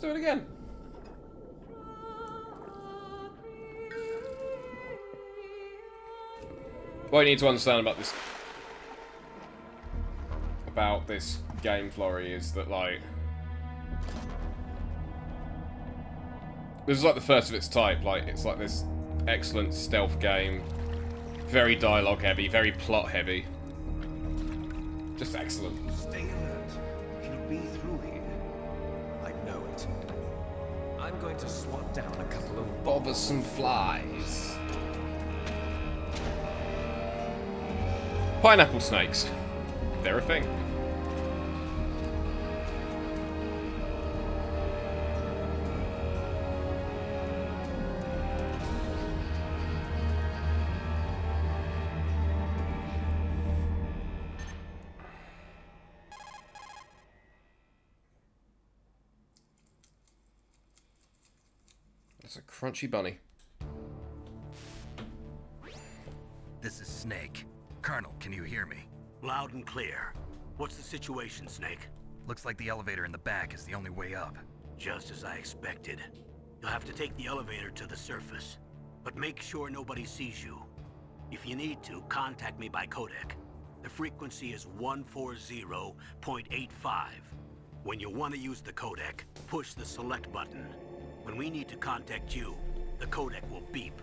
Let's do it again. What you need to understand about this game, Florrie, is that, like, this is like the first of its type. Like, it's like this excellent stealth game, very dialogue heavy, very plot heavy, just excellent. Stay alert. It'll be through here. I know it. I'm going to swat down a couple of Bothersome flies. Pineapple snakes. They're a thing. That's a crunchy bunny. This is Snake. Colonel, can you hear me? Loud and clear. What's the situation, Snake? Looks like the elevator in the back is the only way up. Just as I expected. You'll have to take the elevator to the surface. But make sure nobody sees you. If you need to, contact me by codec. The frequency is 140.85. When you want to use the codec, push the select button. When we need to contact you, the codec will beep.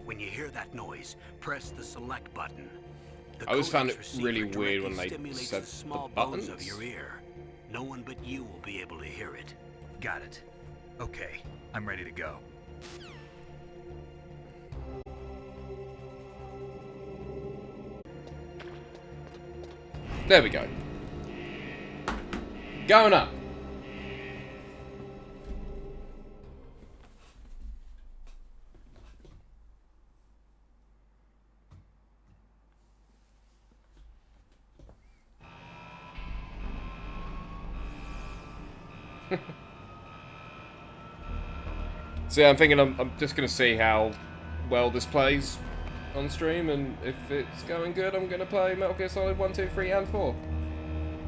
When you hear that noise, press the select button. The I always found it codec's really receiver weird when directly they stimulates said the small the bones buttons. of your ear. No one but you will be able to hear it. Got it. Okay, I'm ready to go. There we go. Going up. So yeah, I'm thinking I'm just going to see how well this plays on stream, and if it's going good, I'm going to play Metal Gear Solid 1, 2, 3, and 4.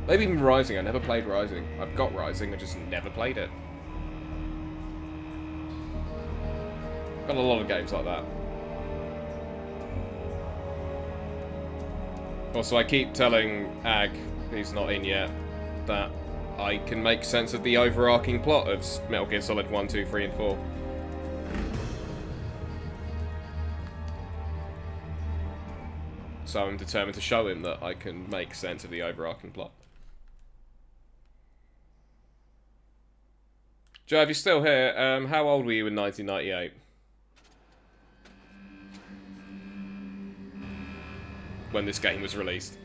Maybe even Rising. I never played Rising. I've got Rising, I just never played it. Got a lot of games like that. Also, I keep telling Ag, who's not in yet, that I can make sense of the overarching plot of Metal Gear Solid 1, 2, 3, and 4. So I'm determined to show him that I can make sense of the overarching plot. Joe, if you're still here, how old were you in 1998? When this game was released?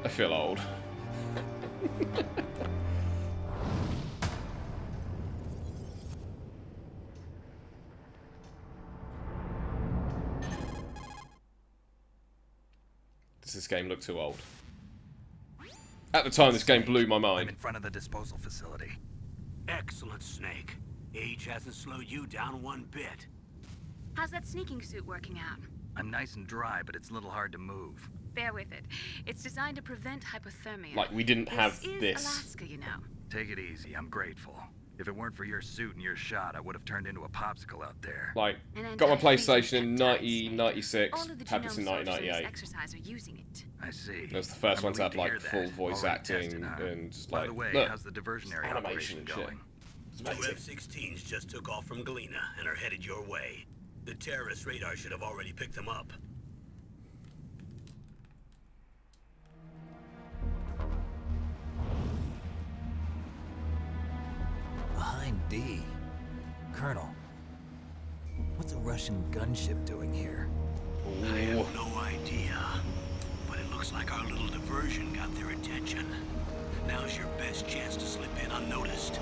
I feel old. Does this game look too old? At the time, this game blew my I'm mind. in front of the disposal facility. Excellent, Snake. Age hasn't slowed you down one bit. How's that sneaking suit working out? I'm nice and dry, but it's a little hard to move. Bear with it. It's designed to prevent hypothermia. Like, we didn't have This this. is Alaska, you know. Take it easy, I'm grateful. If it weren't for your suit and your shot, I would have turned into a popsicle out there. Like, An got my anti-freezing PlayStation in peptides. 1996, All of the had this in genome soldiers on this 1998. exercise are using it. I see. It was the first I'm one to have, relieved like, hear full that. voice Already acting tested, huh? and just, By like, the way, look, how's the diversionary animation operation shit. going? It's Two amazing. F-16s just took off from Galena and are headed your way. The terrorist radar should have already picked them up. A Hind D. Colonel, what's a Russian gunship doing here? I have no idea, but it looks like our little diversion got their attention. Now's your best chance to slip in unnoticed.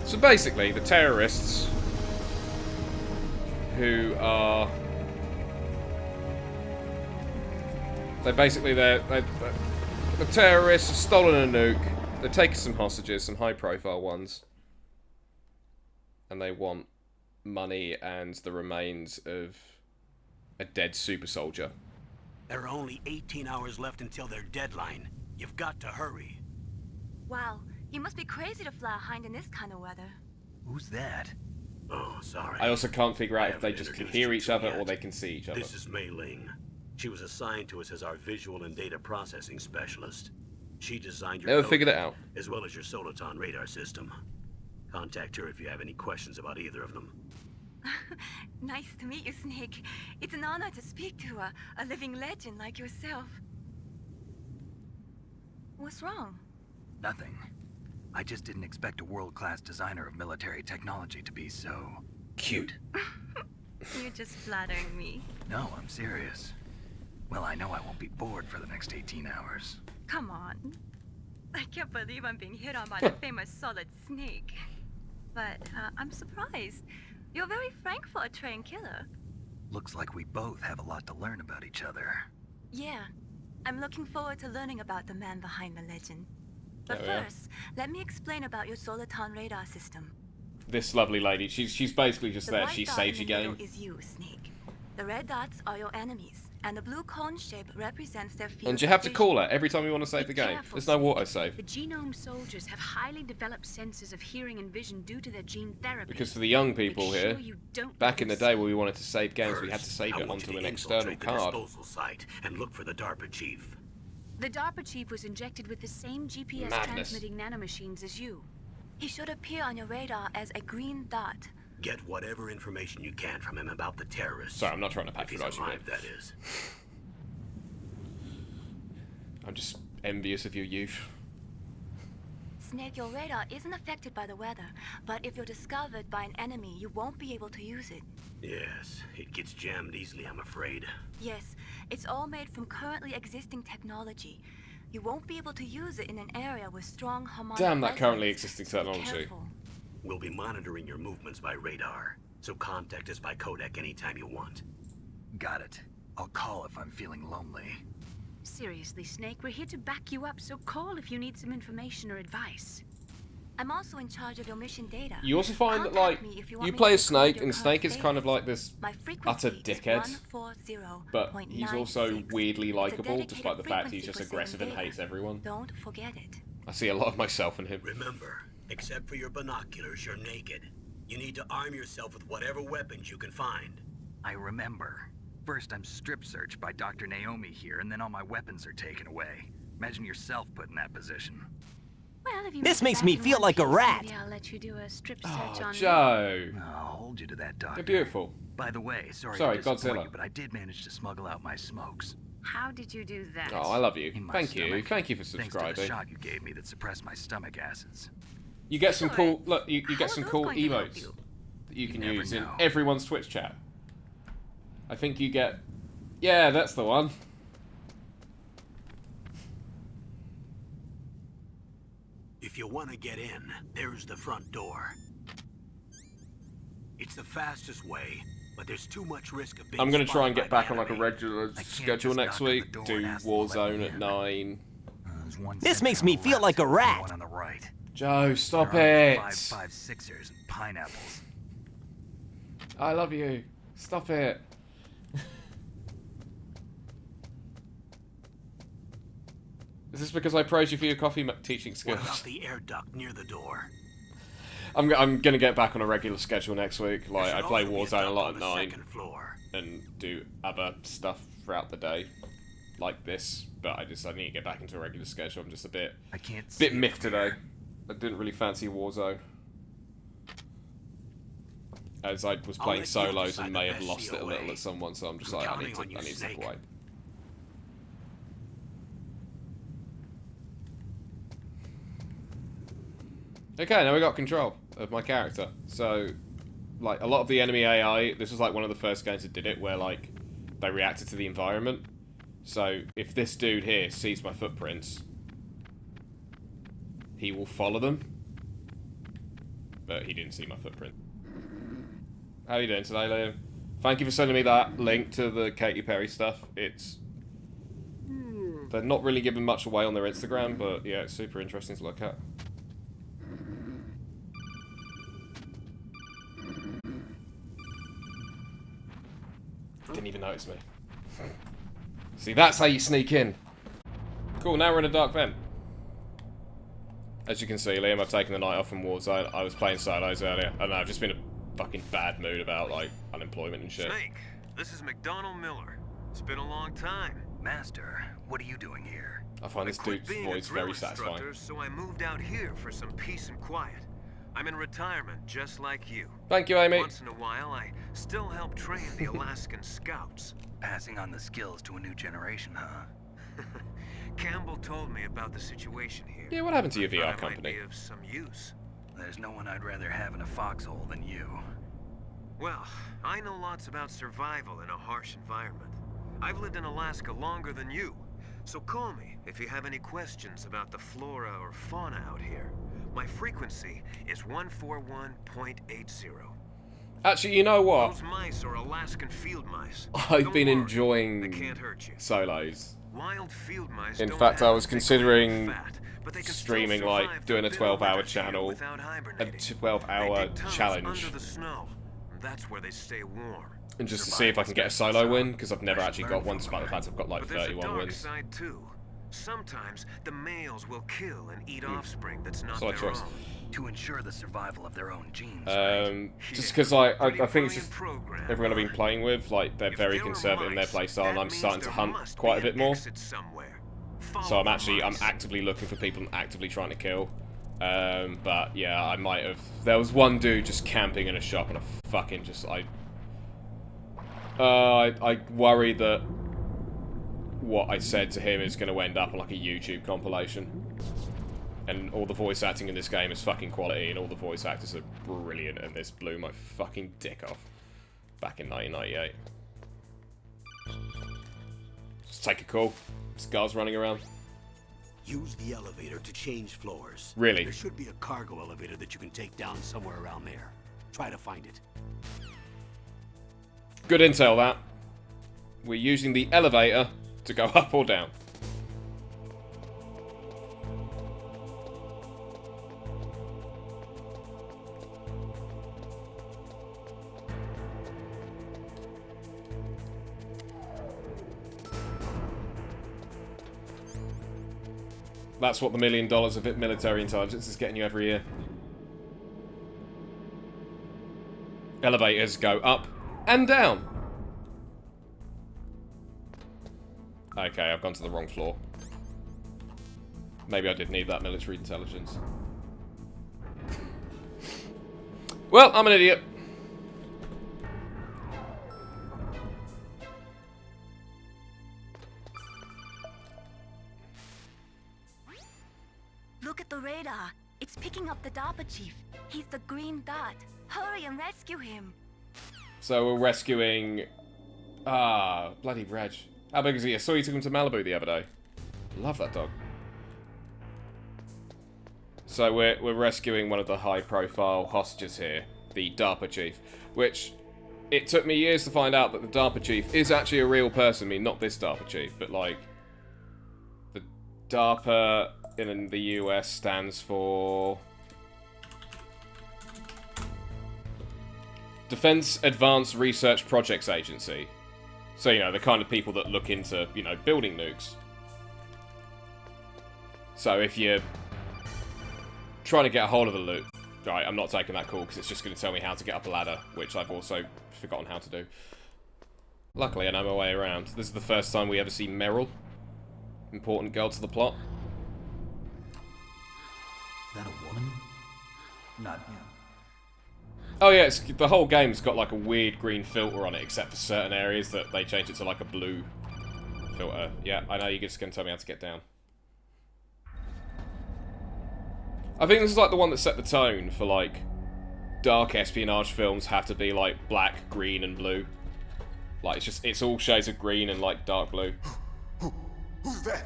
So basically, the terrorists who are So basically, the terrorists have stolen a nuke. They're taking some hostages, some high-profile ones, and they want money and the remains of a dead super soldier. There are only 18 hours left until their deadline. You've got to hurry. Wow, you must be crazy to fly a Hind in this kind of weather. Who's that? Oh, sorry. I also can't figure out I if they haven't just can introduced hear you each to other yet. or they can see each other. This is Mei Ling. She was assigned to us as our visual and data processing specialist. She designed your Never code, figured it out. as well as your Soliton radar system. Contact her if you have any questions about either of them. Nice to meet you, Snake. It's an honor to speak to a living legend like yourself. What's wrong? Nothing. I just didn't expect a world-class designer of military technology to be so... cute. You're just flattering me. No, I'm serious. Well, I know I won't be bored for the next 18 hours. Come on. I can't believe I'm being hit on by the famous Solid Snake. But I'm surprised. You're very frank for a trained killer. Looks like we both have a lot to learn about each other. Yeah. I'm looking forward to learning about the man behind the legend. But Yeah. first, let me explain about your Soliton radar system. This lovely lady, she's basically just The there. white She dot saves in your the game. middle is you, Snake. The red dots are your enemies, and the blue cone shape represents their field And you of have to vision. call her every time you want to save Be the game. careful, There's no Snake. autosave. The genome soldiers have highly developed senses of hearing and vision due to their gene therapy. Because for the young Make people sure here, you don't back in the let day them where we wanted to save games, we had to First, save I it want onto you an to external infiltrate the card. disposal site and look for the DARPA chief. The DARPA chief was injected with the same GPS Madness. transmitting nanomachines as you. He should appear on your radar as a green dot. Get whatever information you can from him about the terrorists. Sorry, I'm not trying to If he's patronise you here. alive, that is. I'm just envious of your youth. Snake, your radar isn't affected by the weather, but if you're discovered by an enemy, you won't be able to use it. Yes, it gets jammed easily, I'm afraid. Yes, it's all made from currently existing technology. You won't be able to use it in an area with strong harmonic Damn that currently resonance, existing so be technology. careful. We'll be monitoring your movements by radar, so contact us by codec anytime you want. Got it. I'll call if I'm feeling lonely. Seriously, Snake, we're here to back you up, so call if you need some information or advice. I'm also in charge of your mission data. You also find that, Contact like, me if you want you me play to as decode Snake, your and current Snake is kind of status. like this My utter frequency is dickhead, 140.96. but he's also weirdly It's a likable, dedicated despite the fact he's frequency just for aggressive and saving hates data. everyone. Don't forget it. I see a lot of myself in him. Remember, except for your binoculars, you're naked. You need to arm yourself with whatever weapons you can find. I remember. First, I'm strip searched by Dr. Naomi here, and then all my weapons are taken away. Imagine yourself put in that position. Well, if you This make it makes back me in feel one like a piece, rat. Maybe I'll let you do a strip search Oh, on me. Joe. I'll hold you to that, Doctor. You're beautiful. By the way, sorry Sorry, to disappoint Godzilla. you, but I did manage to smuggle out my smokes. How did you do that? Oh, I love you. In my Thank you. stomach. Thank you for Thanks to the subscribing. shot you gave me that suppressed my stomach acids. You get some Sure. cool, look, you How get are some those cool going to help emotes you? that you can never use in know. everyone's Twitch chat. I think you get, yeah, that's the one. If you want to get in, there's the front door. It's the fastest way, but there's too much risk of being I'm gonna try and spotted get by back the on like a enemy. regular can't schedule just next knock on the week. door Do and ask them to let Warzone me at in. 9. There's one This sentry makes on me the feel left like a and rat. one on the right. Joe, stop There are it! 5.56ers and pineapples. I love you. Stop it. Is this because I praise you for your coffee teaching What about skills? the air duct near the door? I'm gonna get back on a regular schedule next week. Like, There I should play also be Warzone a duct lot on at the 9 second floor. and do other stuff throughout the day, like this. But I need to get back into a regular schedule. I'm just a bit I can't see bit it miffed from today. here. I didn't really fancy Warzone, as I was I'll playing let you solos decide and the may have best lost it a little COA. at someone. So I'm just I'm like, I counting need on you, to step Snake. away. Okay, now we got control of my character. So, like, a lot of the enemy AI, this was like one of the first games that did it, where like they reacted to the environment. So if this dude here sees my footprints, he will follow them. But he didn't see my footprint. How are you doing today, Liam? Thank you for sending me that link to the Katy Perry stuff. It's They're not really giving much away on their Instagram, but yeah, it's super interesting to look at. Didn't even notice me. See, that's how you sneak in. Cool, now we're in a dark vent. As you can see, Liam, I've taken the night off from Warzone. I was playing solos earlier. I don't know, I've just been in a fucking bad mood about, like, unemployment and shit. Snake, this is McDonald Miller. It's been a long time. Master, what are you doing here? I find this dude's voice very satisfying. So I moved out here for some peace and quiet. I'm in retirement, just like you. Thank you, Amy. Once in a while, I still help train the Alaskan Scouts. Passing on the skills to a new generation, huh? Campbell told me about the situation here. Yeah, what happened to your I thought VR I might company? be of some use. There's no one I'd rather have in a foxhole than you. Well, I know lots about survival in a harsh environment. I've lived in Alaska longer than you. So call me if you have any questions about the flora or fauna out here. My frequency is 141.80. Actually, you know what? Those mice are Alaskan field mice. I've Don't been worry, enjoying they can't hurt you. solos. Wild field mice In don't fact, I have was thick considering fat, but they can still streaming, like, survive doing a the bitter 12-hour winter here channel, without a hibernating. 12-hour They dig tunnels challenge, under the snow. That's where they stay warm. and just to see if I can get a solo win, because I've never actually got one, despite the fact I've got like But there's a 31 dark wins. side too. Sometimes the males will kill and eat offspring that's not Solid their choice. own. To ensure the survival of their own genes, right? Just because I Pretty think it's brilliant just program, everyone I've been right? playing with, like, they're If very there are conservative in their mice, playstyle, and that I'm means starting to there hunt must quite a be bit an more. exit somewhere. So Follow I'm the mice. actively looking for people and actively trying to kill. But yeah, I might have. There was one dude just camping in a shop, and I fucking just I worry that what I said to him is going to end up on like a YouTube compilation. And all the voice acting in this game is fucking quality, and all the voice actors are brilliant, and this blew my fucking dick off back in 1998. Just take a call. This guy's running around. Use the elevator to change floors. Really? There should be a cargo elevator that you can take down somewhere around there. Try to find it. Good intel, that. We're using the elevator to go up or down. That's what the $1 million of military intelligence is getting you every year. Elevators go up and down. Okay, I've gone to the wrong floor. Maybe I did need that military intelligence. Well, I'm an idiot. Look at the radar. It's picking up the DARPA chief. He's the green dot. Hurry and rescue him. So we're rescuing... Ah, bloody Reg. How big is he? I saw you took him to Malibu the other day. Love that dog. So we're rescuing one of the high-profile hostages here, the DARPA chief, which it took me years to find out that the DARPA chief is actually a real person. I mean, not this DARPA chief, but like the DARPA in the US stands for Defense Advanced Research Projects Agency. So, you know, the kind of people that look into, you know, building nukes. So if you're trying to get a hold of the loot, right, I'm not taking that call because it's just going to tell me how to get up a ladder, which I've also forgotten how to do. Luckily, I know my way around. This is the first time we ever see Meryl. Important girl to the plot. Is that a woman? Not him. Oh yeah, the whole game's got like a weird green filter on it, except for certain areas that they change it to like a blue filter. Yeah, I know, you're just going to tell me how to get down. I think this is like the one that set the tone for like dark espionage films have to be like black, green, and blue. Like it's all shades of green and like dark blue. Who's that?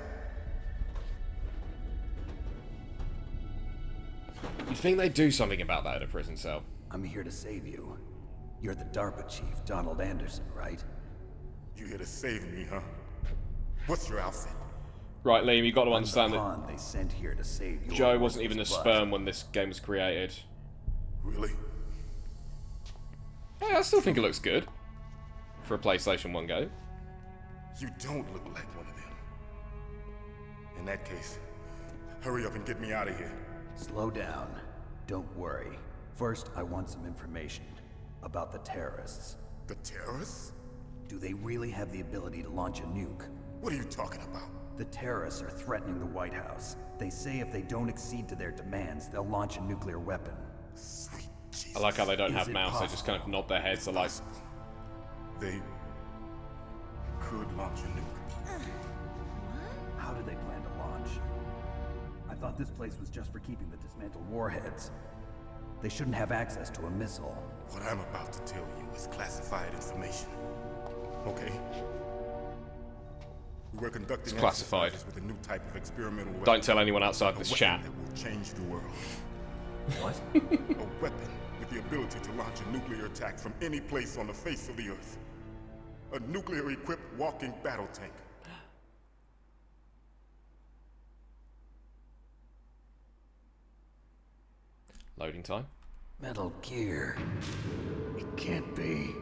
You'd think they'd do something about that in a prison cell. I'm here to save you. You're the DARPA chief, Donald Anderson, right? You here to save me, huh? What's your outfit? Right, Liam, you got to I'm understand the that pawn they sent here to save your Joe wasn't even a worthless butt. sperm when this game was created. Really? Hey, I still think it looks good for a PlayStation 1 game. You don't look like one of them. In that case, hurry up and get me out of here. Slow down. Don't worry. First, I want some information about the terrorists. The terrorists? Do they really have the ability to launch a nuke? What are you talking about? The terrorists are threatening the White House. They say if they don't accede to their demands, they'll launch a nuclear weapon. Sweet Jesus. I like how they don't Is have it mouths, they just kind of nod their heads. They're like, They could launch a nuke. How do they plan to launch? I thought this place was just for keeping the dismantled warheads. They shouldn't have access to a missile. What I'm about to tell you is classified information. Okay? We were conducting It's classified. exercises with a new type of experimental weapon. don't tell anyone outside A this weapon chat. that will change the world. What? A weapon with the ability to launch a nuclear attack from any place on the face of the Earth. A nuclear-equipped walking battle tank. Loading time. Metal Gear. It can't be.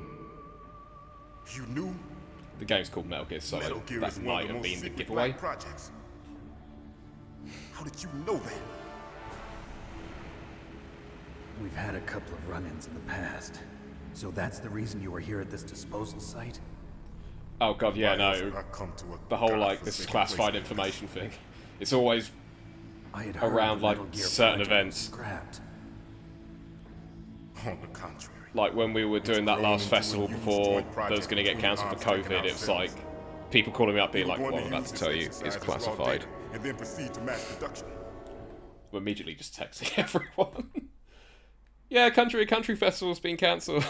You knew? The game's called Metal Gear Solid. Metal Gear That is one might of the have most been the secret giveaway. black projects. How did you know that? We've had a couple of run-ins in the past. So that's the reason you were here at this disposal site? Oh god, yeah, Why else no. would I come to a The whole, like, this is godforsaken classified place like information thing. It's always I had heard around, the like, Metal Gear certain project events. was scrapped. this? On the contrary. like when we were doing that last festival before that was going to get cancelled for COVID. It's like people calling me up being like, "What I'm about to tell you is classified." And then proceed to mass production. We're immediately just texting everyone. Yeah, country festival's been cancelled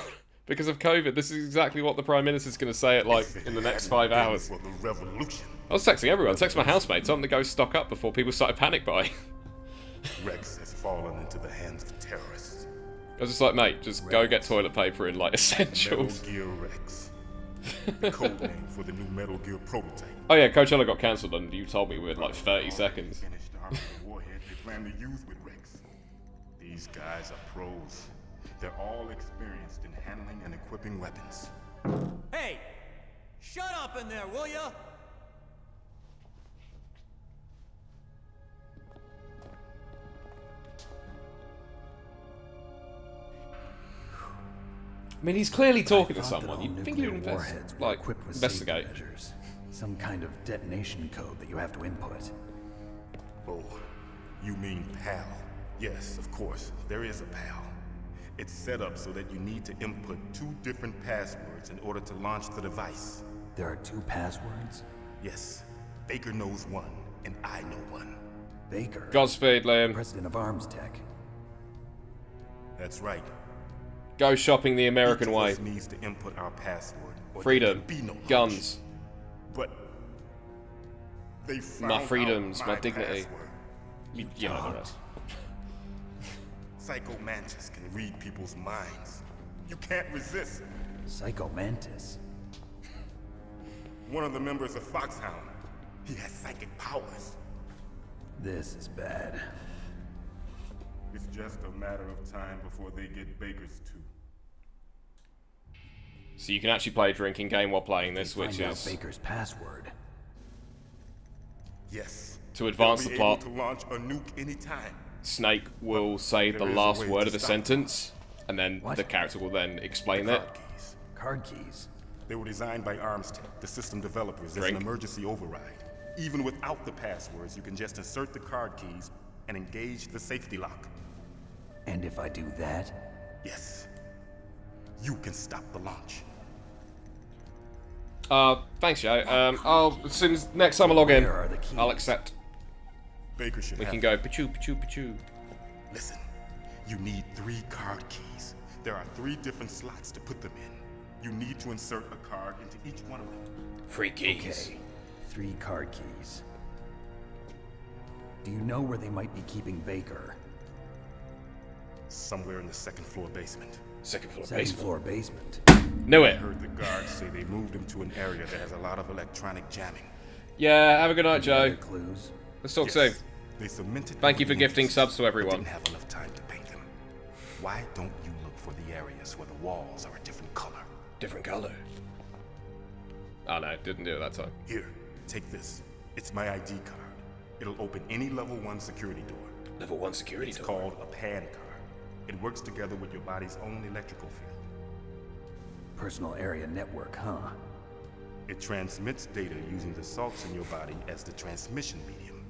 because of COVID. This is exactly what the Prime Minister's going to say at like in the next 5 hours. For the revolution. I was texting everyone. Texting my housemates. Told them to go stock up before people started panic buying. Rex has fallen into the hands of terrorists. I was just like, mate, just go get toilet paper and like essentials. Metal Gear Rex. The code name for the new Metal Gear prototype. Oh yeah, Coachella got cancelled and you told me within like 30 seconds. Finished arming the warhead they plan to use with Rex. These guys are pros. They're all experienced in handling and equipping weapons. Hey! Shut up in there, will ya? I mean, he's clearly talking to I thought that someone. all You'd think he nuclear would warheads were like, equipped with investigate. safety measures. Some kind of detonation code that you have to input. Oh, you mean PAL? Yes, of course. There is a PAL. It's set up so that you need to input 2 different passwords in order to launch the device. There are 2 passwords? Yes, Baker knows one, and I know one. Baker, Godspeed, Liam. president of Arms Tech. That's right. Go shopping the American Each of way. us needs to input our password. Or there Freedom. can be no launch. Guns. But they found My out freedoms, my my dignity. password. You know the rest. Psycho Mantis can read people's minds. You can't resist. Psycho Mantis. One of the members of Foxhound. He has psychic powers. This is bad. It's just a matter of time before they get Baker's too. So you can actually play a drinking game while playing this, Find which out is Baker's password. Yes. to advance the They'll be plot. able to launch a nuke anytime. Snake will say the there is a last way word to of the stop sentence, and then What? the character will then explain The it. card keys. Card keys. They were designed by Arms Tech, the system developers, as Drink. an emergency override. Even without the passwords, you can just insert the card keys and engage the safety lock. And if I do that, Yes. You can stop the launch. Thanks, Joe. I'll as soon as next time I log in, Where are the keys? I'll accept. Baker should We have can go pachoo, pachoo, pachoo. Listen, you need 3 card keys. There are 3 different slots to put them in. You need to insert a card into each one of them. Free keys. okay. 3 card keys. Do you know where they might be keeping Baker? Somewhere in the 2nd floor basement. Second floor 2nd basement. floor basement. Knew I it. heard the guards say they moved him to an area that has a lot of electronic jamming. Yeah, have a good night, Any Joe. other clues? Let's talk Yes, soon. They cemented Thank you for the gifting entrances, subs to but everyone. didn't have enough time to paint them. Why don't you look for the areas where the walls are a different color? Different color. Oh no, didn't do it that time. Here, take this. It's my ID card. It'll open any level 1 security door. Level 1 security It's door. called a PAN card. It works together with your body's own electrical field. Personal area network, huh? It transmits data using the salts in your body as the transmission medium.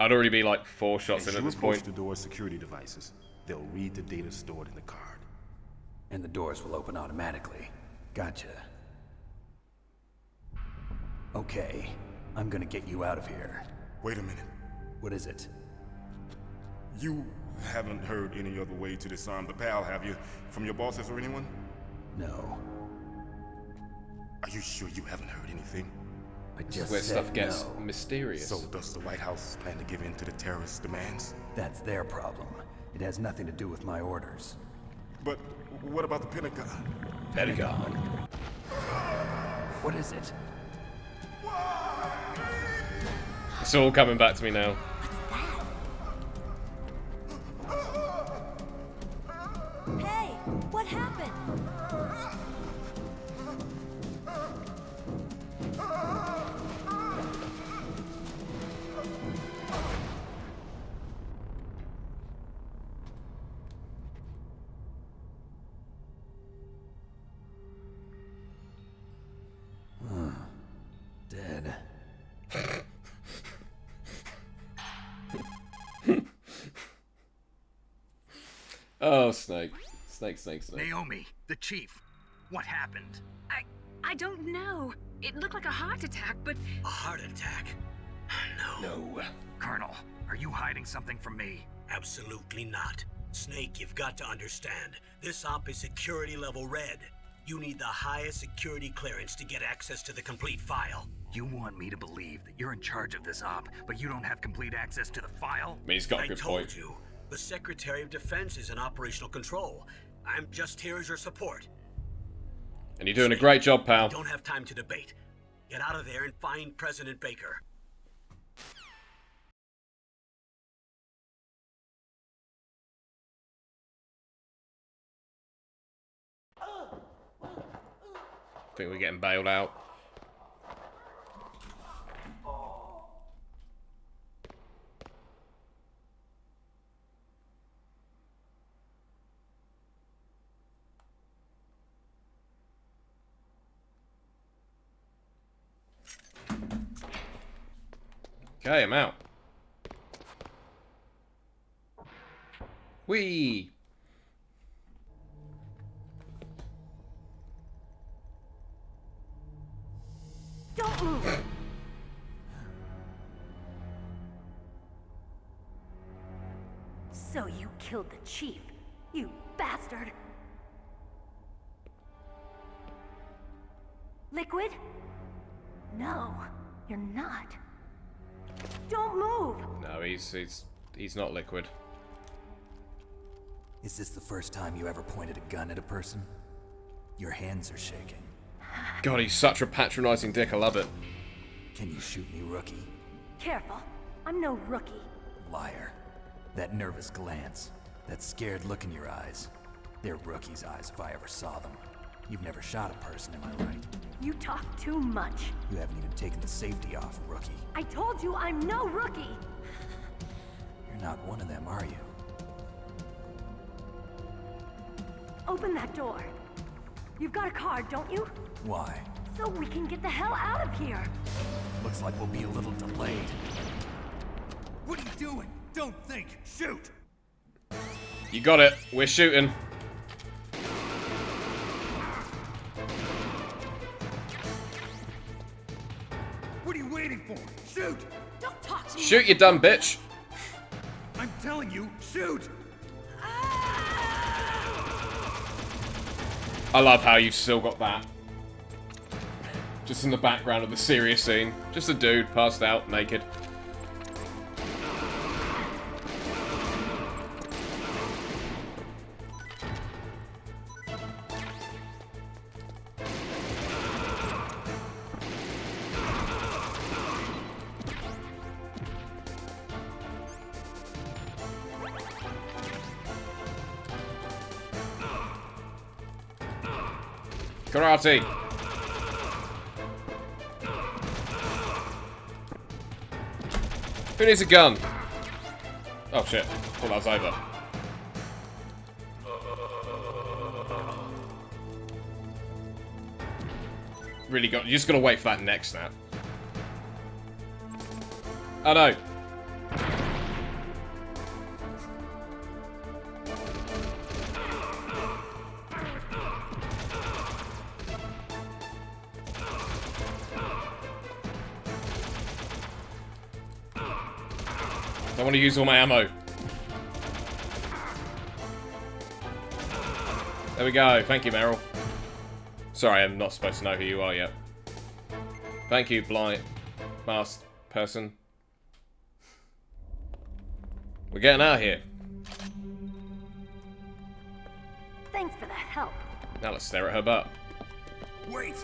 I'd already be like 4 shots As in at you this approach point. the door's security devices, they'll read the data stored in the card. And the doors will open automatically. Gotcha. Okay, I'm gonna get you out of here. Wait a minute. What is it? You haven't heard any other way to disarm the PAL, have you? From your bosses or anyone? No. Are you sure you haven't heard anything? I This just is where said stuff gets no. mysterious. So does the White House plan to give in to the terrorists' demands? That's their problem. It has nothing to do with my orders. But what about the Pentagon? Pentagon. What is it? It's all coming back to me now. Hey, what happened? Dead. Oh, Snake. Snake. Naomi, the chief. What happened? I don't know. It looked like a heart attack, but A heart attack? No. Colonel, are you hiding something from me? Absolutely not. Snake, you've got to understand. This op is security level red. You need the highest security clearance to get access to the complete file. You want me to believe that you're in charge of this op, but you don't have complete access to the file? I mean, he's got a I good told point. you, the Secretary of Defense is in operational control. I'm just here as your support. And you're doing a great job, pal. Don't have time to debate. Get out of there and find President Baker. I think we're getting bailed out. Okay, I'm out. Whee! Don't move! So you killed the chief, you bastard! Liquid? No, you're not. Don't move! No, he's not Liquid. Is this the first time you ever pointed a gun at a person? Your hands are shaking. God, he's such a patronizing dick. I love it. Can you shoot me, rookie? Careful, I'm no rookie. Liar. That nervous glance, that scared look in your eyes. They're rookie's eyes if I ever saw them. You've never shot a person, am I right? You talk too much. You haven't even taken the safety off, rookie. I told you I'm no rookie! You're not one of them, are you? Open that door. You've got a card, don't you? Why? So we can get the hell out of here. Looks like we'll be a little delayed. What are you doing? Don't think. Shoot! You got it. We're shooting. What are you waiting for? Shoot! Don't talk to me. Shoot, you dumb bitch. I'm telling you, shoot! I love how you've still got that. Just in the background of the serious scene. Just a dude passed out, naked. Karate! Who needs a gun? Oh shit. Thought that was over. Really got. You just gotta wait for that next snap. Oh no. I want to use all my ammo. There we go. Thank you, Meryl. Sorry, I'm not supposed to know who you are yet. Thank you, blind masked person. We're getting out of here. Thanks for the help. Now let's stare at her butt. Wait!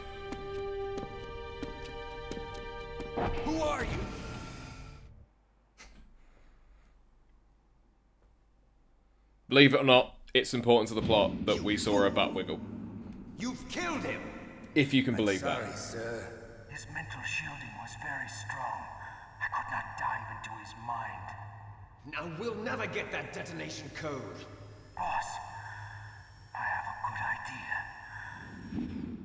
Who are you? Believe it or not, it's important to the plot that we saw her butt wiggle. You've killed him! If you can believe Sorry, that. sir. His mental shielding was very strong. I could not dive into his mind. Now we'll never get that detonation code. Boss, I have a good idea.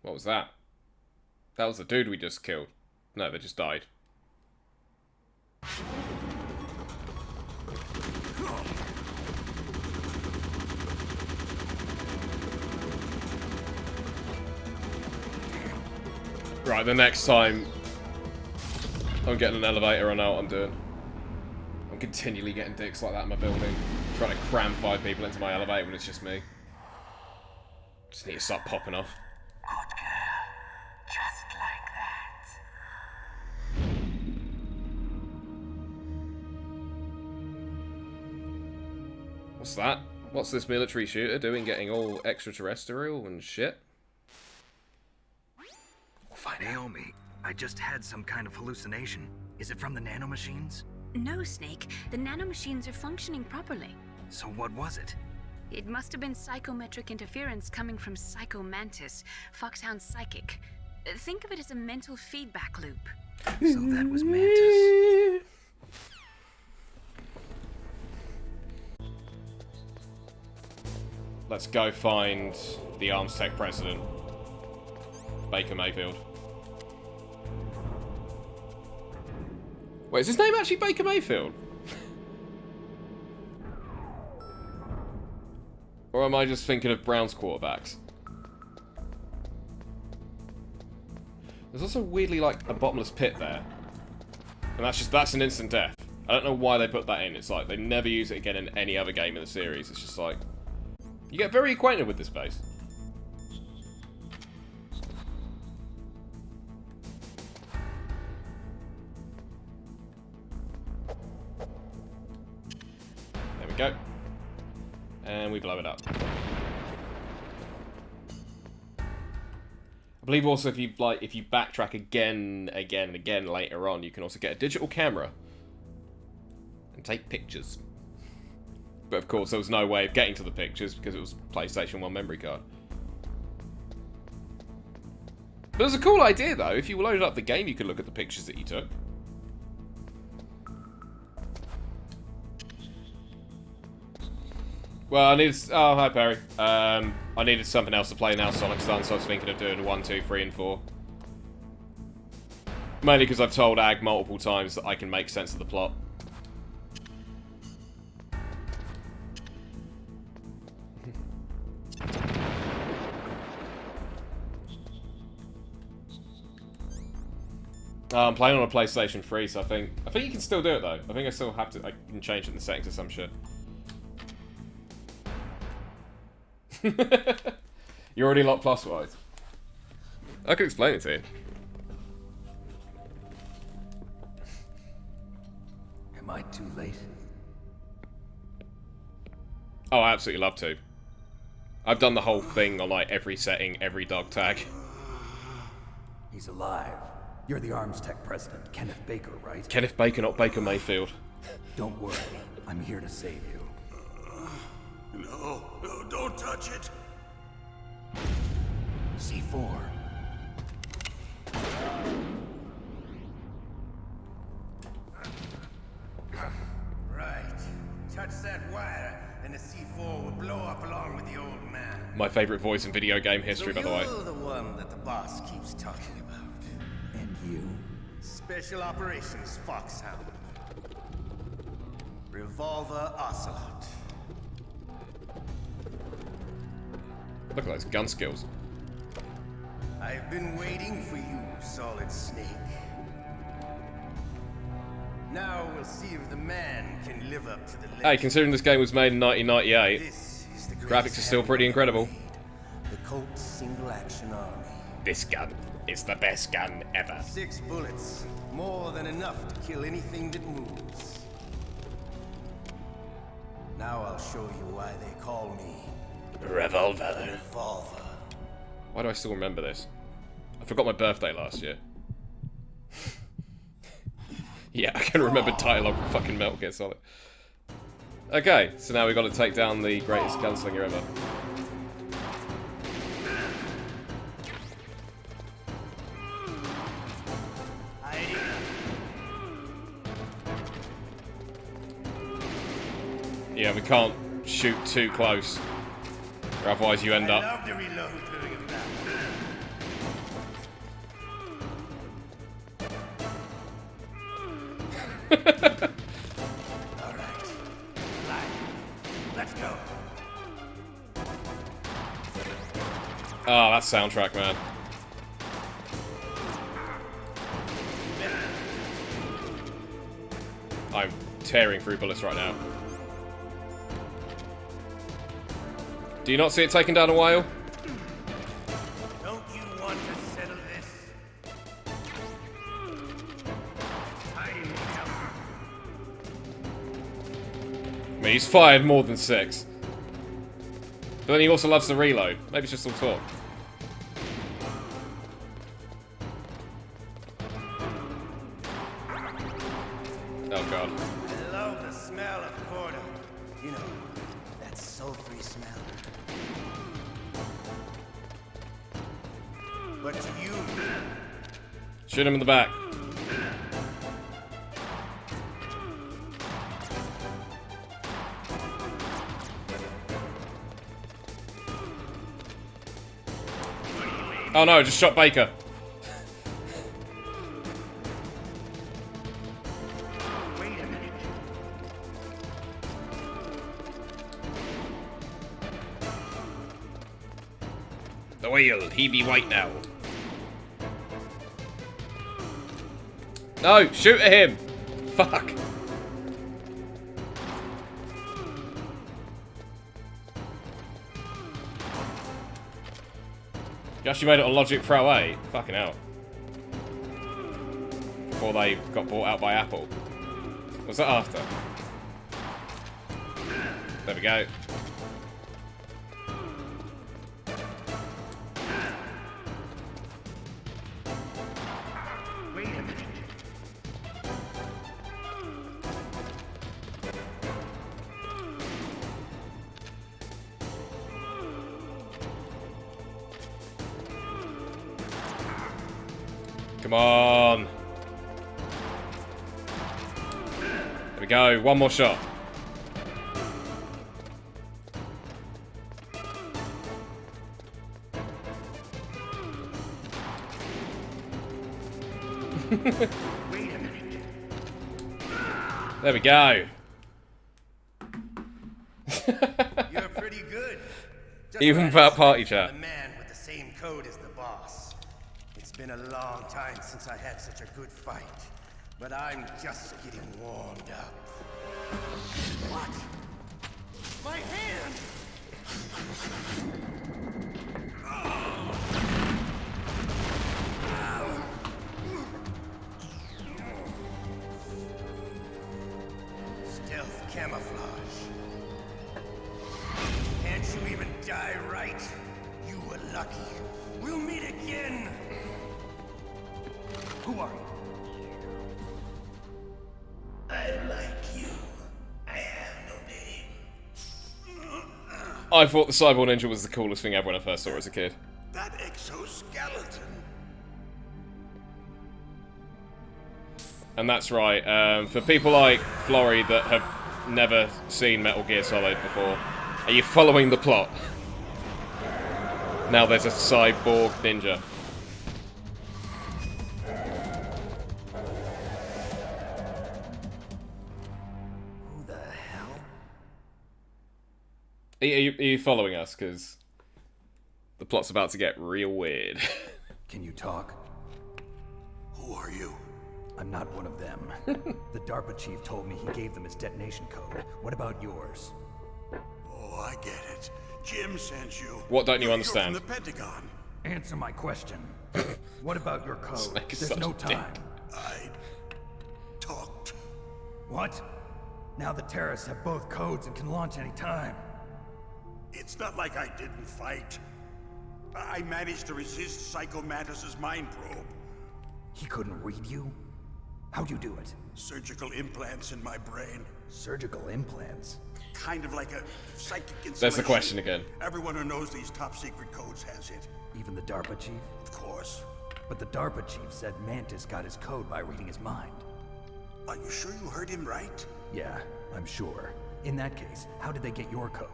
What was that? That was the dude we just killed. No, they just died. Right, the next time I'm getting an elevator, I know what I'm doing. I'm continually getting dicks like that in my building. Trying to cram 5 people into my elevator when it's just me. Just need to start popping off. Good girl. Just like that. What's that? What's this military shooter doing getting all extraterrestrial and shit? Naomi, I just had some kind of hallucination. Is it from the nanomachines? No, Snake. The nanomachines are functioning properly. So what was it? It must have been psychometric interference coming from Psycho Mantis, Foxhound's psychic. Think of it as a mental feedback loop. So that was Mantis. Let's go find the Arms Tech president, Baker Mayfield. Wait, is his name actually Baker Mayfield? Or am I just thinking of Browns quarterbacks? There's also weirdly like a bottomless pit there. And that's an instant death. I don't know why they put that in. It's like they never use it again in any other game in the series. It's just like you get very acquainted with this base. There we go. And we blow it up. I believe also if you backtrack again later on, you can also get a digital camera and take pictures. But of course, there was no way of getting to the pictures because it was PlayStation 1 memory card. But it was a cool idea though. If you loaded up the game, you could look at the pictures that you took. Well, I needed... Oh, hi, Perry. I needed something else to play now, Sonic's done, so I was thinking of doing 1, 2, 3, and 4. Mainly because I've told Ag multiple times that I can make sense of the plot. I'm playing on a PlayStation 3, so I think you can still do it, though. I think I still have to... I can change it in the settings or some shit. You're already locked plus-wise. I could explain it to you. Am I too late? Oh, I absolutely love to. I've done the whole thing on like every setting, every dog tag. He's alive. You're the Arms Tech president, Kenneth Baker, right? Kenneth Baker, not Baker Mayfield. Don't worry. I'm here to save you. No, don't touch it. C4. Right. Touch that wire, and the C4 will blow up along with the old man. My favorite voice in video game history, by the way. You're the one that the boss keeps talking about. And you? Special Operations Foxhound. Revolver Ocelot. Look at those gun skills. I've been waiting for you, Solid Snake. Now we'll see if the man can live up to the legend. Hey, considering this game was made in 1998, This is the graphics are still pretty incredible. The Colt's Single Action Army. This gun is the best gun ever. 6 bullets, more than enough to kill anything that moves. Now I'll show you why they call me Revolver. Revolver. Why do I still remember this? I forgot my birthday last year. Yeah, I can remember dialogue from fucking Metal Gear Solid. Okay, so now we've got to take down the greatest gunslinger ever. Yeah, we can't shoot too close, or otherwise you end up. Love to reload during a battle. Alright. Let's go. Oh, that soundtrack, man. I'm tearing through bullets right now. Do you not see it taking down a whale? Don't you want to settle this? I mean, he's fired more than 6. But then he also loves to reload. Maybe it's just all talk. Oh god. I love the smell of quarter. You know, that sulfury smell. But to you, Shoot him in the back. Oh no, I just shot Baker. wait a minute. The wheel, he be white now. No, shoot at him! Fuck. You actually made it on Logic Pro 8? Fucking hell. Before they got bought out by Apple. Was that after? There we go. Wait a minute. Come on. There we go. One more shot. Wait a minute. There we go. You're pretty good. Just Even what I without expect party from chat. The man with the same code as the boss. It's been a long time since I had such a good fight, but I'm just getting warmed up. What? My hand! Stealth camouflage. Can't you even die right? You were lucky. We'll meet again. Who are you? I like you. I have no name. I thought the Cyborg Ninja was the coolest thing ever when I first saw it as a kid. That exoskeleton. And that's right. For people like Flory that have never seen Metal Gear Solid before, are you following the plot? Now there's a cyborg ninja. Who the hell? Are you following us? Because the plot's about to get real weird. Can you talk? Who are you? I'm not one of them. The DARPA chief told me he gave them his detonation code. What about yours? Oh, I get it. Jim sent you. What don't you You're understand? from the Pentagon. Answer my question. What about your code? Snake is There's such no a time. dick. I talked. What? Now the terrorists have both codes and can launch any time. It's not like I didn't fight. I managed to resist Psycho Mantis's mind probe. He couldn't read you? How'd you do it? Surgical implants in my brain. Surgical implants? Kind of like a psychic installation. That's the question again. Everyone who knows these top secret codes has it. Even the DARPA chief? Of course. But the DARPA chief said Mantis got his code by reading his mind. Are you sure you heard him right? Yeah, I'm sure. In that case, how did they get your code?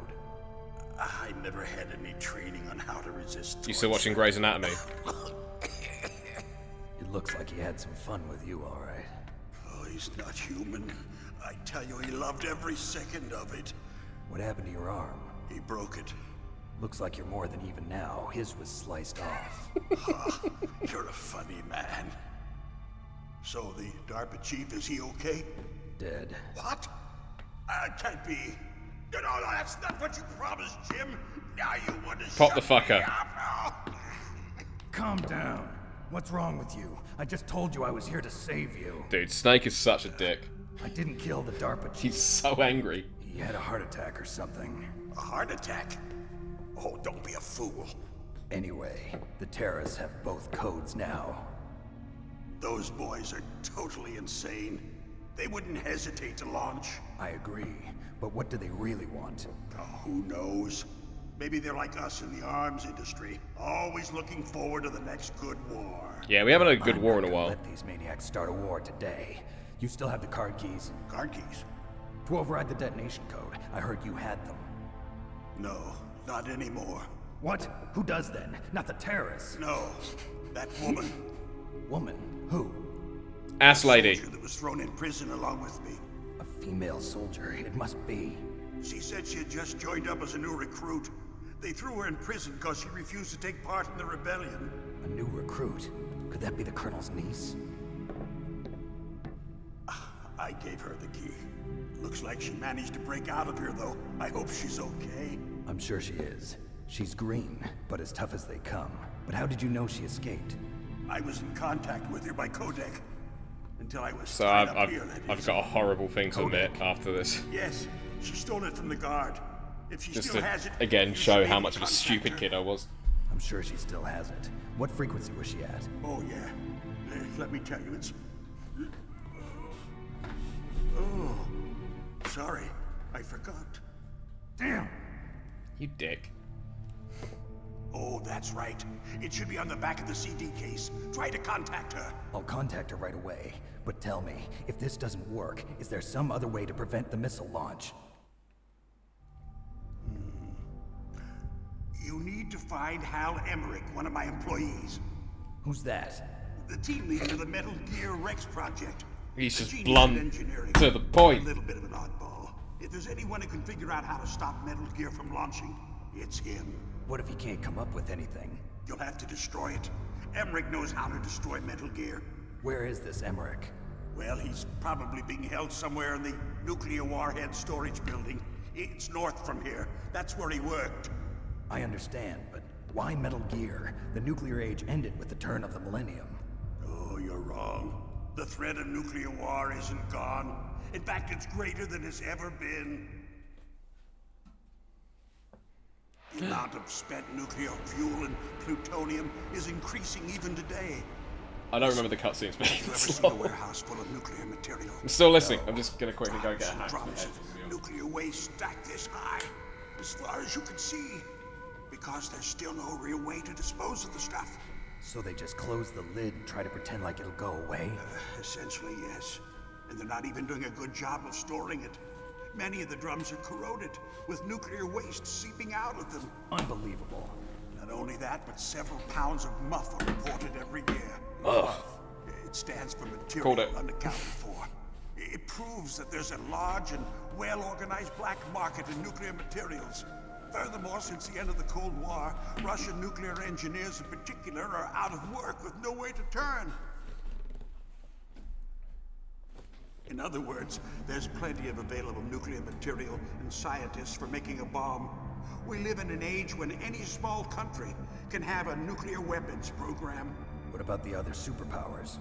I never had any training on how to resist. You still watching Grey's Anatomy? It looks like he had some fun with you, all right. Oh, he's not human. I tell you, he loved every second of it. What happened to your arm? He broke it. Looks like you're more than even now. His was sliced off. You're a funny man. So the DARPA chief, is he okay? Dead. What? Can't be. No, that's not what you promised, Jim. Now you want to Pop the shut me fucker. up. Calm down. What's wrong with you? I just told you I was here to save you. Dude, Snake is such a dick. I didn't kill the DARPA chief. He's so angry. He had a heart attack or something. A heart attack? Oh, don't be a fool. Anyway, the terrorists have both codes now. Those boys are totally insane. They wouldn't hesitate to launch. I agree, but what do they really want? Oh, who knows? Maybe they're like us in the arms industry, always looking forward to the next good war. Yeah, we haven't had a good I'm war not in a gonna while. Let these maniacs start a war today. You still have the card keys? Card keys? To override the detonation code. I heard you had them. No, not anymore. What? Who does then? Not the terrorists. No, that woman. Woman? Who? Ass lady. Soldier that was thrown in prison along with me. A female soldier. It must be. She said she had just joined up as a new recruit. They threw her in prison because she refused to take part in the rebellion. A new recruit? Could that be the Colonel's niece? I gave her the key. Looks like she managed to break out of here, though. I hope she's okay. I'm sure she is. She's green, but as tough as they come. But how did you know she escaped? I was in contact with her by codec. Until I was So tied up I've here, that I've is. got a horrible thing to admit after this. Yes, she stole it from the guard. If she Just still to, has it, again, you show should how maybe much of a contact stupid her. kid I was. I'm sure she still has it. What frequency was she at? Oh, yeah. Let me tell you, it's... Oh, sorry. I forgot. Damn! You dick. Oh, that's right. It should be on the back of the CD case. Try to contact her. I'll contact her right away. But tell me, if this doesn't work, is there some other way to prevent the missile launch? You need to find Hal Emmerich, one of my employees. Who's that? The team leader of the Metal Gear Rex project. He's A just genius blunt of engineering. to the point. A little bit of an oddball. If there's anyone who can figure out how to stop Metal Gear from launching, it's him. What if he can't come up with anything? You'll have to destroy it. Emmerich knows how to destroy Metal Gear. Where is this Emmerich? Well, he's probably being held somewhere in the nuclear warhead storage building. It's north from here. That's where he worked. I understand, but why Metal Gear? The nuclear age ended with the turn of the millennium. Oh, you're wrong. The threat of nuclear war isn't gone. In fact, it's greater than it's ever been. The amount of spent nuclear fuel and plutonium is increasing even today. I don't remember the cutscenes being Have you ever seen a slow. warehouse full of nuclear material? I'm still listening. I'm just gonna quickly go get a hack. Drops of nuclear waste stacked this high, as far as you can see. Because there's still no real way to dispose of the stuff. So they just close the lid and try to pretend like it'll go away? Essentially, yes. And they're not even doing a good job of storing it. Many of the drums are corroded, with nuclear waste seeping out of them. Unbelievable. Not only that, but several pounds of muff are reported every year. Muff? It stands for material Called it. unaccounted for. It proves that there's a large and well-organized black market in nuclear materials. Furthermore, since the end of the Cold War, Russian nuclear engineers in particular are out of work with no way to turn. In other words, there's plenty of available nuclear material and scientists for making a bomb. We live in an age when any small country can have a nuclear weapons program. What about the other superpowers?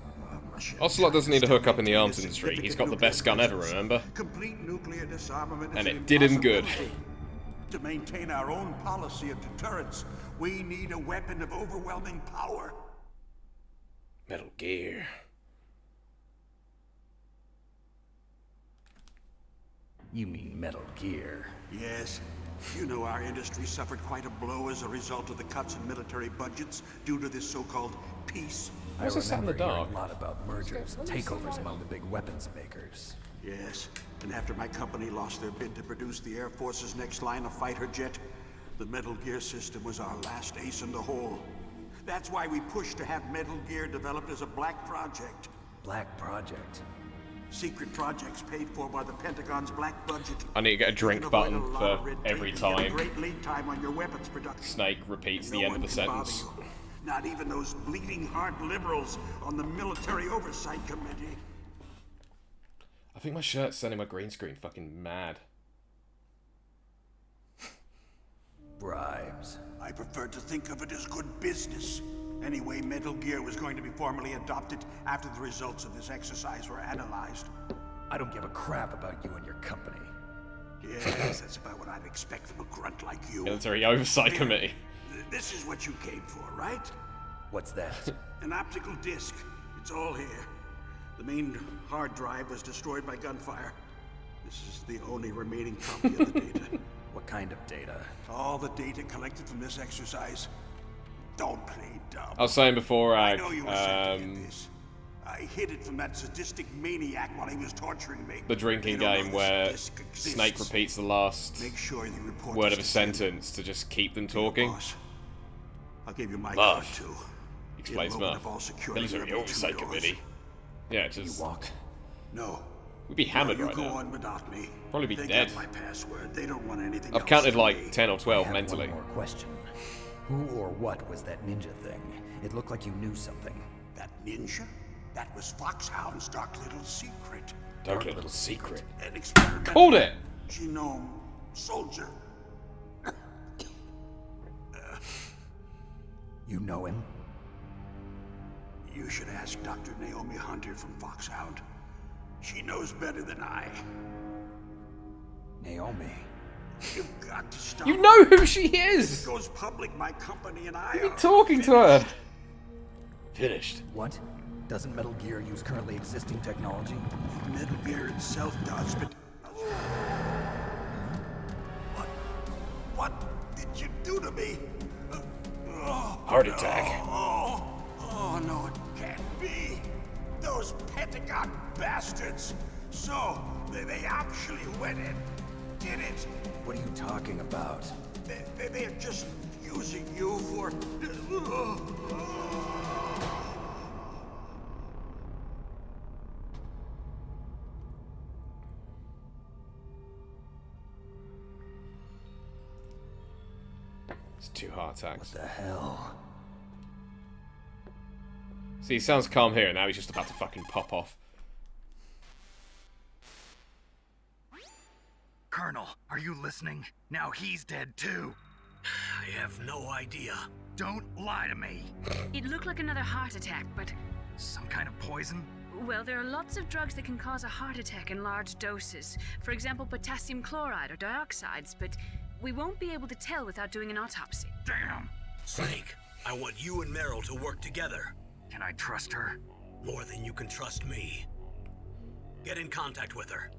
Ocelot doesn't need a hook up in the arms industry. He's got the best gun ever, remember? Complete nuclear disarmament And is it did him good. To maintain our own policy of deterrence, we need a weapon of overwhelming power. Metal Gear. You mean Metal Gear? Yes. You know our industry suffered quite a blow as a result of the cuts in military budgets due to this so-called peace. I remember hearing a lot about mergers and takeovers among the big weapons makers. Yes, and after my company lost their bid to produce the Air Force's next line of fighter jet, the Metal Gear system was our last ace in the hole. That's why we pushed to have Metal Gear developed as a black project. Black project? Secret projects paid for by the Pentagon's black budget. I need to get a drink button for every time Great lead time on your weapons production. Snake repeats the end of the sentence. Not even those bleeding heart liberals on the Military Oversight Committee. I think my shirt's sending my green screen fucking mad. Bribes. I prefer to think of it as good business. Anyway, Metal Gear was going to be formally adopted after the results of this exercise were analyzed. I don't give a crap about you and your company. Yes, that's about what I'd expect from a grunt like you. Military Oversight Committee. This is what you came for, right? What's that? An optical disc. It's all here. The main hard drive was destroyed by gunfire. This is the only remaining copy of the data. What kind of data? All the data collected from this exercise. Don't play dumb. I was saying before, I know you were sent to get this. I hid it from that sadistic maniac while he was torturing me. The drinking game where Snake repeats the last word of a sentence to just keep them talking. I'll give you my Muff. card too. Explains Muff. Military Oversight Committee. Yeah, just... No. We'd be hammered right go now. on without me. Probably be They dead. got my password. They don't want anything I've else counted from like me. 10 or 12 I have mentally. One more question. Who or what was that ninja thing? It looked like you knew something. That ninja? That was Foxhound's dark little secret. Dark little secret. An experimental Called it! genome soldier. You know him? You should ask Dr. Naomi Hunter from Foxhound. She knows better than I. Naomi. You've got to stop. You know who she is! If it goes public, my company and I You're are talking to her. Finished. What? Doesn't Metal Gear use currently existing technology? Metal Gear itself does, but... What did you do to me? Heart attack. Oh, no, it can't be. Those Pentagon bastards. So, they actually went and did it. What are you talking about? They're just using you for... It's 2 heart attacks. What the hell? See, he sounds calm here, and now he's just about to fucking pop off. Colonel, are you listening? Now he's dead too. I have no idea. Don't lie to me. It looked like another heart attack, but... Some kind of poison? Well, there are lots of drugs that can cause a heart attack in large doses. For example, potassium chloride or dioxides, but we won't be able to tell without doing an autopsy. Damn. Snake, I want you and Meryl to work together. Can I trust her? More than you can trust me. Get in contact with her.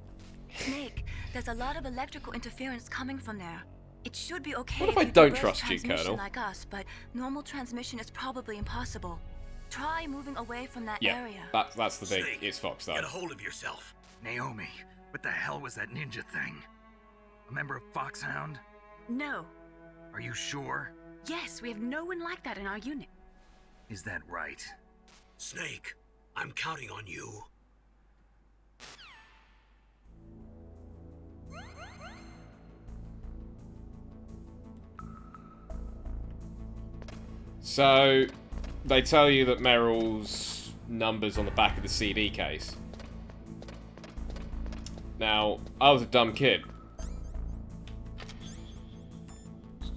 Snake, there's a lot of electrical interference coming from there. It should be okay What if I you don't can trust burst you, transmission Colonel? like us, but normal transmission is probably impossible. Try moving away from that Yeah, area. that's the thing. It's Fox, though. Get a hold of yourself. Naomi, what the hell was that ninja thing? A member of Foxhound? No. Are you sure? Yes, we have no one like that in our unit. Is that right? Snake, I'm counting on you. So, they tell you that Meryl's number's on the back of the CD case. Now, I was a dumb kid.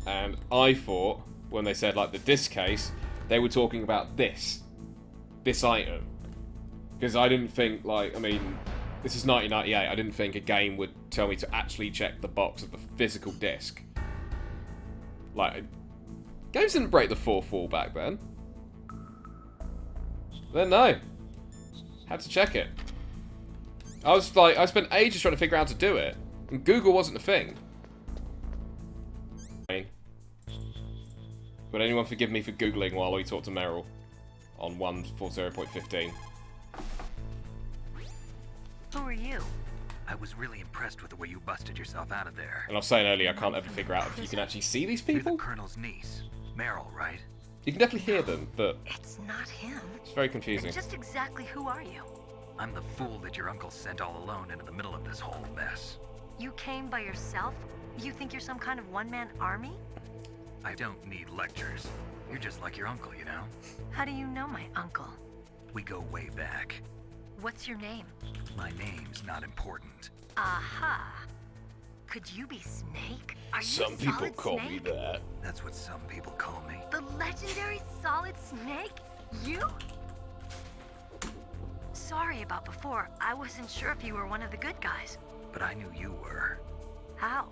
And I thought, when they said, like, the disc case, they were talking about this item. Because I didn't think, like, I mean, this is 1998, I didn't think a game would tell me to actually check the box of the physical disc. Like, games didn't break the fourth wall back then. Then no. Had to check it. I spent ages trying to figure out how to do it. And Google wasn't a thing. Would anyone forgive me for Googling while we talk to Meryl on 140.15? Who are you? I was really impressed with the way you busted yourself out of there. And I was saying earlier, I can't ever figure out if you can actually see these You're people. the Colonel's niece, Meryl, right? You can definitely hear them, but It's not him. it's very confusing. Just exactly who are you? I'm the fool that your uncle sent all alone into the middle of this whole mess. You came by yourself? You think you're some kind of one-man army? I don't need lectures. You're just like your uncle, you know? How do you know my uncle? We go way back. What's your name? My name's not important. Aha. Could you be Snake? Are you Some people Solid call me Snake? that. That's what some people call me. The legendary Solid Snake? You? Sorry about before. I wasn't sure if you were one of the good guys. But I knew you were. How?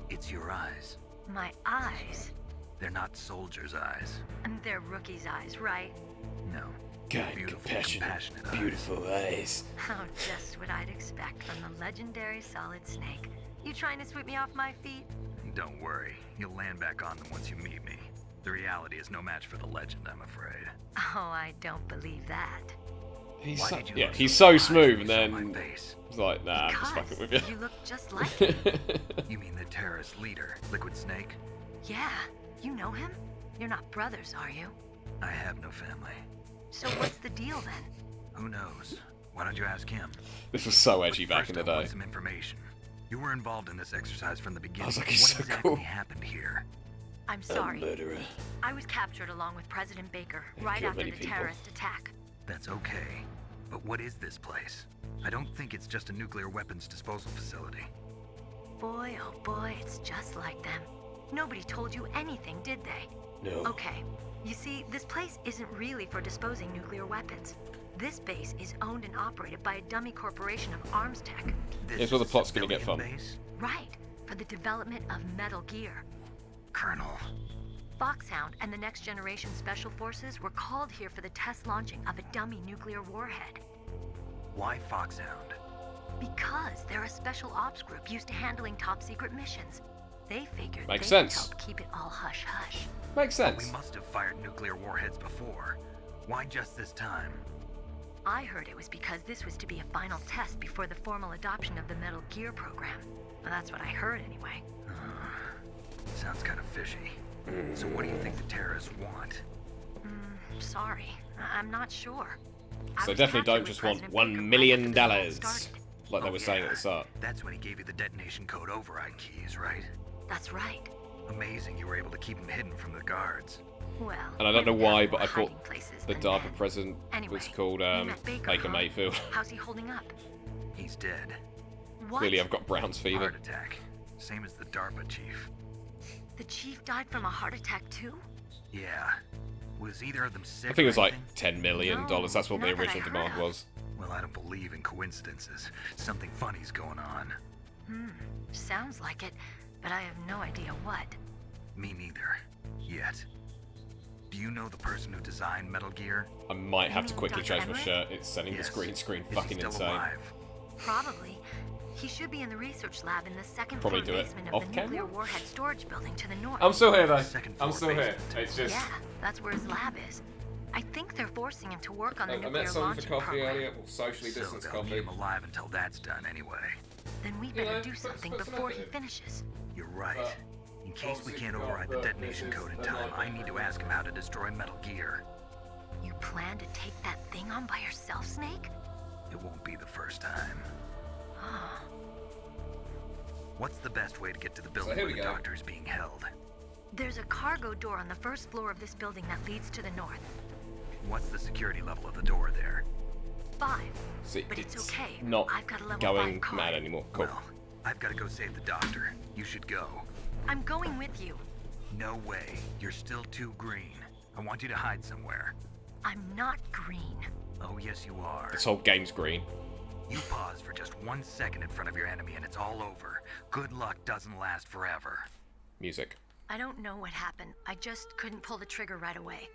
It's your eyes. My eyes. They're not soldiers' eyes. And they're rookie's eyes, right? No. Kind, Beautiful, compassionate, compassionate beautiful eyes. Oh, just what I'd expect from the legendary Solid Snake. You trying to sweep me off my feet? Don't worry. You'll land back on them once you meet me. The reality is no match for the legend, I'm afraid. Oh, I don't believe that. He's Why so, did you yeah, look he's so so surprised smooth, when and you saw then my face? he's like, nah, I'm just fucking with you. You look just like him. You mean the terrorist leader, Liquid Snake? Yeah, you know him? You're not brothers, are you? I have no family. So what's the deal then? Who knows? Why don't you ask him? This was so edgy But back in first the I day. want some information. You were involved in this exercise from the beginning. was like, what he's so exactly cool. happened here? I'm sorry. Murderer. I was captured along with President Baker He right killed after many the people. terrorist attack. That's okay. But what is this place? I don't think it's just a nuclear weapons disposal facility. Boy, oh boy, it's just like them. Nobody told you anything, did they? No. Okay. You see, this place isn't really for disposing nuclear weapons. This base is owned and operated by a dummy corporation of arms tech. Here's where the plot's gonna get fun. Base? Right, for the development of Metal Gear. Colonel. Foxhound and the Next Generation Special Forces were called here for the test launching of a dummy nuclear warhead. Why Foxhound? Because they're a special ops group used to handling top secret missions. They figured Makes they could sense. help keep it all hush-hush. Makes We sense. must have fired nuclear warheads before. Why just this time? I heard it was because this was to be a final test before the formal adoption of the Metal Gear program. Well, that's what I heard anyway. Sounds kind of fishy. So what do you think the terrorists want? Sorry, I'm not sure. I So was definitely captured don't with just want President Baker $1 right million, after this all started. like they Oh, were saying at yeah. the start. That's when he gave you the detonation code override keys, right? That's right. Amazing you were able to keep them hidden from the guards. Well, And I don't know we have why, more but I thought hiding places the than DARPA men. president Anyway, was called you met Baker, Baker huh? Mayfield. How's he holding up? He's dead. What? Clearly I've got Brown's fever. Heart attack. Same as the DARPA chief. The chief died from a heart attack too? Yeah. Was either of them sick? I think it was or like anything? $10 million. No, That's what the not that I original heard demand of. was. Well, I don't believe in coincidences. Something funny's going on. Sounds like it, but I have no idea what. Me neither. Yet. Do you know the person who designed Metal Gear? I might have to mean quickly Dr. change my Emmerich? shirt. It's sending Yes. the green screen Is he fucking still insane. alive? Probably. He should be in the research lab in the second Probably floor do it basement of off the camera. nuclear warhead storage building to the north. I'm still here though. Second I'm floor still here. basement. It's just. Yeah, that's where his lab is. I think they're forcing him to work on the I nuclear met someone for launching coffee program. earlier. Well, socially So distanced they'll coffee. keep him alive until that's done anyway. Then we You better know, do something put some before he effort in. finishes. You're right. But In case we obviously can't forgot override the that detonation this is code in a time, I nightmare. need to ask him how to destroy Metal Gear. You plan to take that thing on by yourself, Snake? It won't be the first time. Oh. What's the best way to get to the So building here where we the go. doctor is being held? There's a cargo door on the first floor of this building that leads to the north. What's the security level of the door there? 5. See, But it's okay. not I've got a level going 5 card. mad anymore. Cool. Well, I've got to go save the doctor. You should go. I'm going with you. No way. You're still too green. I want you to hide somewhere. I'm not green. Oh, yes, you are. This whole game's green. You pause for just 1 second in front of your enemy and it's all over. Good luck doesn't last forever. Music. I don't know what happened. I just couldn't pull the trigger right away.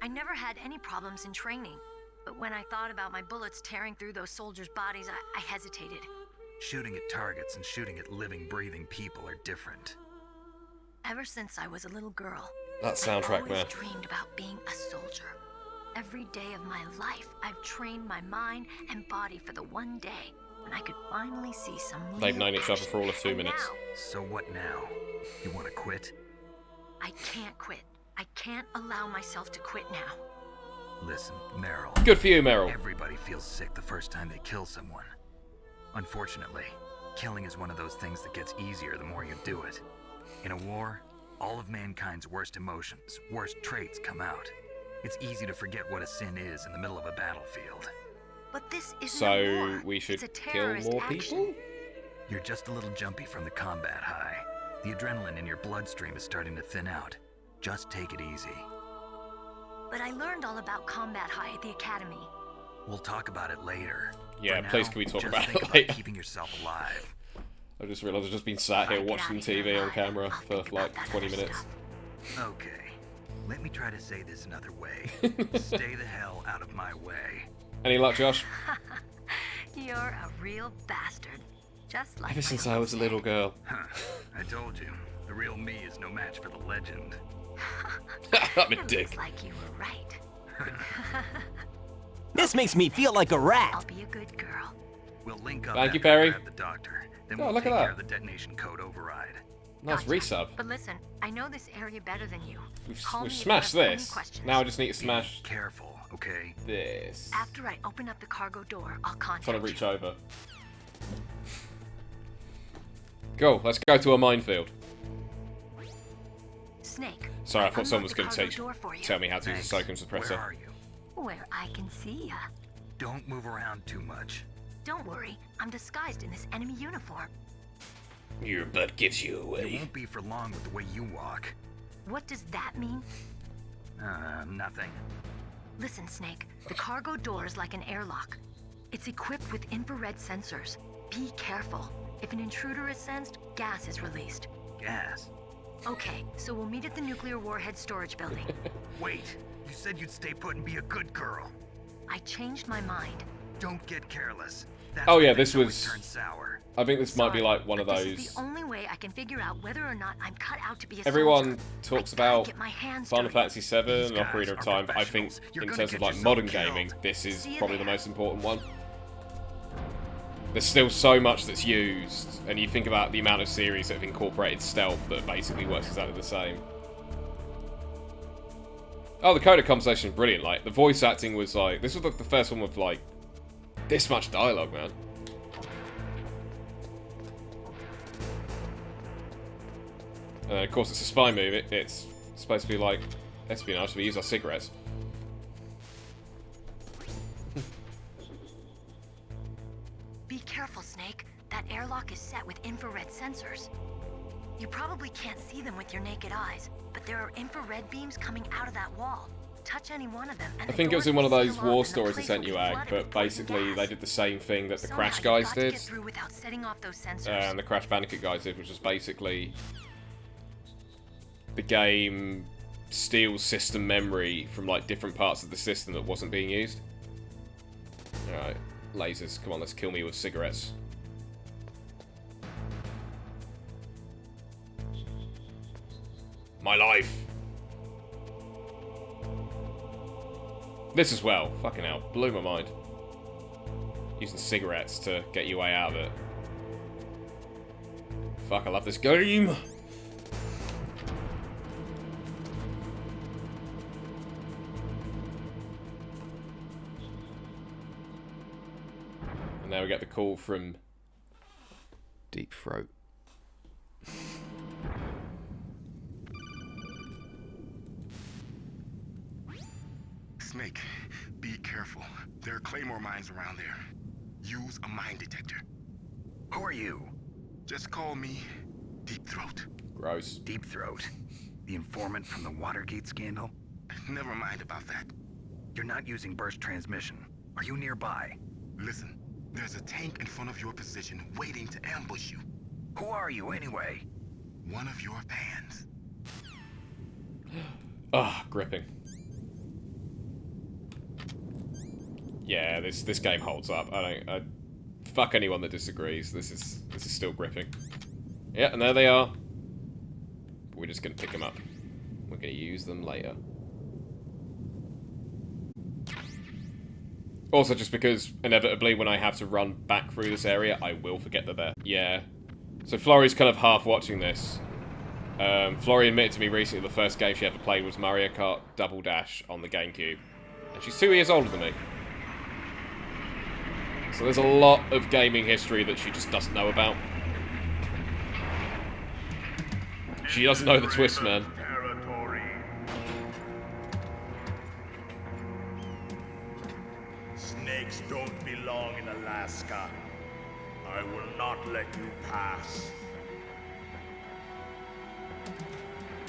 I never had any problems in training. But when I thought about my bullets tearing through those soldiers' bodies, I hesitated. Shooting at targets and shooting at living, breathing people are different. Ever since I was a little girl, That soundtrack, I've always man. dreamed about being a soldier. Every day of my life, I've trained my mind and body for the one day when I could finally see some They've real known each other action. for all of 2 And minutes. now, So what now? You want to quit? I can't quit. I can't allow myself to quit now. Listen, Meryl. Good for you, Meryl. Everybody feels sick the first time they kill someone. Unfortunately, killing is one of those things that gets easier the more you do it. In a war, all of mankind's worst emotions, worst traits come out. It's easy to forget what a sin is in the middle of a battlefield. But this isn't a So war. we should It's a kill terrorist more action. people? You're just a little jumpy from the combat high. The adrenaline in your bloodstream is starting to thin out. Just take it easy. But I learned all about combat high at the academy. We'll talk about it later. Yeah, For please now, can we talk just about think it later? keeping yourself alive. I just realised I've just been sat here watching TV on camera for like 20 minutes. Okay, let me try to say this another way. Stay the hell out of my way. Any luck, Josh? You're a real bastard. Just like Ever my since I Uncle was a little girl. Huh, I told you, the real me is no match for the legend. I'm a It dick. looks like you were right. This makes me feel like a I'll rat. be a good girl. We'll link up Thank you, after Perry. I grab the doctor. Then Oh, we'll look take at care that. of the detonation code override. Nice Gotcha. resub. But listen, I know this area better than you. We've Call me if you smashed have any this. questions. Now I just need to smash Careful, okay? this. After I open up the cargo door, I'll contact Trying to reach you. over. Go, let's go to a minefield. Snake. Sorry, I thought someone was unlocked going the to cargo door for you. tell me how to use a Thanks. Soakum Where suppressor. are you? Where I can see ya. Don't move around too much. Don't worry, I'm disguised in this enemy uniform. Your butt gives you It away. won't be for long with the way you walk. What does that mean? Nothing. Listen, Snake, the cargo door is like an airlock. It's equipped with infrared sensors. Be careful. If an intruder is sensed, gas is released. Gas. Okay, so we'll meet at the nuclear warhead storage building. Wait, you said you'd stay put and be a good girl. I changed my mind. Don't get careless. That's Oh when yeah, things this always was... turn sour. I think this might be Sorry, like one of but those... This is the only way I can figure out whether or not I'm cut out to be a Everyone soldier. talks I gotta about get my hands Final dirty. Fantasy VII These and guys Ocarina of are Time. I think professionals. You're in gonna terms get of like yourself modern killed. gaming, this is See you probably the there. most important one. There's still so much that's used, and you think about the amount of series that have incorporated stealth that basically works exactly the same. Oh, the codec conversation is brilliant. Like, the voice acting was like... This was the first one with, like, this much dialogue, man. And of course, it's a spy movie. It's supposed to be like espionage, so we use our cigarettes. Be careful, Snake. That airlock is set with infrared sensors. You probably can't see them with your naked eyes, but there are infrared beams coming out of that wall. Touch any one of them, and I the think it was doors in one of will those seal war off and the stories I place sent will you, be Ag, flooded but with poison basically gas. they did the same thing that the Somehow Crash you've guys got to did, get through without setting off those sensors. and the Crash Bandicoot guys did, which was basically the game steals system memory from like different parts of the system that wasn't being used. Alright, lasers, come on, let's kill me with cigarettes. My life. This as well. Fucking hell. Blew my mind. Using cigarettes to get your way out of it. Fuck, I love this game. And now we get the call from Deep Throat. Snake, be careful. There are claymore mines around there. Use a mine detector. Who are you? Just call me Deep Throat. Gross. Deep Throat? The informant from the Watergate scandal? Never mind about that. You're not using burst transmission. Are you nearby? Listen, there's a tank in front of your position waiting to ambush you. Who are you, anyway? One of your fans. Ah, gripping. Yeah, this game holds up. I fuck anyone that disagrees. This is still gripping. Yeah, and there they are. We're just gonna pick them up. We're gonna use them later. Also, just because inevitably when I have to run back through this area, I will forget that they're... Yeah. So Florrie's kind of half watching this. Florrie admitted to me recently the first game she ever played was Mario Kart Double Dash on the GameCube. And she's 2 years older than me. So there's a lot of gaming history that she just doesn't know about. She doesn't know the twist, man. Snakes don't belong in Alaska. I will not let you pass.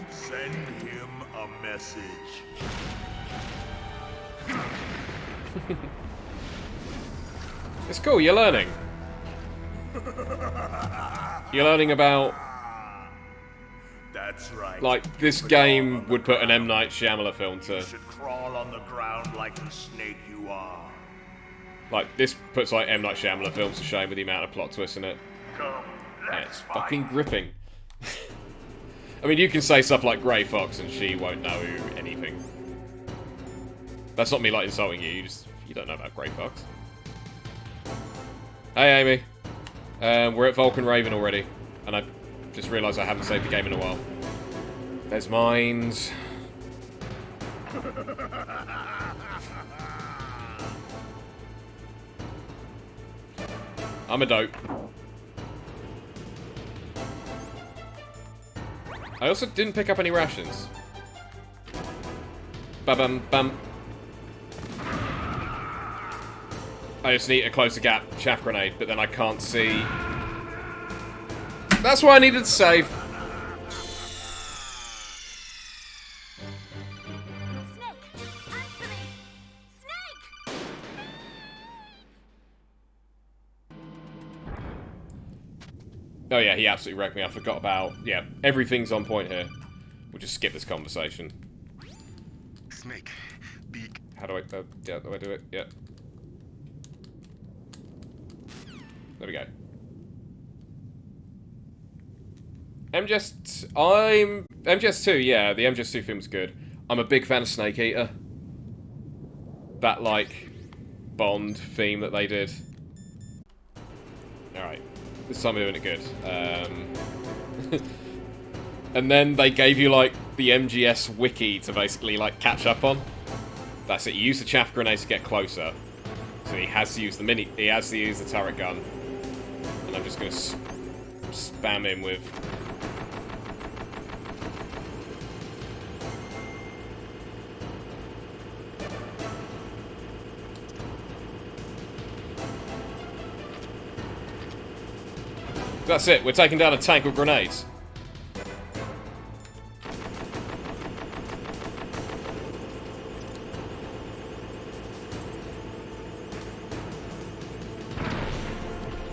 Send him a message. It's cool, you're learning. You're learning about... That's right. Like, this game would put an M. Night Shyamalan film to... You should crawl on the ground like the snake you are. Like, this puts, like, M. Night Shyamalan films to shame with the amount of plot twists in it. Come, And it's fucking gripping. I mean, you can say stuff like Grey Fox and she won't know anything. That's not me, like, insulting you. You don't know about Grey Fox. Hey, Amy. We're at Vulcan Raven already. And I just realised I haven't saved the game in a while. There's mines. I'm a dope. I also didn't pick up any rations. Ba-bum-bum. I just need a closer gap chaff grenade, but then I can't see. That's why I needed to save. Oh yeah, he absolutely wrecked me. I forgot about... Yeah, everything's on point here. We'll just skip this conversation. Snake, beak. How do I... yeah, do I do it? Yeah. There we go. MGS2, yeah, the MGS2 film was good. I'm a big fan of Snake Eater. That, like, Bond theme that they did. Alright. This time we're doing it good. And then they gave you, like, the MGS wiki to basically, like, catch up on. That's it. You use the chaff grenade to get closer. So he has to use the he has to use the turret gun. And I'm just going to spam him with... That's it, we're taking down a tank with grenades.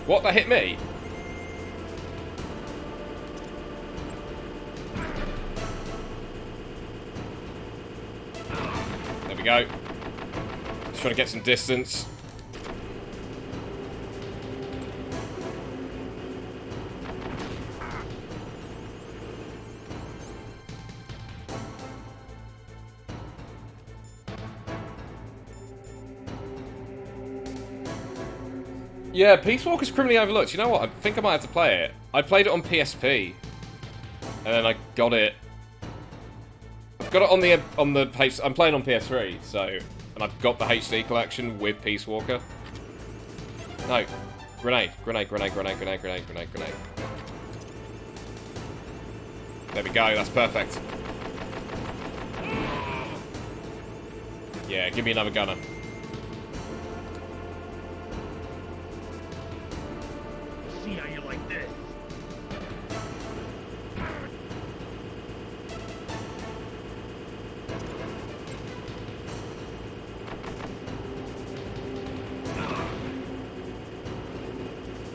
What, that hit me? There we go. Just trying to get some distance. Yeah, Peace Walker's criminally overlooked. You know what? I think I might have to play it. I played it on PSP, and then I got it. I've got it on the I'm playing on PS3, so, and I've got the HD collection with Peace Walker. No, grenade. There we go. That's perfect. Yeah, give me another gunner. See how you like this?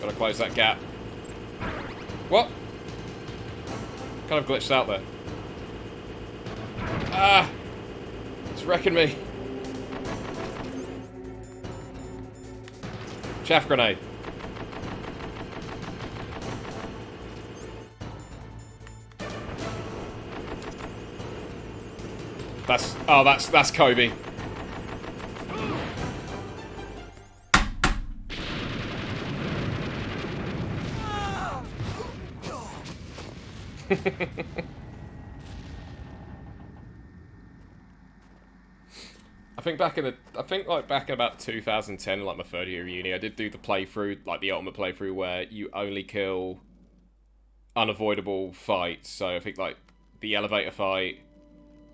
Gotta close that gap. What? Kind of glitched out there. Ah! It's wrecking me. Chaff grenade. That's Kobe. I think like back in about 2010, like my third year of uni, I did do the playthrough, like the ultimate playthrough, where you only kill unavoidable fights. So I think like the elevator fight,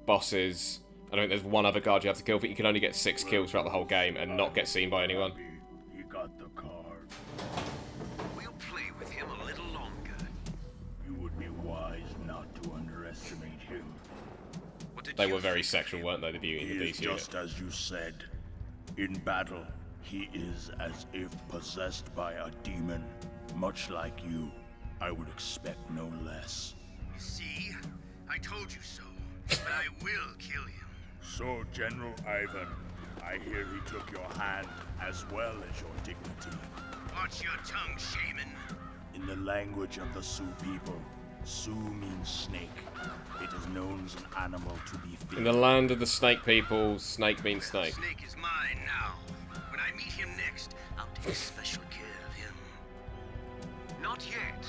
bosses. I think there's one other guard you have to kill, but you can only get 6 kills throughout the whole game and not get seen by anyone. You got the card. We'll play with him a little longer. You would be wise not to underestimate him. They were very sexual, weren't they, the beauty and the He beast is unit? just as you said. In battle, he is as if possessed by a demon. Much like you, I would expect no less. See? I told you so. But I will kill him. So, General Ivan, I hear he took your hand as well as your dignity. Watch your tongue, shaman. In the language of the Sioux people, Sioux means snake. It is known as an animal to be feared. In the land of the snake people, snake means snake. Snake is mine now. When I meet him next, I'll take special care of him. Not yet.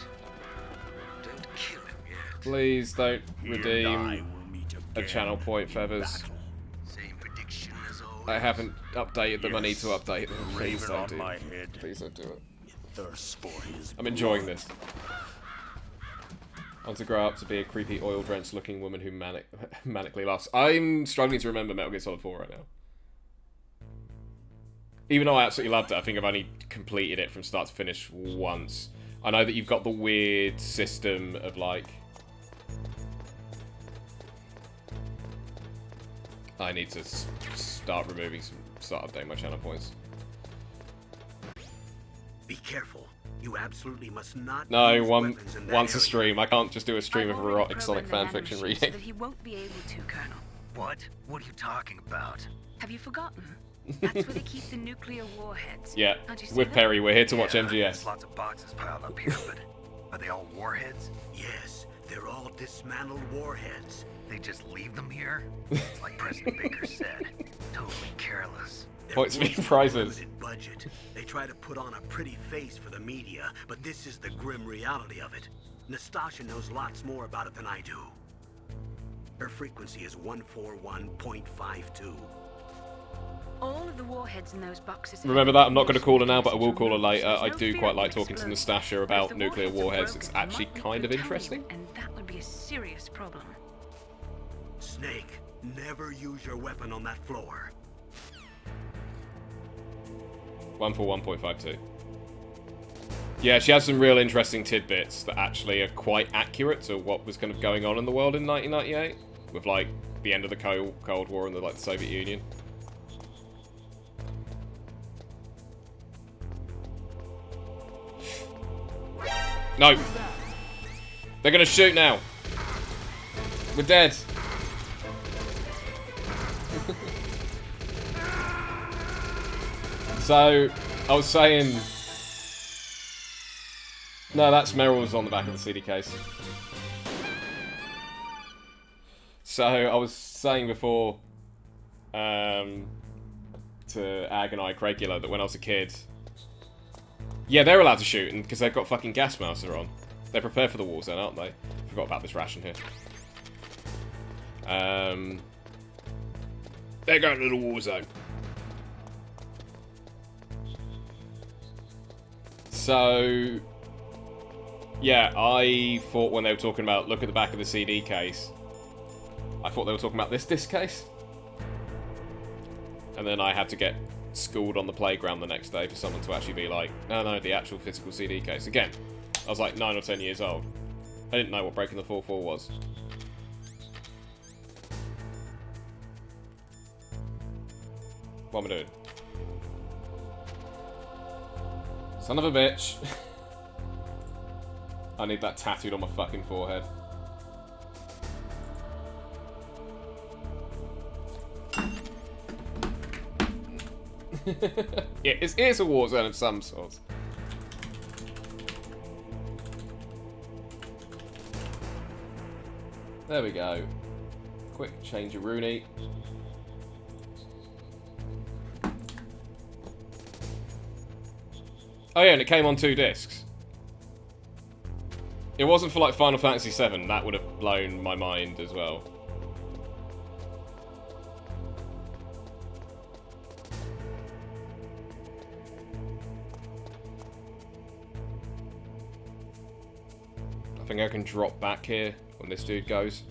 Don't kill him yet. Please don't He and I redeem will meet a again channel point, in Feathers. battle. Same prediction as always. I haven't updated them. I need to Yes, update them. the Please raven don't on do my it. head. Please don't do it. Thirst for his I'm enjoying blood. this. I want to grow up to be a creepy, oil-drenched looking woman who manically laughs. I'm struggling to remember Metal Gear Solid 4 right now. Even though I absolutely loved it, I think I've only completed it from start to finish once. I know that you've got the weird system of, like... I need to start updating my channel points. Be careful. You absolutely must not. No, use once weapons in that a area. stream. I can't just do a stream I've of already erotic Sonic programmed the fanfiction nanomachine reading. So that he won't be able to, Colonel. What? What are you talking about? Have you forgotten? That's where they keep the nuclear warheads. Yeah, Can't you see with them? Perry, we're here to watch Yeah, MGS. there's lots of boxes piled up here, but are they all warheads? Yes, they're all dismantled warheads. They just leave them here? It's like President Baker said. Totally careless. Points They're me working prizes. on a limited budget. They try to put on a pretty face for the media, but this is the grim reality of it. Nastasha knows lots more about it than I do. Her frequency is 141.52. All of the warheads in those boxes. Remember that? I'm not going to call her now, but I will call her later. I do quite like talking to Nastasha about nuclear warheads. It's actually kind of interesting. And that would be a serious problem. Snake, never use your weapon on that floor. 141.52. Yeah, she has some real interesting tidbits that actually are quite accurate to what was kind of going on in the world in 1998, with like the end of the Cold War and the Soviet Union. No, they're gonna shoot now. We're dead. So, I was saying... No, that's Meryl's on the back of the CD case. So, I was saying before to Ag and I, Craigula, that when I was a kid, Yeah, they're allowed to shoot, because they've got fucking gas masks on. They're prepared for the war zone, aren't they? Forgot about this ration here. They're going to the war zone. So, yeah, I thought when they were talking about look at the back of the CD case, I thought they were talking about this disc case. And then I had to get schooled on the playground the next day for someone to actually be like, no, the actual physical CD case. Again, I was like 9 or 10 years old. I didn't know what Breaking the 4-4 was. What am I doing? Son of a bitch. I need that tattooed on my fucking forehead. Yeah, it's a war zone of some sort. There we go. Quick change of Rooney. Oh yeah, and it came on 2 discs. It wasn't for like Final Fantasy VII, that would have blown my mind as well. I think I can drop back here when this dude goes.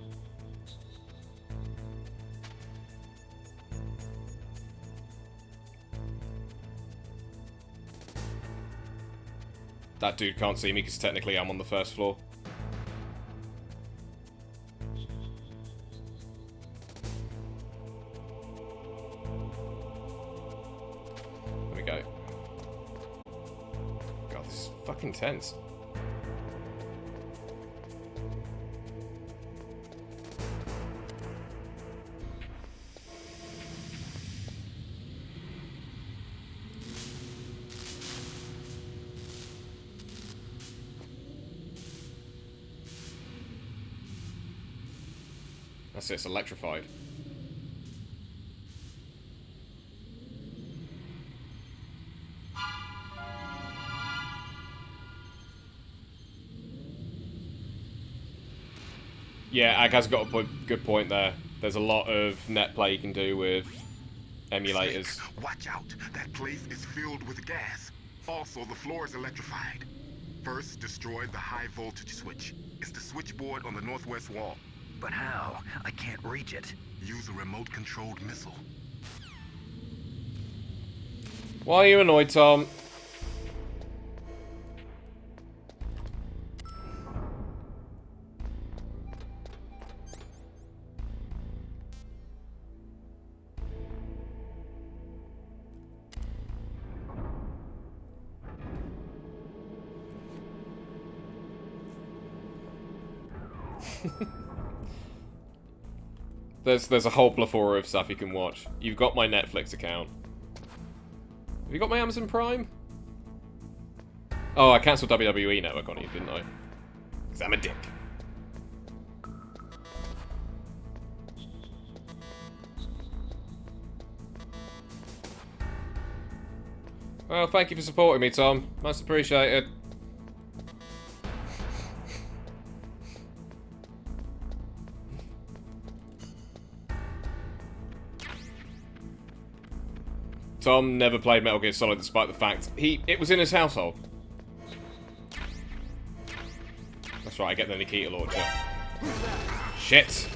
That dude can't see me because technically I'm on the first floor. There we go. God, this is fucking tense. That's it, it's electrified. Yeah, Ag has got a good point there. There's a lot of net play you can do with emulators. Snake, watch out. That place is filled with gas. Also, the floor is electrified. First, destroy the high voltage switch. It's the switchboard on the northwest wall. But how? I can't reach it. Use a remote-controlled missile. Why are you annoyed, Tom? There's a whole plethora of stuff you can watch. You've got my Netflix account. Have you got my Amazon Prime? Oh, I cancelled WWE Network on you, didn't I? Because I'm a dick. Well, thank you for supporting me, Tom. Much appreciated. Tom never played Metal Gear Solid despite the fact it was in his household. That's right, I get the Nikita launcher. Shit.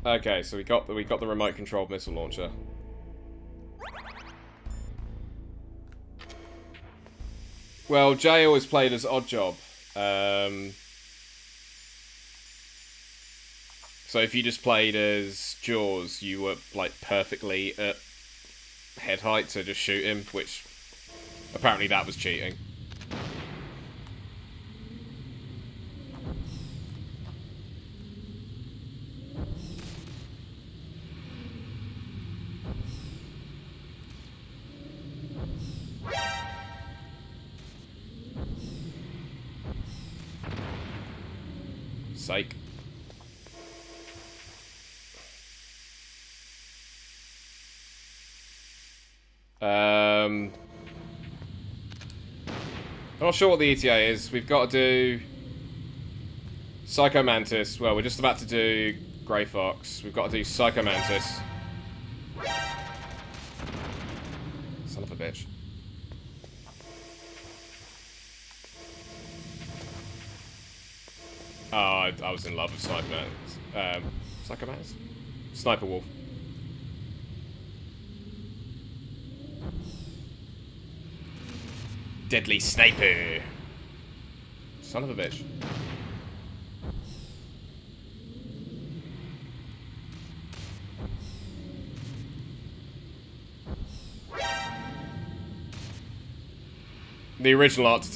Okay, so we got the remote controlled missile launcher. Well, Jay always played as Oddjob. So if you just played as Jaws, you were like perfectly at head height to just shoot him, which apparently that was cheating. sake. I'm not sure what the ETA is. We've got to do Psycho Mantis. Well, we're just about to do Grey Fox. We've got to do Psycho Mantis. Son of a bitch. Oh, I was in love with Psycho Mantis. Psycho Mantis? Sniper Wolf. Deadly Sniper. Son of a bitch. The original art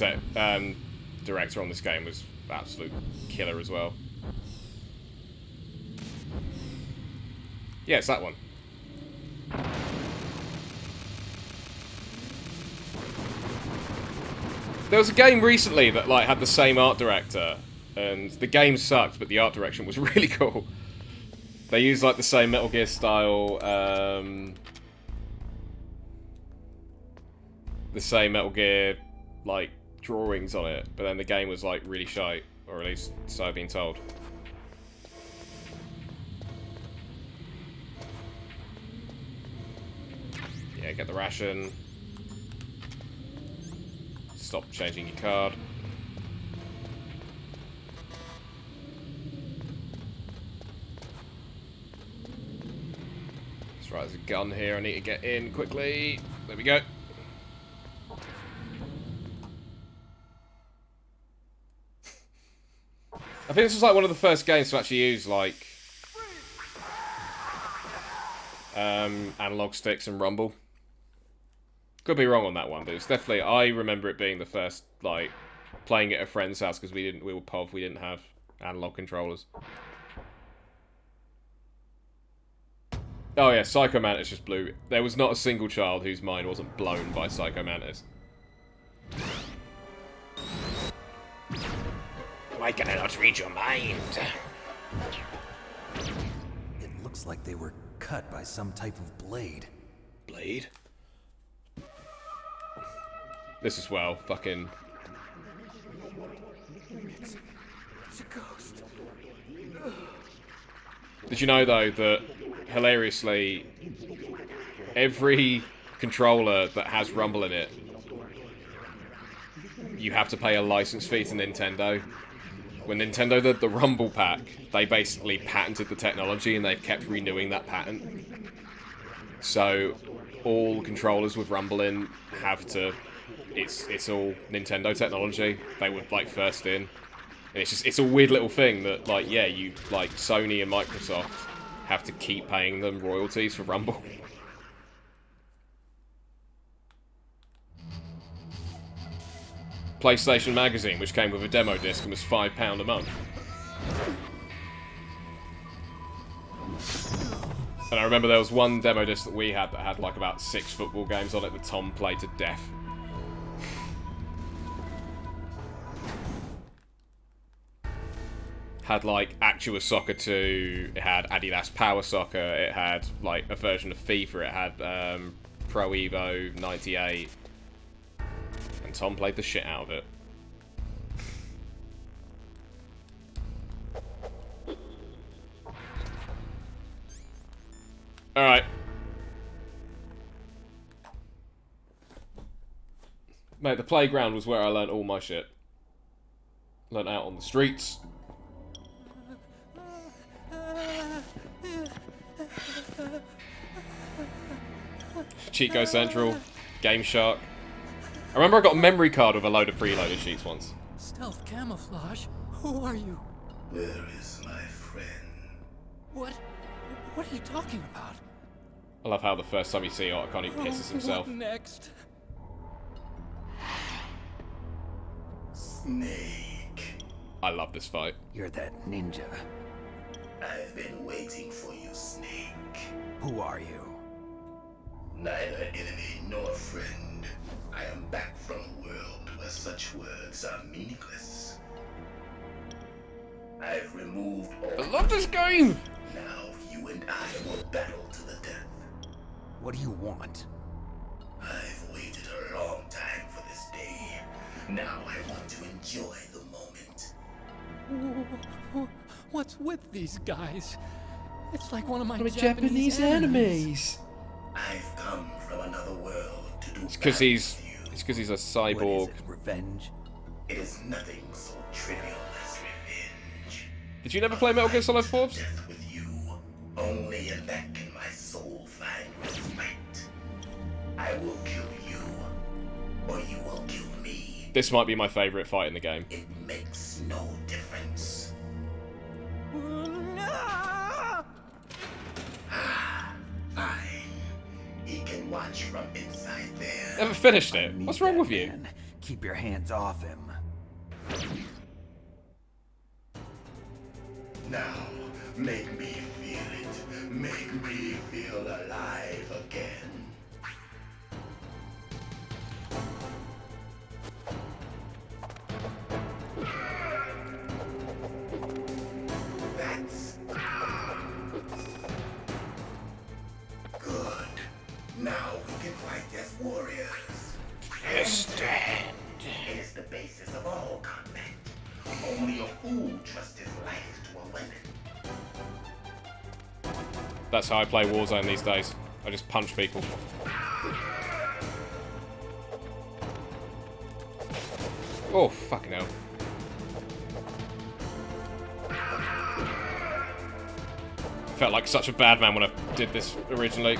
director on this game was absolute killer as well. Yeah, it's that one. There was a game recently that like had the same art director, and the game sucked, but the art direction was really cool. They used like the same Metal Gear style, the same Metal Gear like drawings on it, but then the game was like really shite, or at least so I've been told. Yeah, get the ration. Stop changing your card. That's right, there's a gun here. I need to get in quickly. There we go. I think this was like one of the first games to actually use like analog sticks and rumble. Could be wrong on that one, but it's definitely, I remember it being the first, like, playing at a friend's house, because we were POV, we didn't have analog controllers. Oh yeah, Psycho Mantis just blew. There was not a single child whose mind wasn't blown by Psycho Mantis. Why can I not read your mind? It looks like they were cut by some type of blade. Blade? This is well, fucking... It's a ghost. Did you know, though, that, hilariously, every controller that has rumble in it, you have to pay a license fee to Nintendo? When Nintendo did the Rumble Pack, they basically patented the technology and they've kept renewing that patent. So, all controllers with rumble in have to... It's all Nintendo technology. They were like first in, and it's a weird little thing that like you like Sony and Microsoft have to keep paying them royalties for Rumble. PlayStation Magazine, which came with a demo disc and was £5 a month. And I remember there was one demo disc that we had that had like about 6 football games on it that Tom played to death. Had like Actua Soccer 2, it had Adidas Power Soccer, it had like a version of FIFA, it had Pro Evo 98, and Tom played the shit out of it. Alright. Mate, the playground was where I learnt all my shit. Learnt out on the streets. Chico Central, Game Shark. I remember I got a memory card with a load of preloaded sheets once. Stealth camouflage? Who are you? Where is my friend? What are you talking about? I love how the first time you see Otacon, he pisses himself. What next? Snake. I love this fight. You're that ninja. I've been waiting for you, Snake. Who are you? Neither enemy nor friend. I am back from a world where such words are meaningless. I've removed all. I love this game! Now you and I will battle to the death. What do you want? I've waited a long time for this day. Now I want to enjoy the moment. What's with these guys? It's like one of my Japanese animes. I've come from another world to do. It's because he's a cyborg. Revenge? It is nothing so trivial as revenge. Did you never play Metal Gear Solid 4? With you, only in that can my soul find respite. I will kill you, or you will kill me. This might be my favourite fight in the game. It makes no difference. Fine. He can watch from inside there. Never finished it. What's wrong with you? Keep your hands off him. Now, make me feel it. Make me feel alive again. That's good. Now we can fight as warriors. Stand. It is the basis of all combat. Only a fool trusts his life to a weapon. That's how I play Warzone these days. I just punch people. Oh, fucking hell. Felt like such a bad man when I did this originally.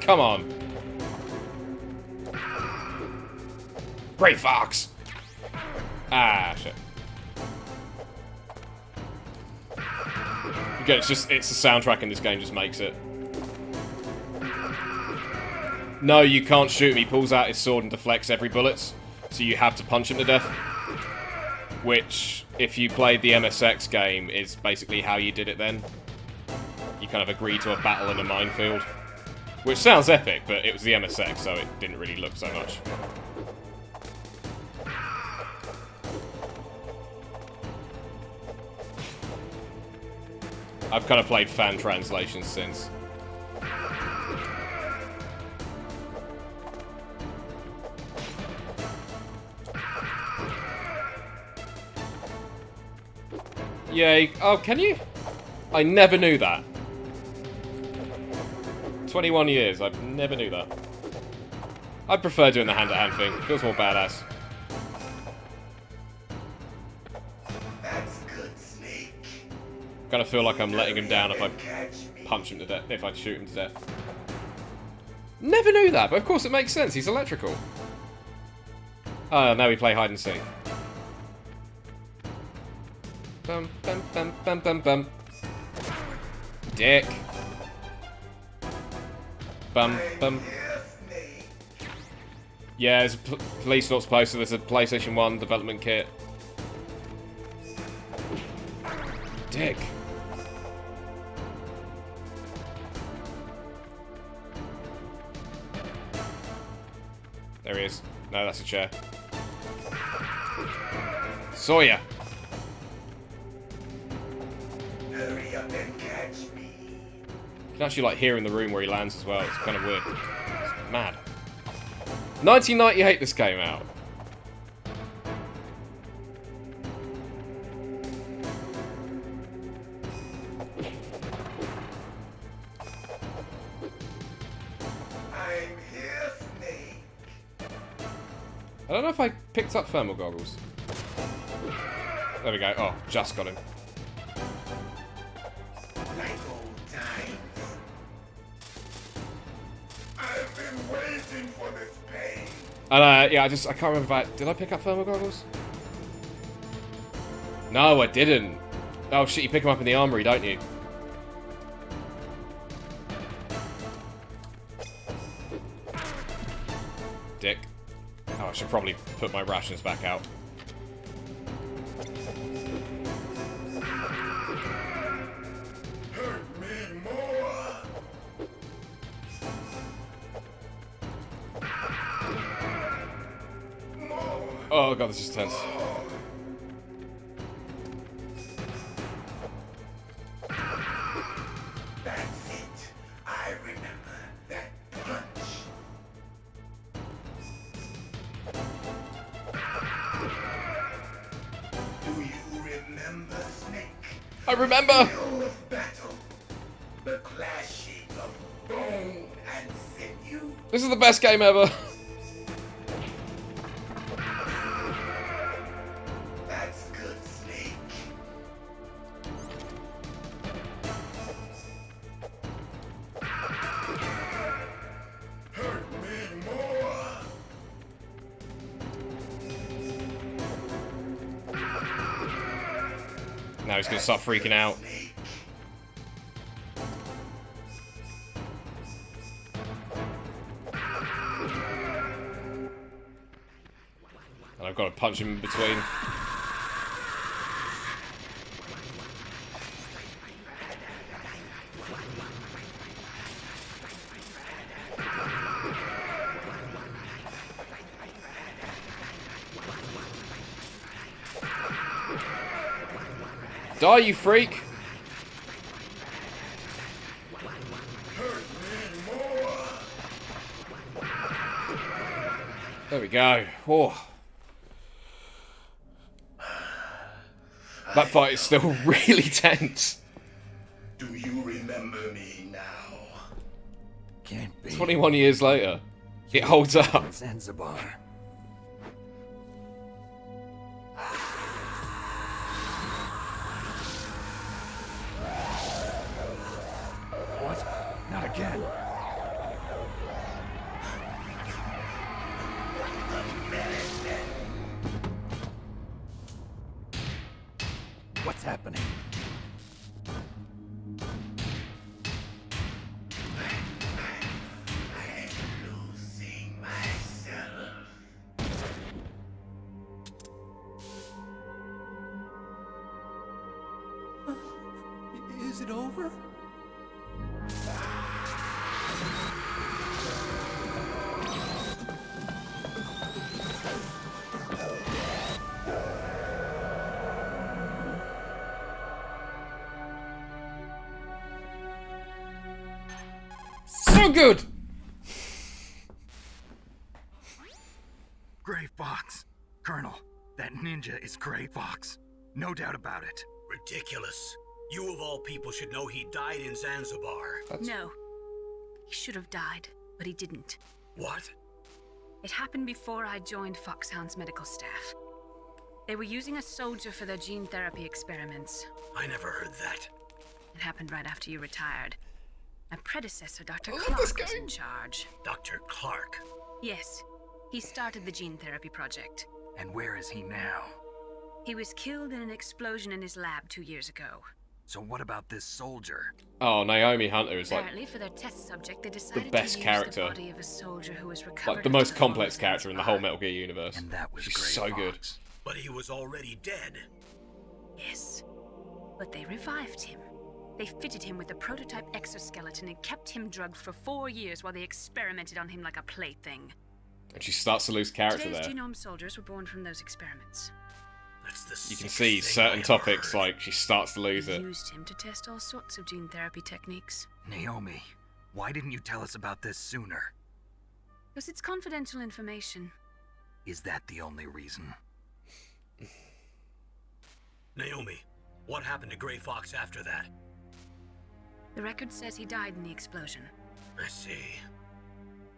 Come on. Great Fox! Ah, shit. Again, it's the soundtrack in this game just makes it. No, you can't shoot him. He pulls out his sword and deflects every bullet, so you have to punch him to death. Which, if you played the MSX game, is basically how you did it then. You kind of agreed to a battle in a minefield. Which sounds epic, but it was the MSX, so it didn't really look so much. I've kind of played fan translations since. Yay. Oh, can you? I never knew that. 21 years, I never knew that. I prefer doing the hand-to-hand thing. Feels more badass. That's good, Snake. Kind of feel like I'm letting him down if I punch him to death, if I shoot him to death. Never knew that, but of course it makes sense. He's electrical. Oh, now we play hide and seek. Bum, bum, bum, bum, bum, bum. Dick. Bum, bum. Yeah, there's a police not supposed to. There's a PlayStation 1 development kit. Dick. There he is. No, that's a chair. Sawyer. Hurry up and catch me. You can actually like hear in the room where he lands as well. It's kind of weird. It's mad. 1998 this came out. I'm here, Snake. I don't know if I picked up thermal goggles. There we go. Oh, just got him. Like old times. I've been waiting for this pain. And yeah, I can't remember if I... Did I pick up thermal goggles? No, I didn't. Oh shit, you pick them up in the armory, don't you? Dick. Oh, I should probably put my rations back out. Hurt me more. Oh god, this is tense. That's it. I remember that punch. Do you remember, Snake? I remember! Thrill of battle. The clashing of bone and sinew. This is the best game ever. That's good, Snake. Hurt me more. Now he's gonna start freaking out. And I've got to punch him in between. Die, you freak! There we go. Oh. That fight is still really tense. Do you remember me now? Can't be. 21 years later, it holds up. Zanzibar. What? Not again. What's happening? Losing myself. Is it over? So good! Gray Fox. Colonel, that ninja is Gray Fox. No doubt about it. Ridiculous. You of all people should know he died in Zanzibar. No. He should have died, but he didn't. What? It happened before I joined Foxhound's medical staff. They were using a soldier for their gene therapy experiments. I never heard that. It happened right after you retired. My predecessor, Dr. Clark, was in charge. Dr. Clark? Yes. He started the gene therapy project. And where is he now? He was killed in an explosion in his lab 2 years ago. So what about this soldier? Oh, Naomi Hunter is like Apparently, for their test subject, they decided the best to use character. the body of a soldier who was recovered Like the most complex character in the whole Metal Gear universe. And that was She's Gray so Fox. good. But he was already dead. Yes. But they revived him. They fitted him with a prototype exoskeleton and kept him drugged for 4 years while they experimented on him like a plaything. And she starts to lose character Today's there. genome soldiers were born from those experiments. That's the You can see certain topics, like, she starts to lose They it. used him to test all sorts of gene therapy techniques. Naomi, why didn't you tell us about this sooner? Because it's confidential information. Is that the only reason? Naomi, what happened to Gray Fox after that? The record says he died in the explosion. I see.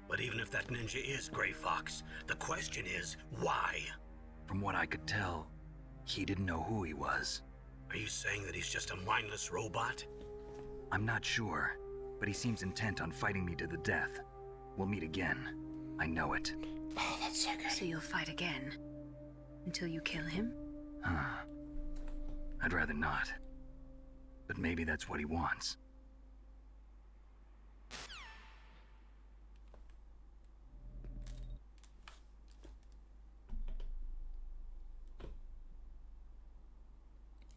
But even if that ninja is Gray Fox, the question is, why? From what I could tell, he didn't know who he was. Are you saying that he's just a mindless robot? I'm not sure, but he seems intent on fighting me to the death. We'll meet again. I know it. Oh, that's so good. So you'll fight again? Until you kill him? I'd rather not. But maybe that's what he wants.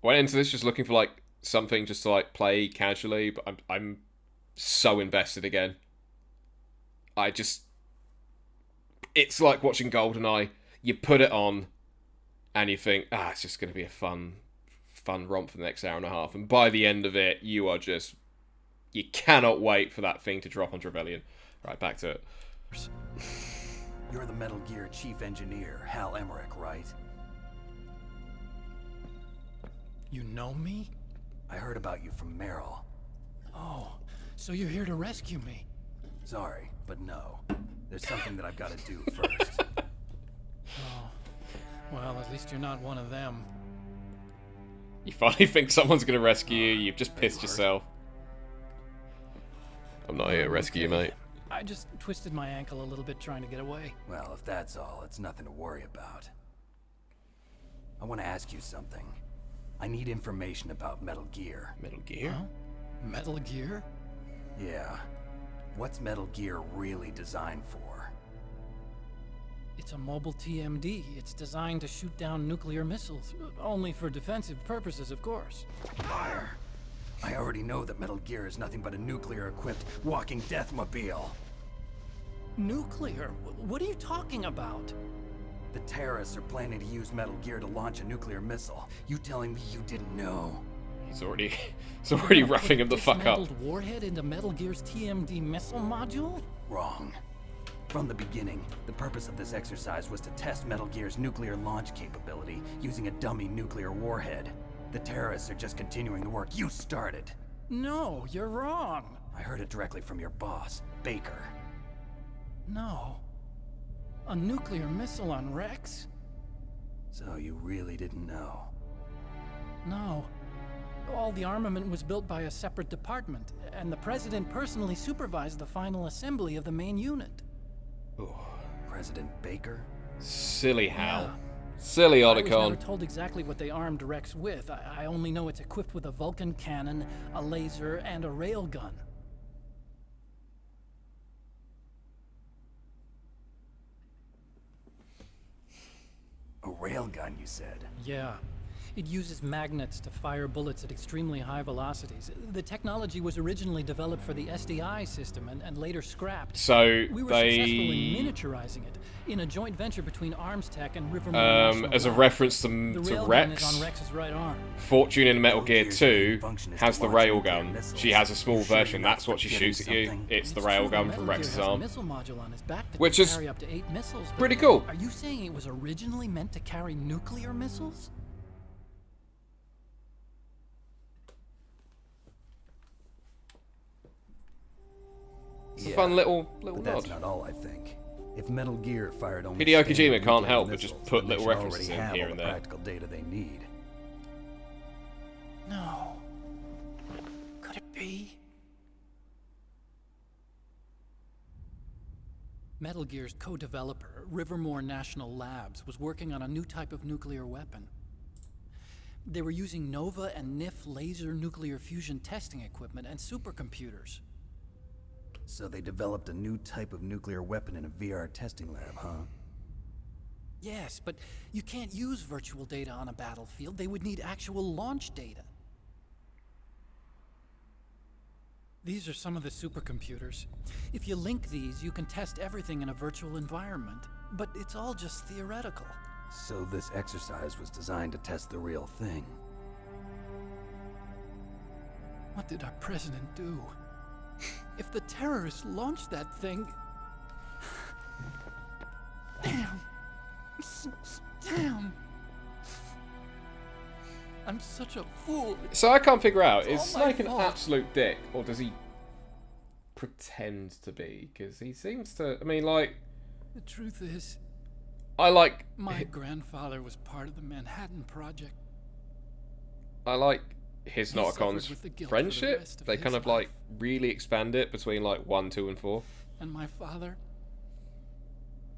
Went into this just looking for like something just to like play casually, but I'm so invested again. It's like watching GoldenEye. You put it on and you think, it's just going to be a fun romp for the next hour and a half, and by the end of it, you cannot wait for that thing to drop on Trevelyan. Right, back to it. You're the Metal Gear chief engineer, Hal Emmerich, right? You know me? I heard about you from Meryl. Oh, so you're here to rescue me? Sorry, but no. There's something that I've got to do first. Oh, well, at least you're not one of them. You finally think someone's going to rescue you, you've just pissed yourself. I'm not here to rescue you, mate. I just twisted my ankle a little bit trying to get away. Well, if that's all, it's nothing to worry about. I want to ask you something. I need information about Metal Gear. Metal Gear? Huh? Metal Gear? Yeah. What's Metal Gear really designed for? It's a mobile TMD. It's designed to shoot down nuclear missiles. Only for defensive purposes, of course. Liar. I already know that Metal Gear is nothing but a nuclear-equipped walking deathmobile. Nuclear? What are you talking about? The terrorists are planning to use Metal Gear to launch a nuclear missile. You telling me you didn't know? He's already roughing him the fuck up. Dismantled warhead into Metal Gear's TMD missile module? Wrong. From the beginning, the purpose of this exercise was to test Metal Gear's nuclear launch capability using a dummy nuclear warhead. The terrorists are just continuing the work you started. No, you're wrong. I heard it directly from your boss, Baker. No. A nuclear missile on Rex? So you really didn't know? No. All the armament was built by a separate department, and the President personally supervised the final assembly of the main unit. Ooh. President Baker? Silly Hal. Yeah. Silly I was Otacon. never told exactly what they armed Rex with. I only know it's equipped with a Vulcan cannon, a laser, and a railgun. A railgun, you said? Yeah. It uses magnets to fire bullets at extremely high velocities. The technology was originally developed for the SDI system and later scrapped. So we were successful in miniaturizing it in a joint venture between Arms Tech and Rivermore National as a Lab. reference to Rex, is on Rex's right arm. Fortune in Metal Gear 2 has the railgun. She has a small version. That's what she shoots at you. It's the railgun from Rex's arm, which is carry up to 8 missiles. Pretty cool. Are you saying it was originally meant to carry nuclear missiles? It's a fun little but nod. That's not all, I think. If Metal Gear fired only Hideo standard Kojima can't nuclear help but missiles, just put then they little should references already in have here all and the there. practical data they need. No. Could it be? Metal Gear's co-developer, Rivermore National Labs, was working on a new type of nuclear weapon. They were using Nova and NIF laser nuclear fusion testing equipment and supercomputers. So they developed a new type of nuclear weapon in a VR testing lab, huh? Yes, but you can't use virtual data on a battlefield. They would need actual launch data. These are some of the supercomputers. If you link these, you can test everything in a virtual environment. But it's all just theoretical. So this exercise was designed to test the real thing. What did our president do? If the terrorists launched that thing... Damn. Damn. I'm such a fool. So I can't figure out, is It's all my Snake an fault. absolute dick, or does he pretend to be? Because he seems to, I mean, like... The truth is... I like... My grandfather was part of the Manhattan Project. I like his He Notacon's suffered with the guilt for the friendship. rest of They his kind of like really expand it between like 1, 2, and 4. And my father?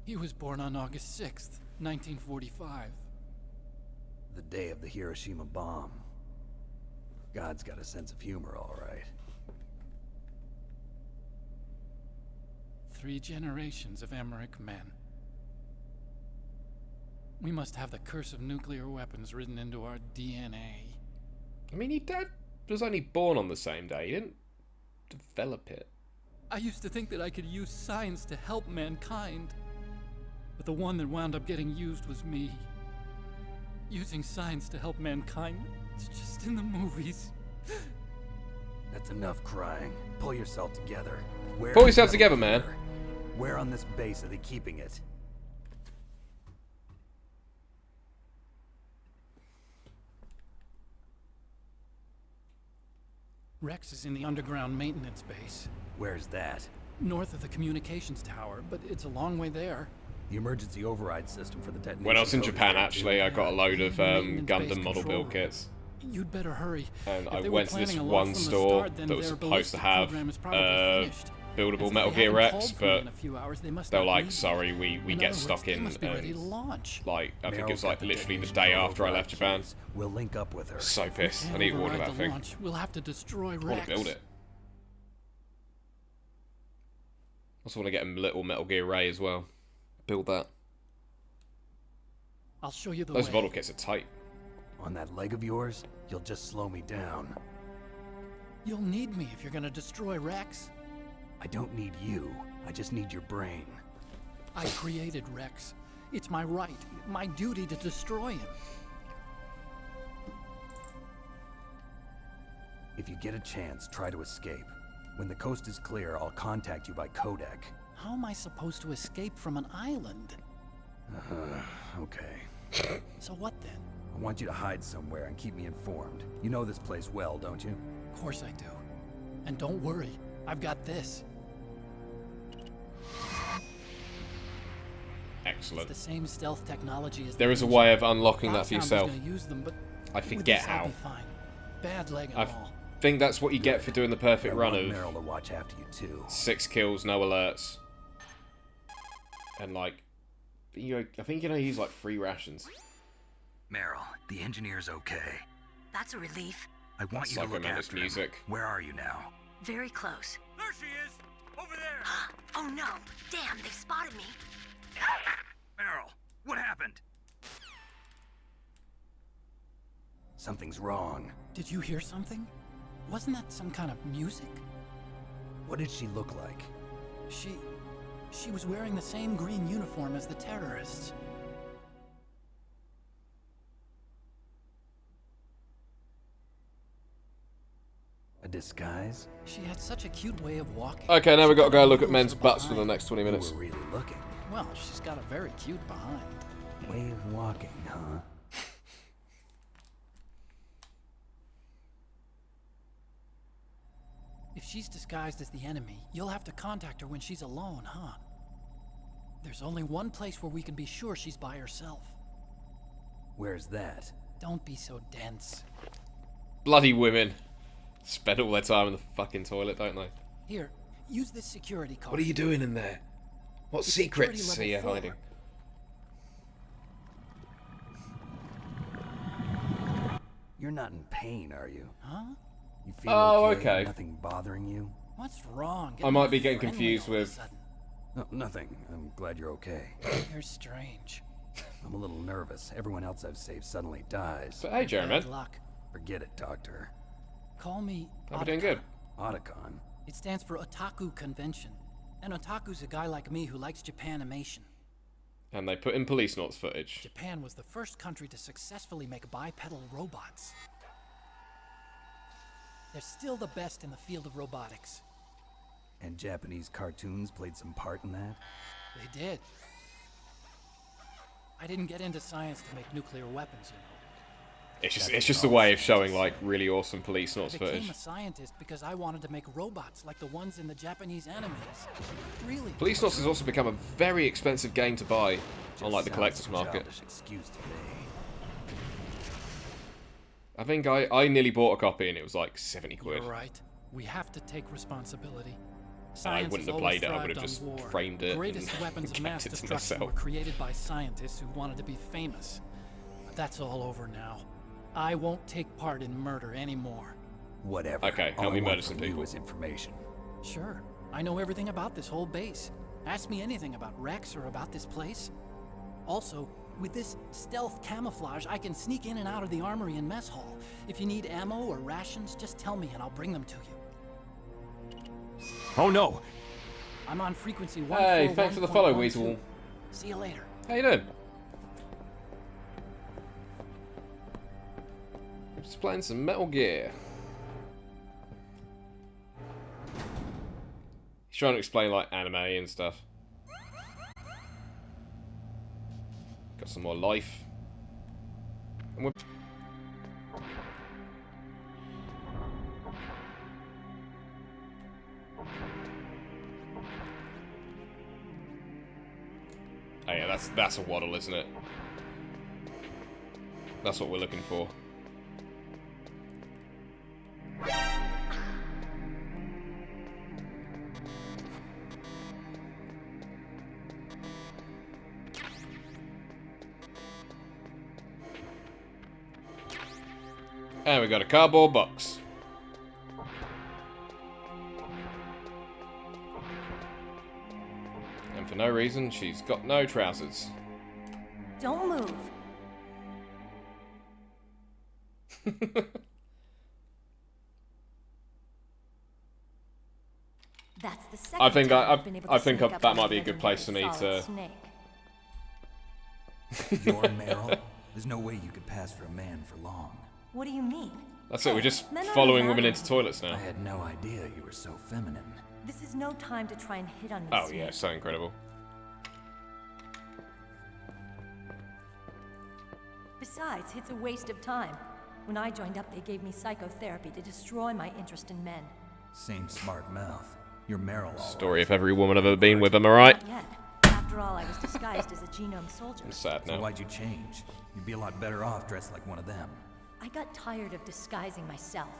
He was born on August 6th, 1945. The day of the Hiroshima bomb. God's got a sense of humor, all right. 3 generations of Emmerich men. We must have the curse of nuclear weapons written into our DNA. I mean, he was only born on the same day. He didn't develop it. I used to think that I could use science to help mankind. But the one that wound up getting used was me. Using science to help mankind, it's just in the movies. That's enough crying. Pull yourself together. Pull yourself together, man. Where on this base are they keeping it? Rex is in the underground maintenance base. Where's that? North of the communications tower, but it's a long way there. The emergency override system for the detonation. When I was in code is Japan, there, actually, too. I got a load of Maintenance-based Gundam model control build kits. You'd better hurry. And If I they were went to this planning a lot one from the store start, then that was their supposed to ballistic have program is probably finished. buildable And Metal since they Gear haven't Rex, called for me but in a few hours, they must they're not like, need sorry, we In get other stuck words, they in, must be ready to launch. like, I think Meryl's it was got like the literally the detonation day code after I override left Japan. keys. We'll link up with her. So pissed. I Can't need to order override that the thing. launch. We'll have to destroy I want Rex. to build it. I also want to get a little Metal Gear Ray as well. Build that. I'll show you the Those way. model kits are tight. On that leg of yours, you'll just slow me down. You'll need me if you're gonna destroy Rex. I don't need you. I just need your brain. I created Rex. It's my right, my duty to destroy him. If you get a chance, try to escape. When the coast is clear, I'll contact you by codec. How am I supposed to escape from an island? Okay. So what then? I want you to hide somewhere and keep me informed. You know this place well, don't you? Of course I do. And don't worry, I've got this. Excellent. It's the same stealth technology as There is a Engine. way of unlocking that for Foxhound was yourself. gonna use them, but I with forget this, I'll how. be fine. Bad leg and I all. think that's what you get for doing the perfect I run want of Meryl to watch after you too. 6 kills, no alerts. And like, I think you're gonna use like 3 rations. Meryl, the engineer's okay. That's a relief. I want you to look Psychomantis after him. music. Where are you now? Very close. There she is! Over there! Oh no! Damn, they've spotted me. Meryl, what happened? Something's wrong. Did you hear something? Wasn't that some kind of music? What did she look like? She was wearing the same green uniform as the terrorists. A disguise? She had such a cute way of walking. Okay, now we got to go look at Moves men's her butts for the behind. next 20 minutes. You were really looking. Well, she's got a very cute behind. Way of walking, huh? If she's disguised as the enemy, you'll have to contact her when she's alone, huh? There's only one place where we can be sure she's by herself. Where's that? Don't be so dense. Bloody women. Spend all their time in the fucking toilet, don't they? Here, use this security card. What are you doing in there? What It's secrets security are you level 4. hiding? You're not in pain, are you? Huh? You feel okay. Nothing bothering you? What's wrong? I might be getting confused with... No, nothing. I'm glad you're okay. You're strange. I'm a little nervous. Everyone else I've saved suddenly dies. But hey, Jeremy. Bad luck. Forget it, Doctor. Call me I'm doing good. Otacon. It stands for Otaku Convention. An otaku's a guy like me who likes Japanimation. And they put in police notes footage. Japan was the first country to successfully make bipedal robots. They're still the best in the field of robotics. And Japanese cartoons played some part in that? They did. I didn't get into science to make nuclear weapons, you know. It's just a way of showing like really awesome police I notes became footage. a scientist because I wanted to make robots like the ones in the Japanese animes. Really. Police notes has also become a very expensive game to buy on like the collector's market. Excuse to me. I think I nearly bought a copy and it was like 70 quid. You're right. We have to take responsibility. I Science wouldn't has have played it, I always would have thrived just on war. framed it The greatest and weapons of kept mass it to destruction were myself. created by scientists who wanted to be famous. But that's all over now. I won't take part in murder anymore. Whatever. Okay, All help I me want murder some from you people. is information. Sure. I know everything about this whole base. Ask me anything about Rex or about this place. Also, with this stealth camouflage, I can sneak in and out of the armory and mess hall. If you need ammo or rations, just tell me and I'll bring them to you. Oh no! I'm on frequency 141.12. Hey, thanks for the follow, Weasel. See you later. How you doing? Just playing some Metal Gear. He's trying to explain like anime and stuff. Got some more life. And we're... Oh yeah, that's a waddle, isn't it? That's what we're looking for. And we got a cardboard box. And for no reason, she's got no trousers. Don't move. That's the second I think time I've been able to sneak up that on might be a another good place for me solid to. snake. You're Meryl. There's no way you could pass for a man for long. What do you mean? That's it. We're just Men are following women allowed. into toilets now. I had no idea you were so feminine. This is no time to try and hit on me. Oh Snake. yeah, so incredible. Besides, it's a waste of time. When I joined up, they gave me psychotherapy to destroy my interest in men. Same smart mouth. You're Meryl. All Story of every woman I've ever been with. Am I right? Not yet. After all, I was disguised as a genome soldier. I'm sad So now. why'd you change? You'd be a lot better off dressed like one of them. I got tired of disguising myself.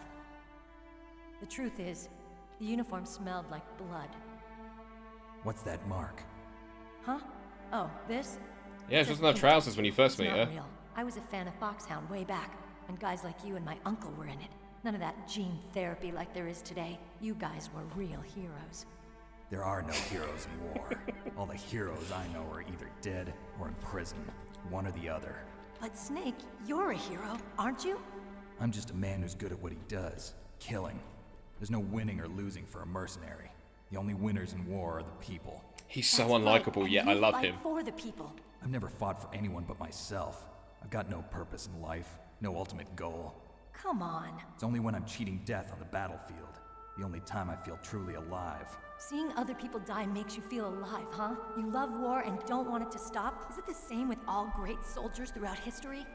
The truth is, the uniform smelled like blood. What's that mark? Huh? Oh, this? Yeah, she doesn't have trousers when you first meet It's her. not real. I was a fan of Foxhound way back, and guys like you and my uncle were in it. None of that gene therapy like there is today. You guys were real heroes. There are no heroes in war. All the heroes I know are either dead or in prison. One or the other. But Snake, you're a hero, aren't you? I'm just a man who's good at what he does. Killing. There's no winning or losing for a mercenary. The only winners in war are the people. He's so That's right, unlikable, and yet you I love fight him. for the people. I've never fought for anyone but myself. I've got no purpose in life, no ultimate goal. Come on. It's only when I'm cheating death on the battlefield. The only time I feel truly alive. Seeing other people die makes you feel alive, huh? You love war and don't want it to stop? Is it the same with all great soldiers throughout history?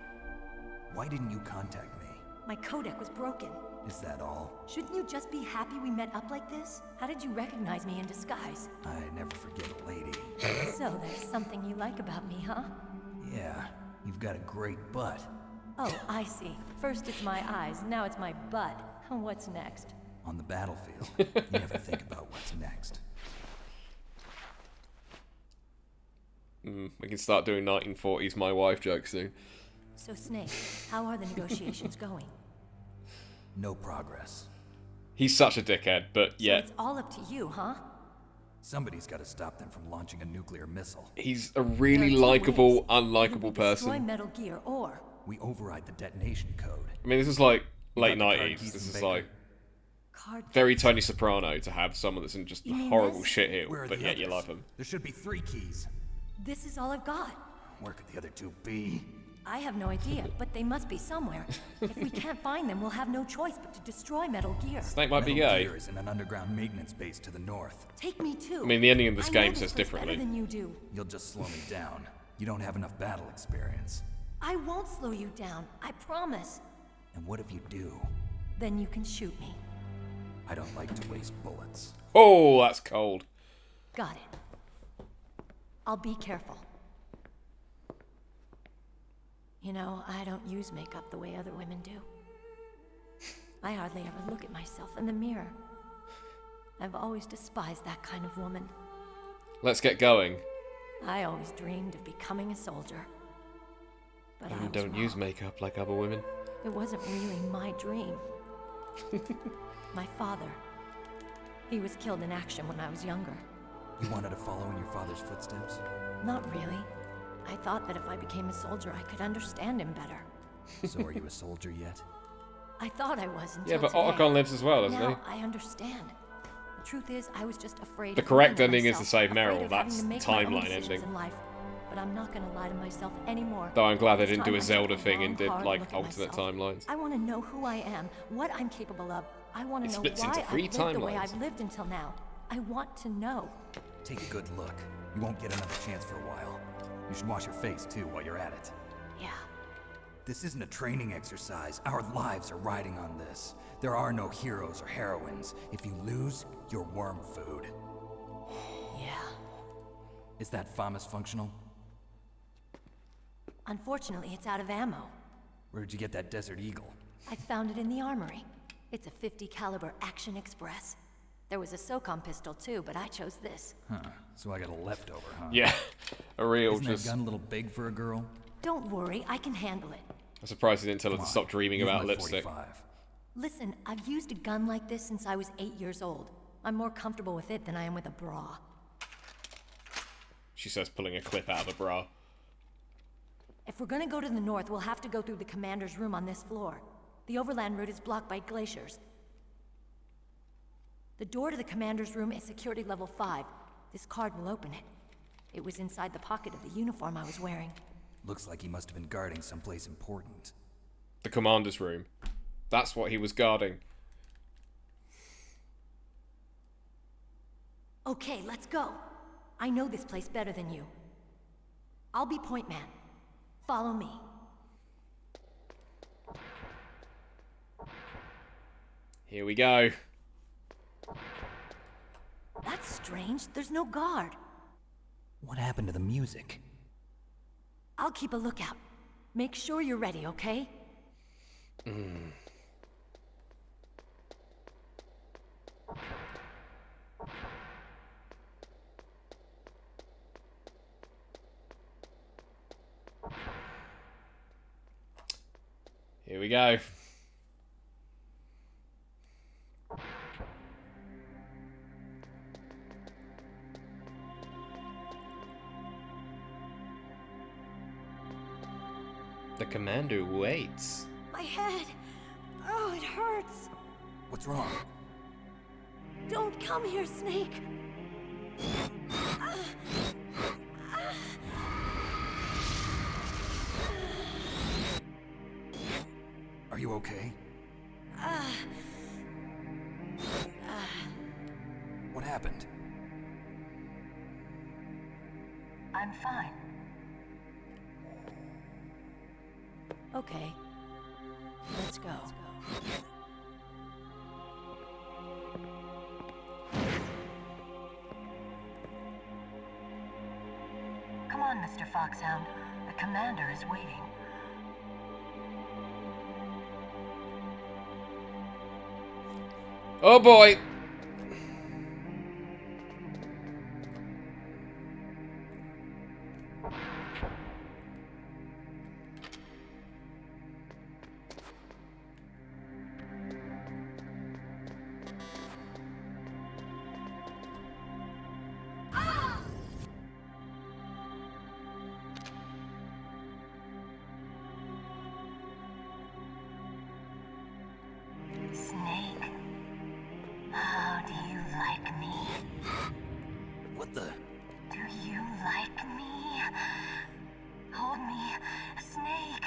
Why didn't you contact me? My codec was broken. Is that all? Shouldn't you just be happy we met up like this? How did you recognize me in disguise? I never forget a lady. So there's something you like about me, huh? Yeah, you've got a great butt. Oh, I see. First it's my eyes, now it's my butt. What's next? On the battlefield, you never think about what's next. We can start doing 1940s my wife jokes soon. So Snake, how are the negotiations going? No progress. He's such a dickhead, but So yet it's all up to you, huh? Somebody's got to stop them from launching a nuclear missile. he's a really likable, unlikable Destroy person. Metal Gear, or We override the detonation code. I mean, this is like late got the card 90s. keys This from is Baker. like card. very Tony Soprano to have someone that's in just You mean horrible this? shit here, Where are but the yet you others? love him. There should be 3 keys. This is all I've got. Where could the other 2 be? I have no idea, but they must be somewhere. If we can't find them, we'll have no choice but to destroy Metal Gear. Snake might be Metal gay. Gear is in an underground maintenance base to the north. Take me too. I mean, the ending of this I know game this says place differently. better than you do. You'll just slow me down. You don't have enough battle experience. I won't slow you down. I promise. And what if you do? Then you can shoot me. I don't like to waste bullets. Oh, that's cold. Got it. I'll be careful. You know, I don't use makeup the way other women do. I hardly ever look at myself in the mirror. I've always despised that kind of woman. Let's get going. I always dreamed of becoming a soldier. But I You was don't wrong. use makeup like other women. It wasn't really my dream. My father. He was killed in action when I was younger. You wanted to follow in your father's footsteps? Not really. I thought that if I became a soldier, I could understand him better. So are you a soldier yet? I thought I was until Yeah, but today. Otacon lives as well, doesn't now, he? I undernd. The truth is, I was just afraid. The of correct looking at ending is to myself, save Meryl. afraid of having That's to make my own timeline decisions ending. in life. but I'm not gonna lie to myself anymore. Though I'm glad they It's didn't do time a I took Zelda a thing long, and did, hard like, look at alternate myself. timelines. I want to know who I am, what I'm capable of. I want It to know splits why into I've 3 lived the way timelines. I've lived until now. I want to know. Take a good look. You won't get another chance for a while. You should wash your face, too, while you're at it. Yeah. This isn't a training exercise. Our lives are riding on this. There are no heroes or heroines. If you lose, you're worm food. Yeah. Is that FAMAS functional? Unfortunately, it's out of ammo. Where'd you get that Desert Eagle? I found it in the armory. It's a .50 caliber Action Express. There was a SOCOM pistol too, but I chose this. Huh. So I got a leftover, huh? Yeah. A real Isn't just... that gun a little big for a girl? Don't worry, I can handle it. I'm surprised he didn't tell her to stop dreaming Use about my lipstick. 45. Listen, I've used a gun like this since I was 8 years old. I'm more comfortable with it than I am with a bra. She says, pulling a clip out of a bra. If we're gonna go to the north, we'll have to go through the commander's room on this floor. The overland route is blocked by glaciers. The door to the commander's room is security level 5. This card will open it. It was inside the pocket of the uniform I was wearing. Looks like he must have been guarding someplace important. The commander's room. That's what he was guarding. Okay, let's go. I know this place better than you. I'll be point man. Follow me. Here we go. That's strange. There's no guard. What happened to the music? I'll keep a lookout. Make sure you're ready, okay? Here we go. The commander waits. My head. Oh, it hurts. What's wrong? Don't come here, Snake. Are you okay? What happened? I'm fine. Okay. Let's go. Come on, Mr. Foxhound. The commander is waiting. Oh boy! Snake, how do you like me? What the? Do you like me? Hold me, Snake.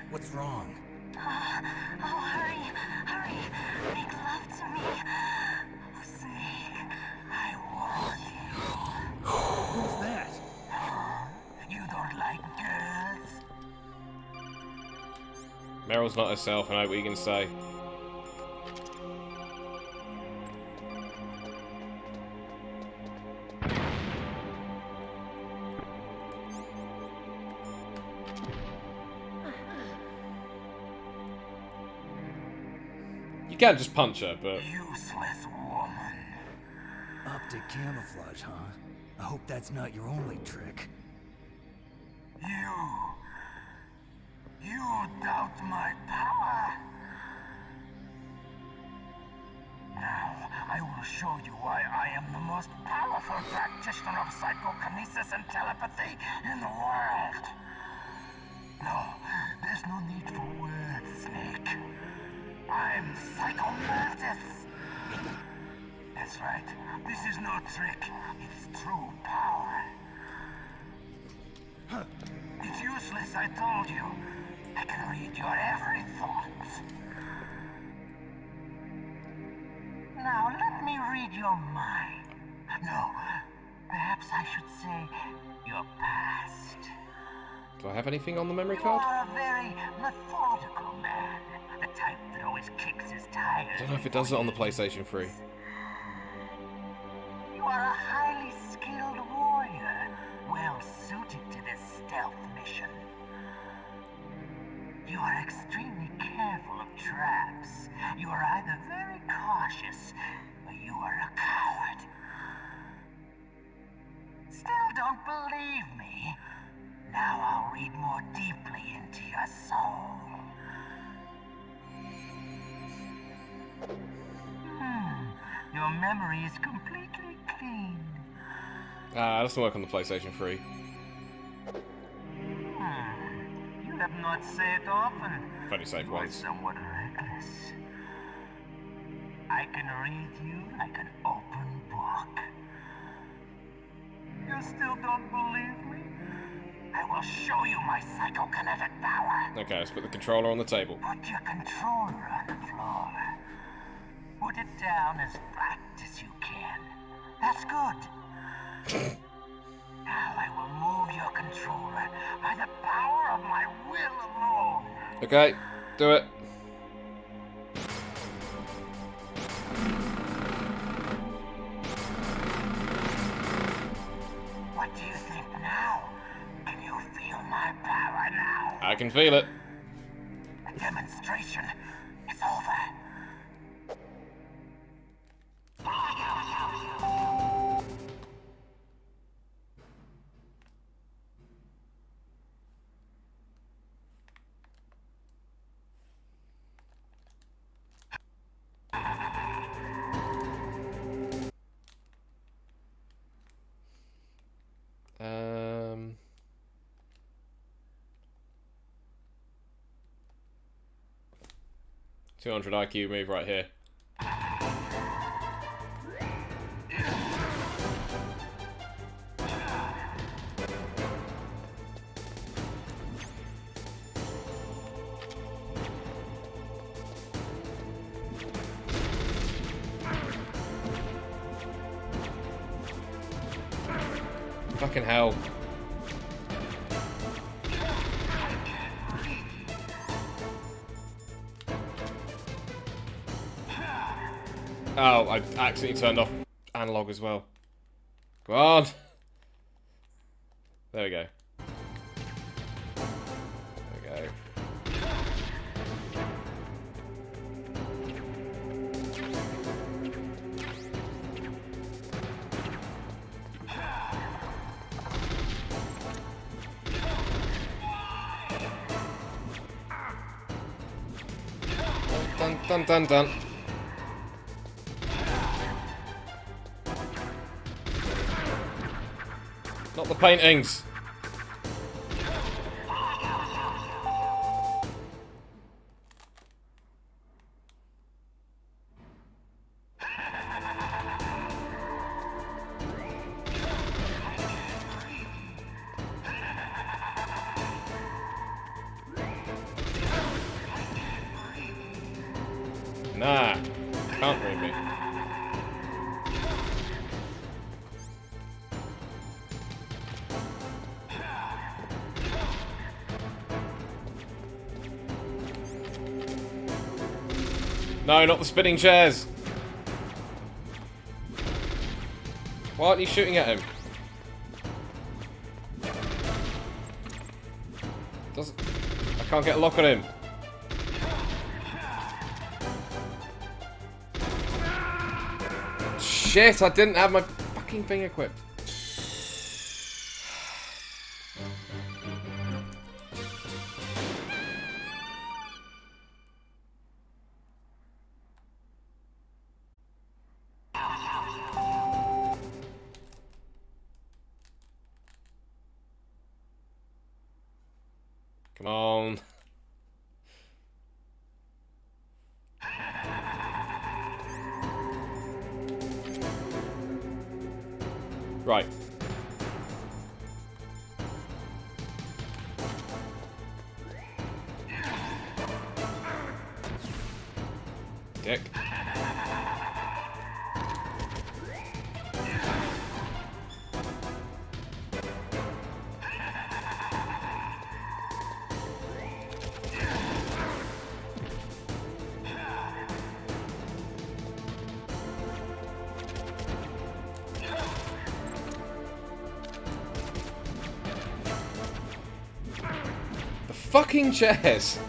What's wrong? Oh, hurry, hurry. Make love to me. Snake, I want you. Who's that? You don't like girls? Meryl's not herself, I know what you can say. You can't just punch her, but... Useless woman. Optic camouflage, huh? I hope that's not your only trick. You doubt my power? Now, I will show you why I am the most powerful practitioner of psychokinesis and telepathy in the world. No, there's no need for words, Snake. I'm Psychomantis. That's right. This is no trick. It's true power. It's useless, I told you. I can read your every thought. Now let me read your mind. No, perhaps I should say your past. Do I have anything on the memory You card? are a very methodical man. The type that always kicks his tires. I don't know if it does it on the PlayStation 3. You are a highly skilled warrior, well suited to this stealth mission. You are extremely careful of traps. You are either very cautious, or you are a coward. Still don't believe me? Now I'll read more deeply into your soul. Your memory is completely clean. Ah, it doesn't work on the PlayStation 3. You have not saved often. I've only saved You are once. somewhat reckless. I can read you like an open book. You still don't believe me? I will show you my psychokinetic power. Okay, let's put the controller on the table. Put your controller on the floor. Put it down as flat as you can. That's good. Now I will move your controller by the power of my will alone. Okay, do it. What do you think now? Can you feel my power now? I can feel it. The demonstration is over. Um... 200 IQ move right here. Fucking hell. Oh, I accidentally turned off analog as well. Go on. There we go. There we go. Dun dun dun dun. Not the paintings. Nah, can't read me. No, not the spinning chairs. Why aren't you shooting at him? Doesn't. I can't get a lock on him. Shit, I didn't have my fucking thing equipped. Come on. Right. Dick. The fucking chairs.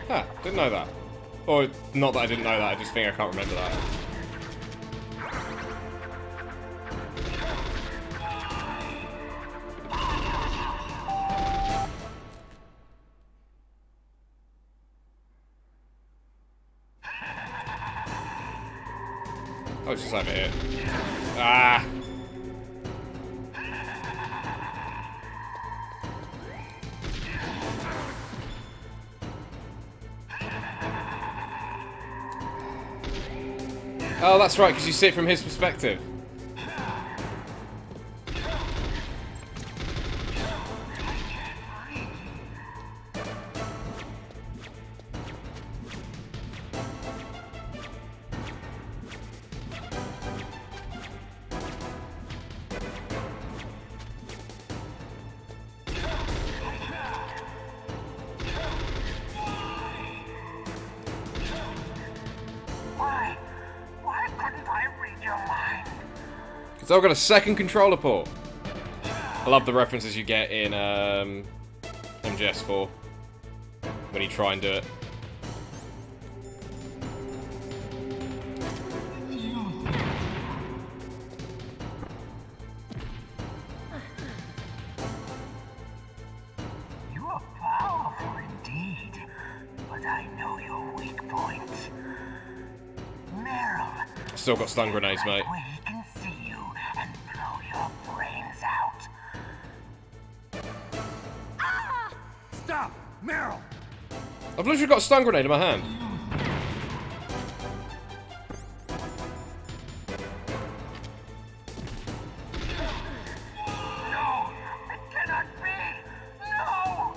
Huh, didn't know that. Or, not that I didn't know that, I just think I can't remember that. Oh, it's just over here. Ah! Oh, that's right, because you see it from his perspective. So I've got a second controller port. I love the references you get in MGS4 when you try and do it. You are powerful indeed, but I know your weak point. Meryl. Still got stun grenades, mate. Stop! Meryl! I've literally got a stun grenade in my hand. No! It cannot be! No!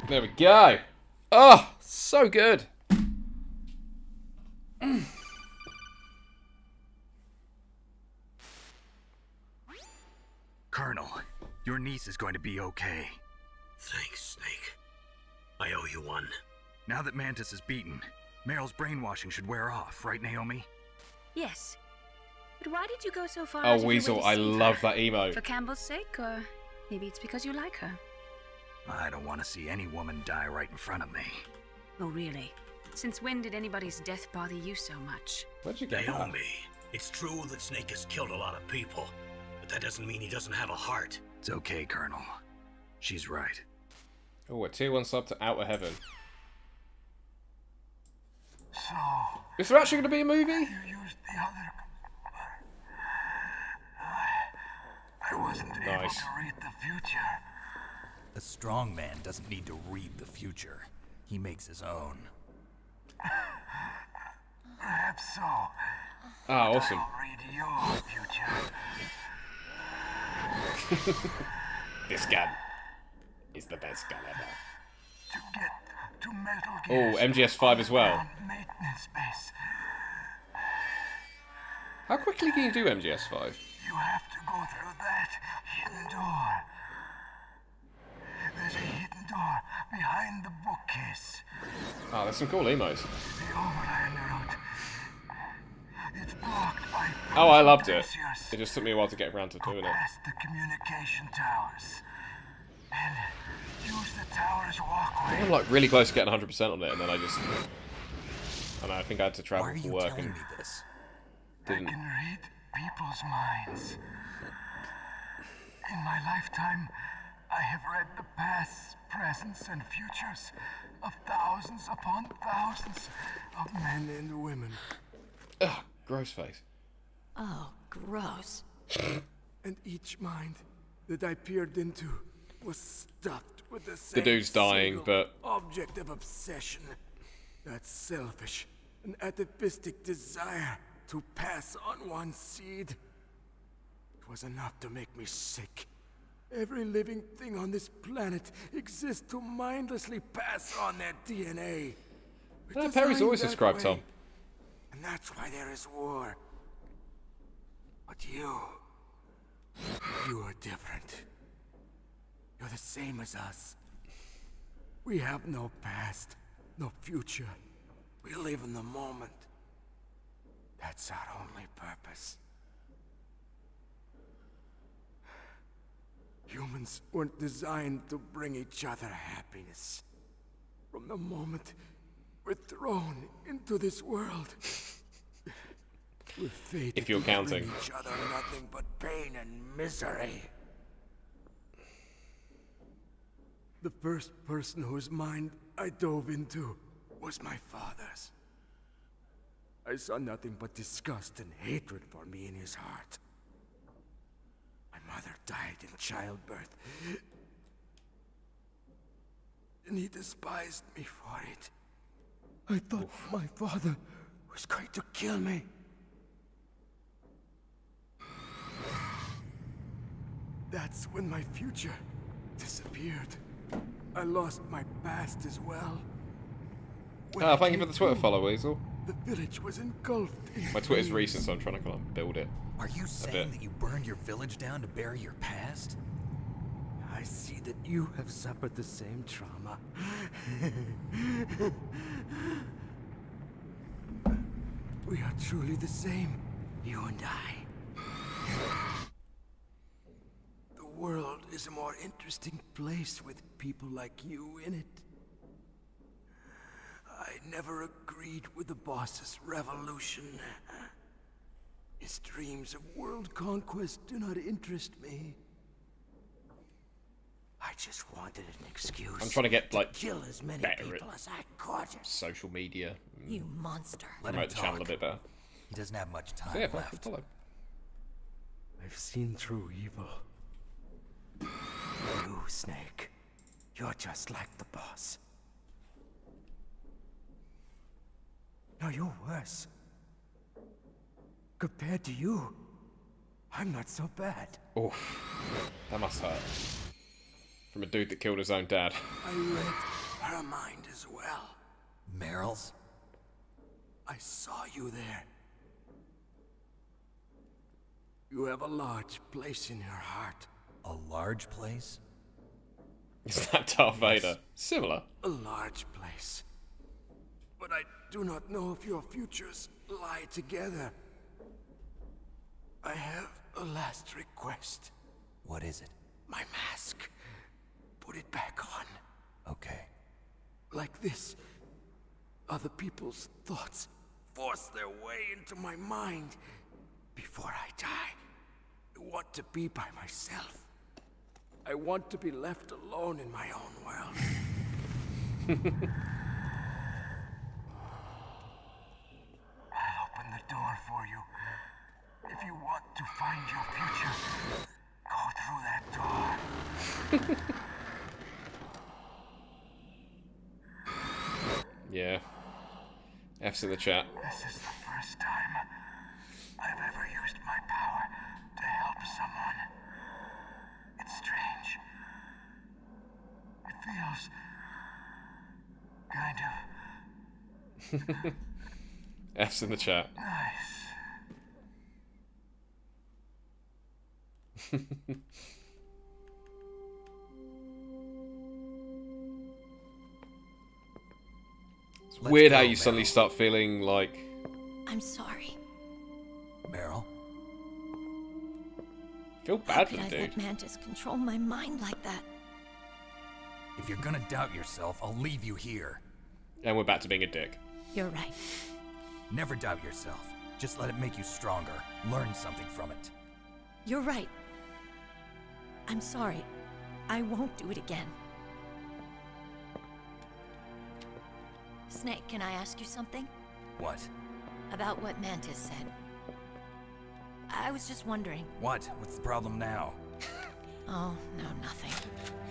There we go. Oh, so good. Colonel, your niece is going to be okay. Thanks, Snake. I owe you one. Now that Mantis is beaten, Meryl's brainwashing should wear off, right, Naomi? Yes. But why did you go so far? Oh, Weasel, I love that emote. For Campbell's sake, or maybe it's because you like her? I don't want to see any woman die right in front of me. Oh, really? Since when did anybody's death bother you so much? Where'd you get Naomi, it's true that Snake has killed a lot of people, but that doesn't mean he doesn't have a heart. It's okay, Colonel. She's right. Oh, a tier 1 sub to Outer Heaven. So... Is there actually going to be a movie? You used the other... I wasn't able to read the future. A strong man doesn't need to read the future. He makes his own. Perhaps Ah, awesome. Read your future. This gun is the best gun ever. To get to Metal Oh, Gear's MGS5 as well. maintenance base. How quickly can you do MGS5? You have to go through that hidden door. There's a hidden door behind the bookcase. Oh, there's some cool emos. The overland route. It's blocked by Oh, I loved it. glaciers. It just took me a while to get around to doing it. Past the communication towers. And use the tower's walkway. I'm like really close to getting 100% on it, and then I just... I don't know, I think I had to travel Why are for you work telling and me this? didn't... I can read people's minds. In my lifetime, I have read the pasts, presents, and futures of thousands upon thousands of men and women. Ugh, gross face. Oh, gross. And each mind that I peered into was stuffed with the same dude's dying, single but... object of obsession. That selfish and atavistic desire to pass on one seed. It was enough to make me sick. Every living thing on this planet exists to mindlessly pass on their DNA. We're Perry's always designed subscribed, that Tom. way, and that's why there is war. But you are different. You're the same as us. We have no past, no future. We live in the moment. That's our only purpose. Humans weren't designed to bring each other happiness. From the moment we're thrown into this world, we're fated If you're to bring counting. each other nothing but pain and misery. The first person whose mind I dove into was my father's. I saw nothing but disgust and hatred for me in his heart. My mother died in childbirth, and he despised me for it. I thought my father was going to kill me. That's when my future disappeared. I lost my past as well. When Oh, I thank you for came the Twitter to, follow, Weasel. The village was engulfed in My Twitter's flames. recent, so I'm trying to kind of build it. Are you a saying bit. that you burned your village down to bury your past? I see that you have suffered the same trauma. We are truly the same, you and I. The world is a more interesting place with people like you in it. I never agreed with the boss's revolution. His dreams of world conquest do not interest me. I just wanted an excuse. I'm trying to get, like, kill as many better people at as I could. social media. You monster. Let him Promote the channel a talk. bit better. He doesn't have much time So yeah, left. follow. I've seen through evil. You, Snake. You're just like the boss. No, you're worse. Compared to you, I'm not so bad. Oh, that must hurt. From a dude that killed his own dad. I read her mind as well. Meryl's? I saw you there. You have a large place in your heart. A large place? Is that Darth Vader? Similar. A large place. But I do not know if your futures lie together. I have a last request. What is it? My mask. Put it back on. Okay. Like this, other people's thoughts force their way into my mind. Before I die, I want to be by myself. I want to be left alone in my own world. I'll open the door for you. If you want to find your future, go through that door. Yeah. F's in the chat. This is the first time I've ever used my power to help someone. It's strange. It feels kind of F's in the chat. nice. It's weird how you suddenly start feeling like... I'm sorry. Meryl? I feel bad for How the could I dude. let Mantis control my mind like that? If you're gonna doubt yourself, I'll leave you here. And we're back to being a dick. You're right. Never doubt yourself. Just let it make you stronger. Learn something from it. You're right. I'm sorry. I won't do it again. Snake, can I ask you something? What? About what Mantis said. I was just wondering. What? What's the problem now? Oh, no, nothing.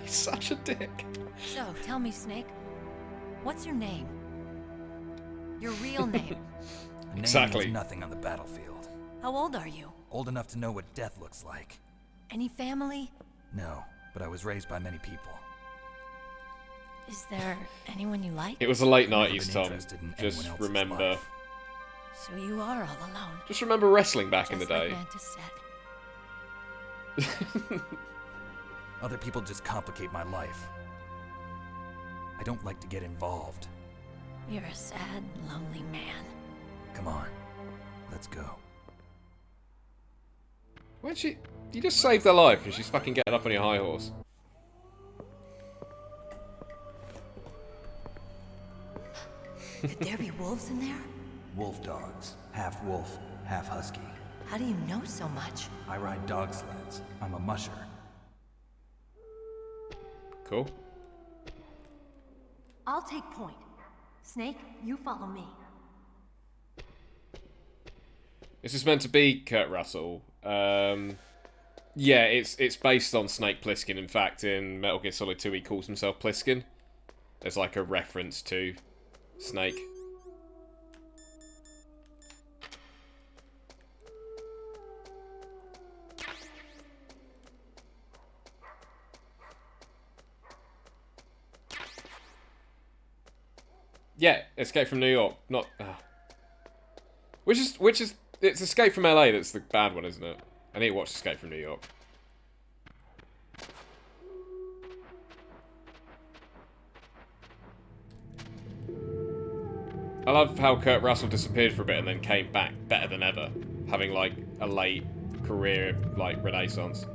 He's such a dick. So, tell me, Snake. What's your name? Your real name. A name Exactly. means nothing on the battlefield. How old are you? Old enough to know what death looks like. Any family? No, but I was raised by many people. Is there anyone you like? It was a late I've never 90s, been Tom. interested in anyone Just else's remember... life. So you are all alone. Just remember wrestling back in the Just like day. Mantis said. Other people just complicate my life. I don't like to get involved. You're a sad, lonely man. Come on, let's go. Why'd she... You just saved her life and she's fucking getting up on your high horse. Could there be wolves in there? Wolf dogs. Half wolf, half husky. How do you know so much? I ride dog sleds. I'm a musher. Cool. I'll take point. Snake, you follow me. Is this meant to be Kurt Russell? Yeah, it's based on Snake Plissken. In fact, in Metal Gear Solid 2, he calls himself Plissken. There's like a reference to Snake. Yeah, Escape from New York. Not. Which is it's Escape from LA that's the bad one, isn't it? I need to watch Escape from New York. I love how Kurt Russell disappeared for a bit and then came back better than ever, having like a late career like renaissance,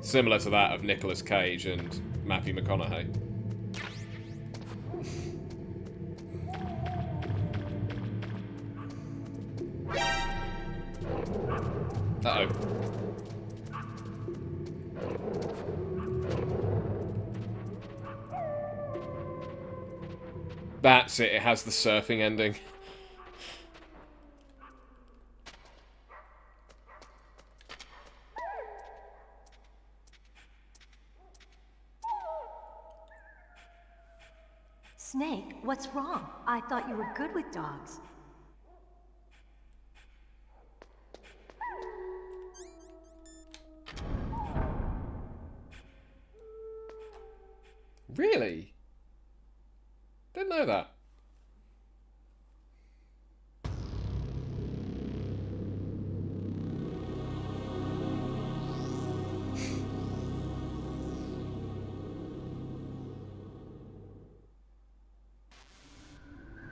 similar to that of Nicolas Cage and Matthew McConaughey. Uh-oh. That's it, it has the surfing ending. Snake, what's wrong? I thought you were good with dogs. Really? Didn't know that.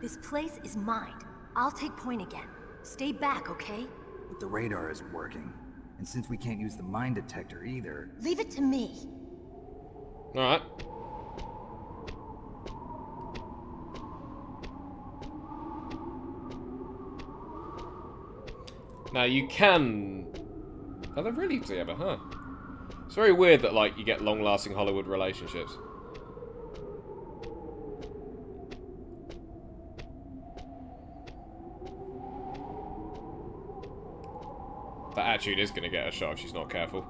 This place is mine. I'll take point again. Stay back, okay? But the radar isn't working. And since we can't use the mine detector either... Leave it to me. Alright. Now you can... Are they really together, huh? It's very weird that, like, you get long-lasting Hollywood relationships. That attitude is gonna get her shot if she's not careful.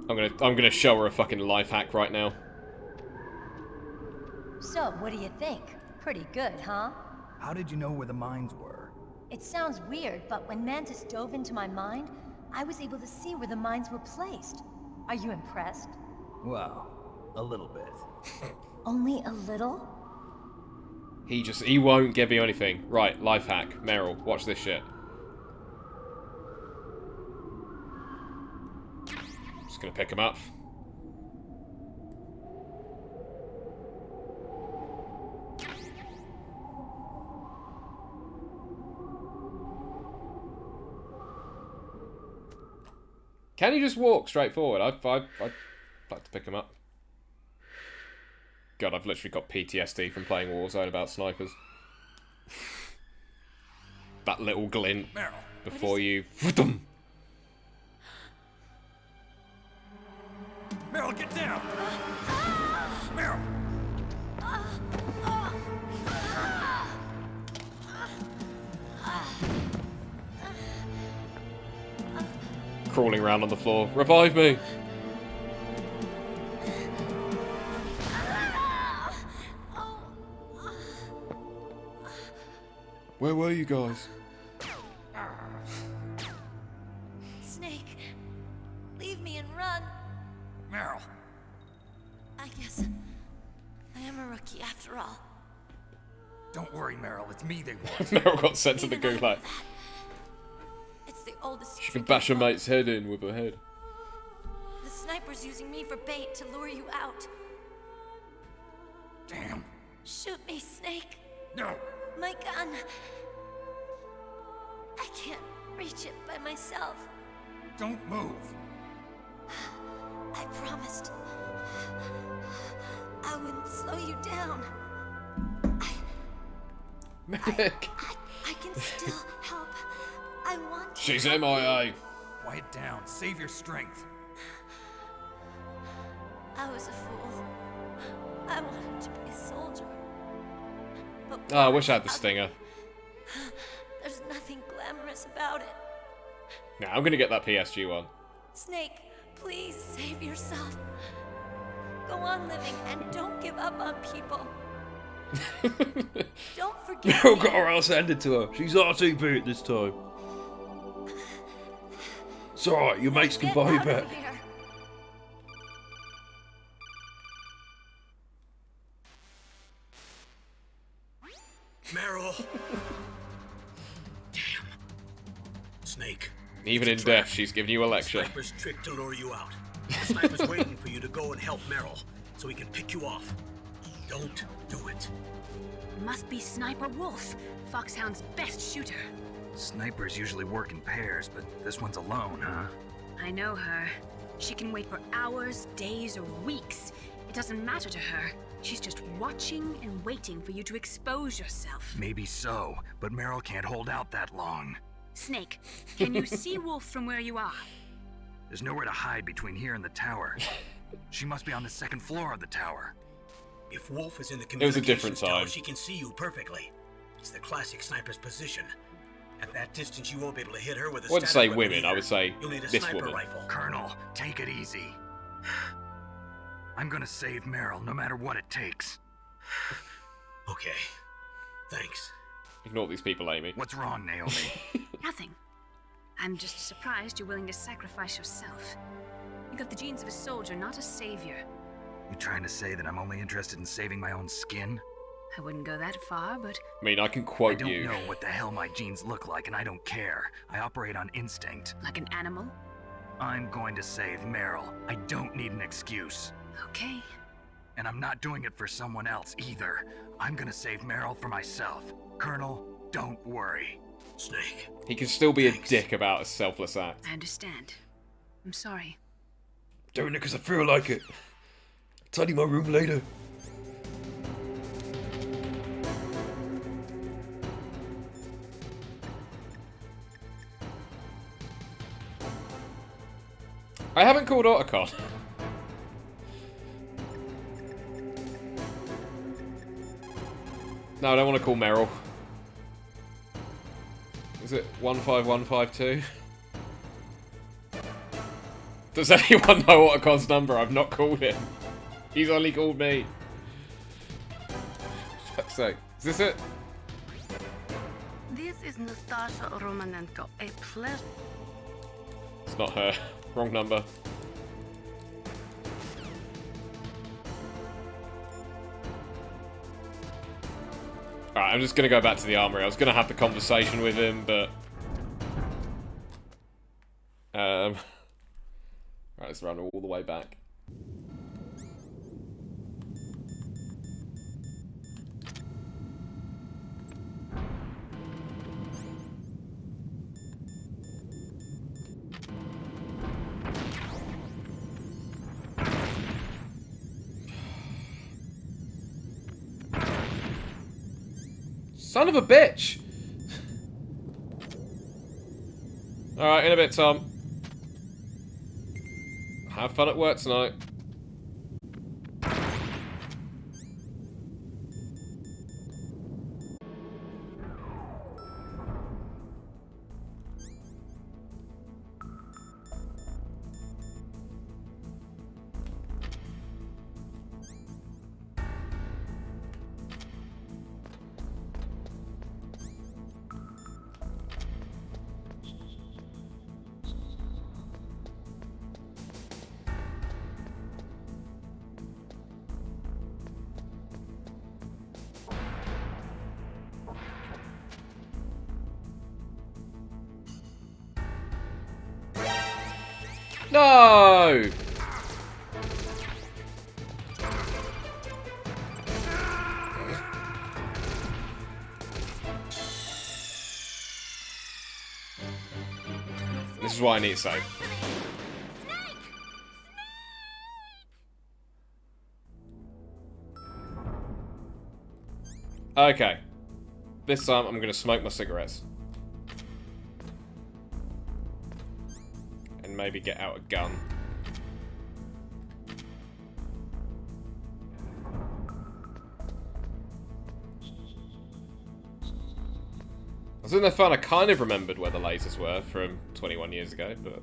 I'm gonna show her a fucking life hack right now. So, what do you think? Pretty good, huh? How did you know where the mines were? It sounds weird, but when Mantis dove into my mind, I was able to see where the mines were placed. Are you impressed? Wow, a little bit. Only a little? He won't give me anything. Right, life hack. Meryl, watch this shit. Just gonna pick him up. Can you just walk straight forward? I'd like to pick him up. God, I've literally got PTSD from playing Warzone about snipers. That little glint before you... Meryl, get down! Meryl! Crawling around on the floor. Revive me! Where were you guys? Snake, leave me and run. Meryl! I guess I am a rookie after all. Don't worry, Meryl. It's me they want. Meryl got sent to the gulag. It's the oldest. She can bash her mate's head in with her head. The sniper's using me for bait to lure you out. Damn. Shoot me, Snake. No. My gun. I can't reach it by myself. Don't move. I promised. I wouldn't slow you down. Medic. I can still help. I want to. She's MIA. Quiet down. Save your strength. I was a fool. I wanted to be a soldier. But Oh, I wish I had the stinger. there's nothing glamorous about it. Nah, I'm gonna get that PSG one. Snake, please save yourself. Go on living and don't give up on people. Don't forget. Meryl got her ass handed to her. She's RTP at this time. It's alright, your mates can buy you back. Meryl. Damn. Snake. Even in death, she's giving you a lecture. Sniper's trick to lure you out. The sniper's waiting for you to go and help Meryl, so he can pick you off. Don't do it. Must be Sniper Wolf, Foxhound's best shooter. Snipers usually work in pairs, but this one's alone, huh? I know her. She can wait for hours, days, or weeks. It doesn't matter to her. She's just watching and waiting for you to expose yourself. Maybe so, but Meryl can't hold out that long. Snake, can you see Wolf from where you are? There's nowhere to hide between here and the tower. She must be on the second floor of the tower. If Wolf is in the It was a different communications tower, time. she can see you perfectly. It's the classic sniper's position. At that distance, you won't be able to hit her with a I wouldn't static say weapon women, either. I would say You'll need a this sniper woman. rifle. Colonel, take it easy. I'm gonna save Meryl no matter what it takes. Okay. Thanks. Ignore these people, Amy. What's wrong, Naomi? Nothing. I'm just surprised you're willing to sacrifice yourself. You got the genes of a soldier, not a savior. You trying to say that I'm only interested in saving my own skin? I wouldn't go that far, but I mean, I can I quote don't you. know what the hell my genes look like, and I don't care. I operate on instinct. like an animal? I'm going to save Meryl. I don't need an excuse. Okay. And I'm not doing it for someone else either. I'm gonna save Meryl for myself. Colonel, don't worry. Snake. He can still be a dick about a selfless act. I understand. I'm sorry. Doing it because I feel like it. Tidy my room later. I haven't called Otacon. No, I don't want to call Meryl. Is it 15152? Does anyone know Otacon's number? I've not called him. He's only called me. For fuck's sake. Is this it? This is Nastasha Romanenko. A pleasure. It's not her. Wrong number. Alright, I'm just gonna go back to the armory. I was gonna have the conversation with him, but... Right, let's run all the way back. Son of a bitch! Alright, in a bit, Tom. Have fun at work tonight. No! This is what I need to say. Okay. This time I'm gonna smoke my cigarettes. And maybe get out a gun. I was in there fun, I kind of remembered where the lasers were from 21 years ago, but...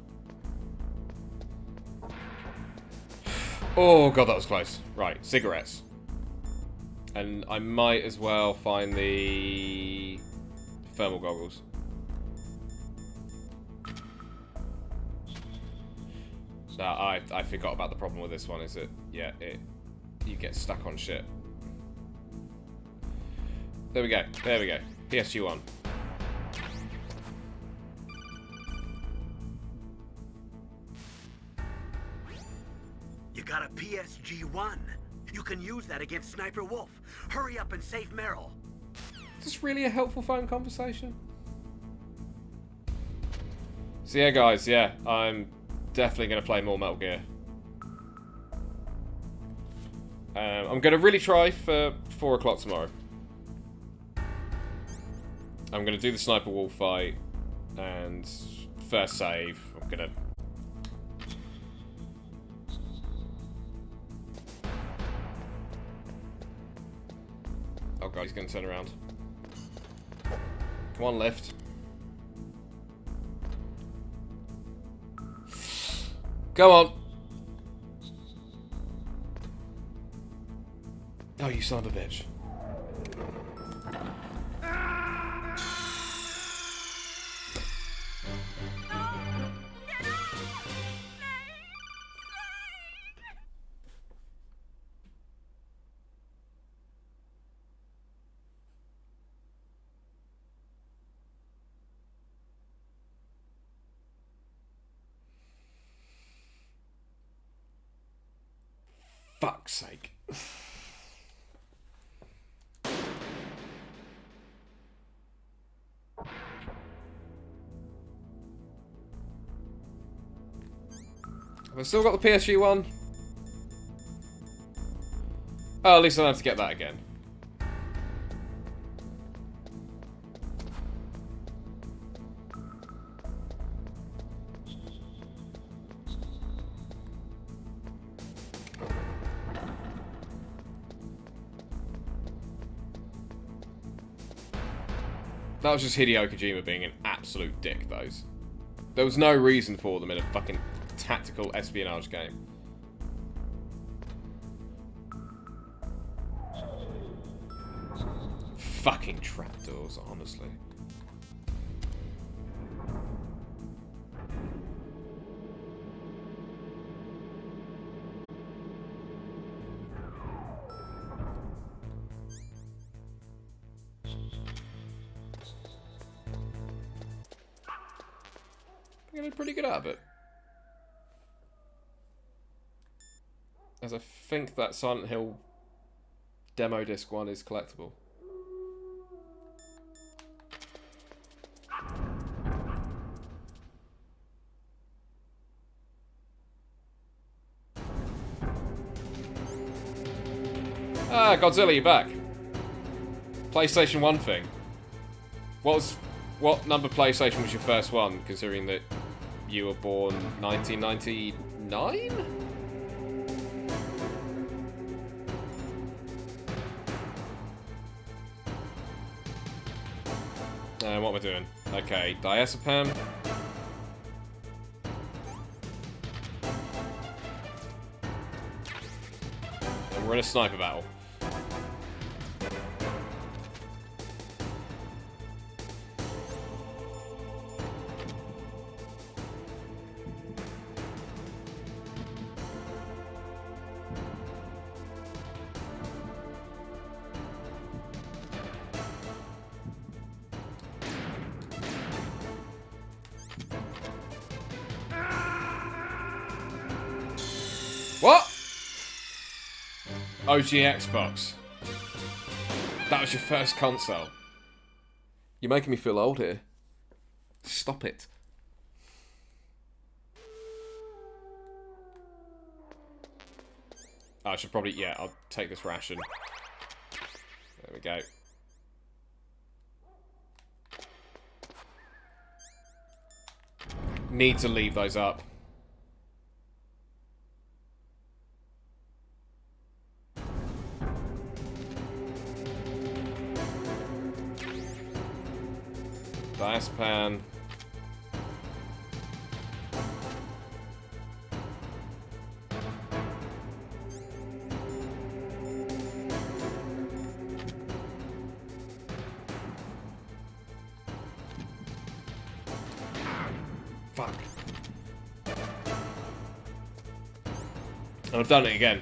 Oh god, that was close. Right, cigarettes. And I might as well find the thermal goggles. No, I forgot about the problem with this one, is it? Yeah, you get stuck on shit. There we go, there we go. PSG-1. You got a PSG-1. You can use that against Sniper Wolf. Hurry up and save Meryl. Is this really a helpful phone conversation? So yeah, guys, yeah, I'm definitely going to play more Metal Gear. I'm going to really try for 4 o'clock tomorrow. I'm going to do the Sniper Wolf fight, and first save, I'm going to... Oh god, he's going to turn around. Come on, lift. Go on. Oh, you son of a bitch. Fuck's sake. Have I still got the PSG-1? Oh, at least I don't have to get that again. That was just Hideo Kojima being an absolute dick, those. There was no reason for them in a fucking tactical espionage game. Fucking trapdoors, honestly. I'm getting pretty good out of it. As I think that Silent Hill demo disc one is collectible. Ah, Godzilla, you're back. PlayStation 1 thing. What number PlayStation was your first one, considering that you were born 1999? What am I doing? Okay, diazepam. And we're in a sniper battle. What? OG Xbox. That was your first console. You're making me feel old here. Stop it. I should probably, yeah, I'll take this ration. There we go. Need to leave those up. Diazepam. Fuck. And I've done it again.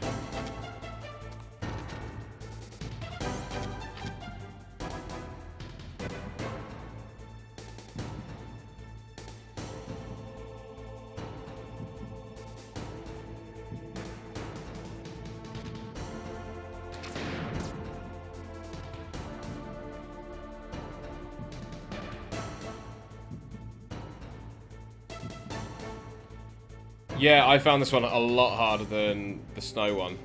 Yeah, I found this one a lot harder than the snow one.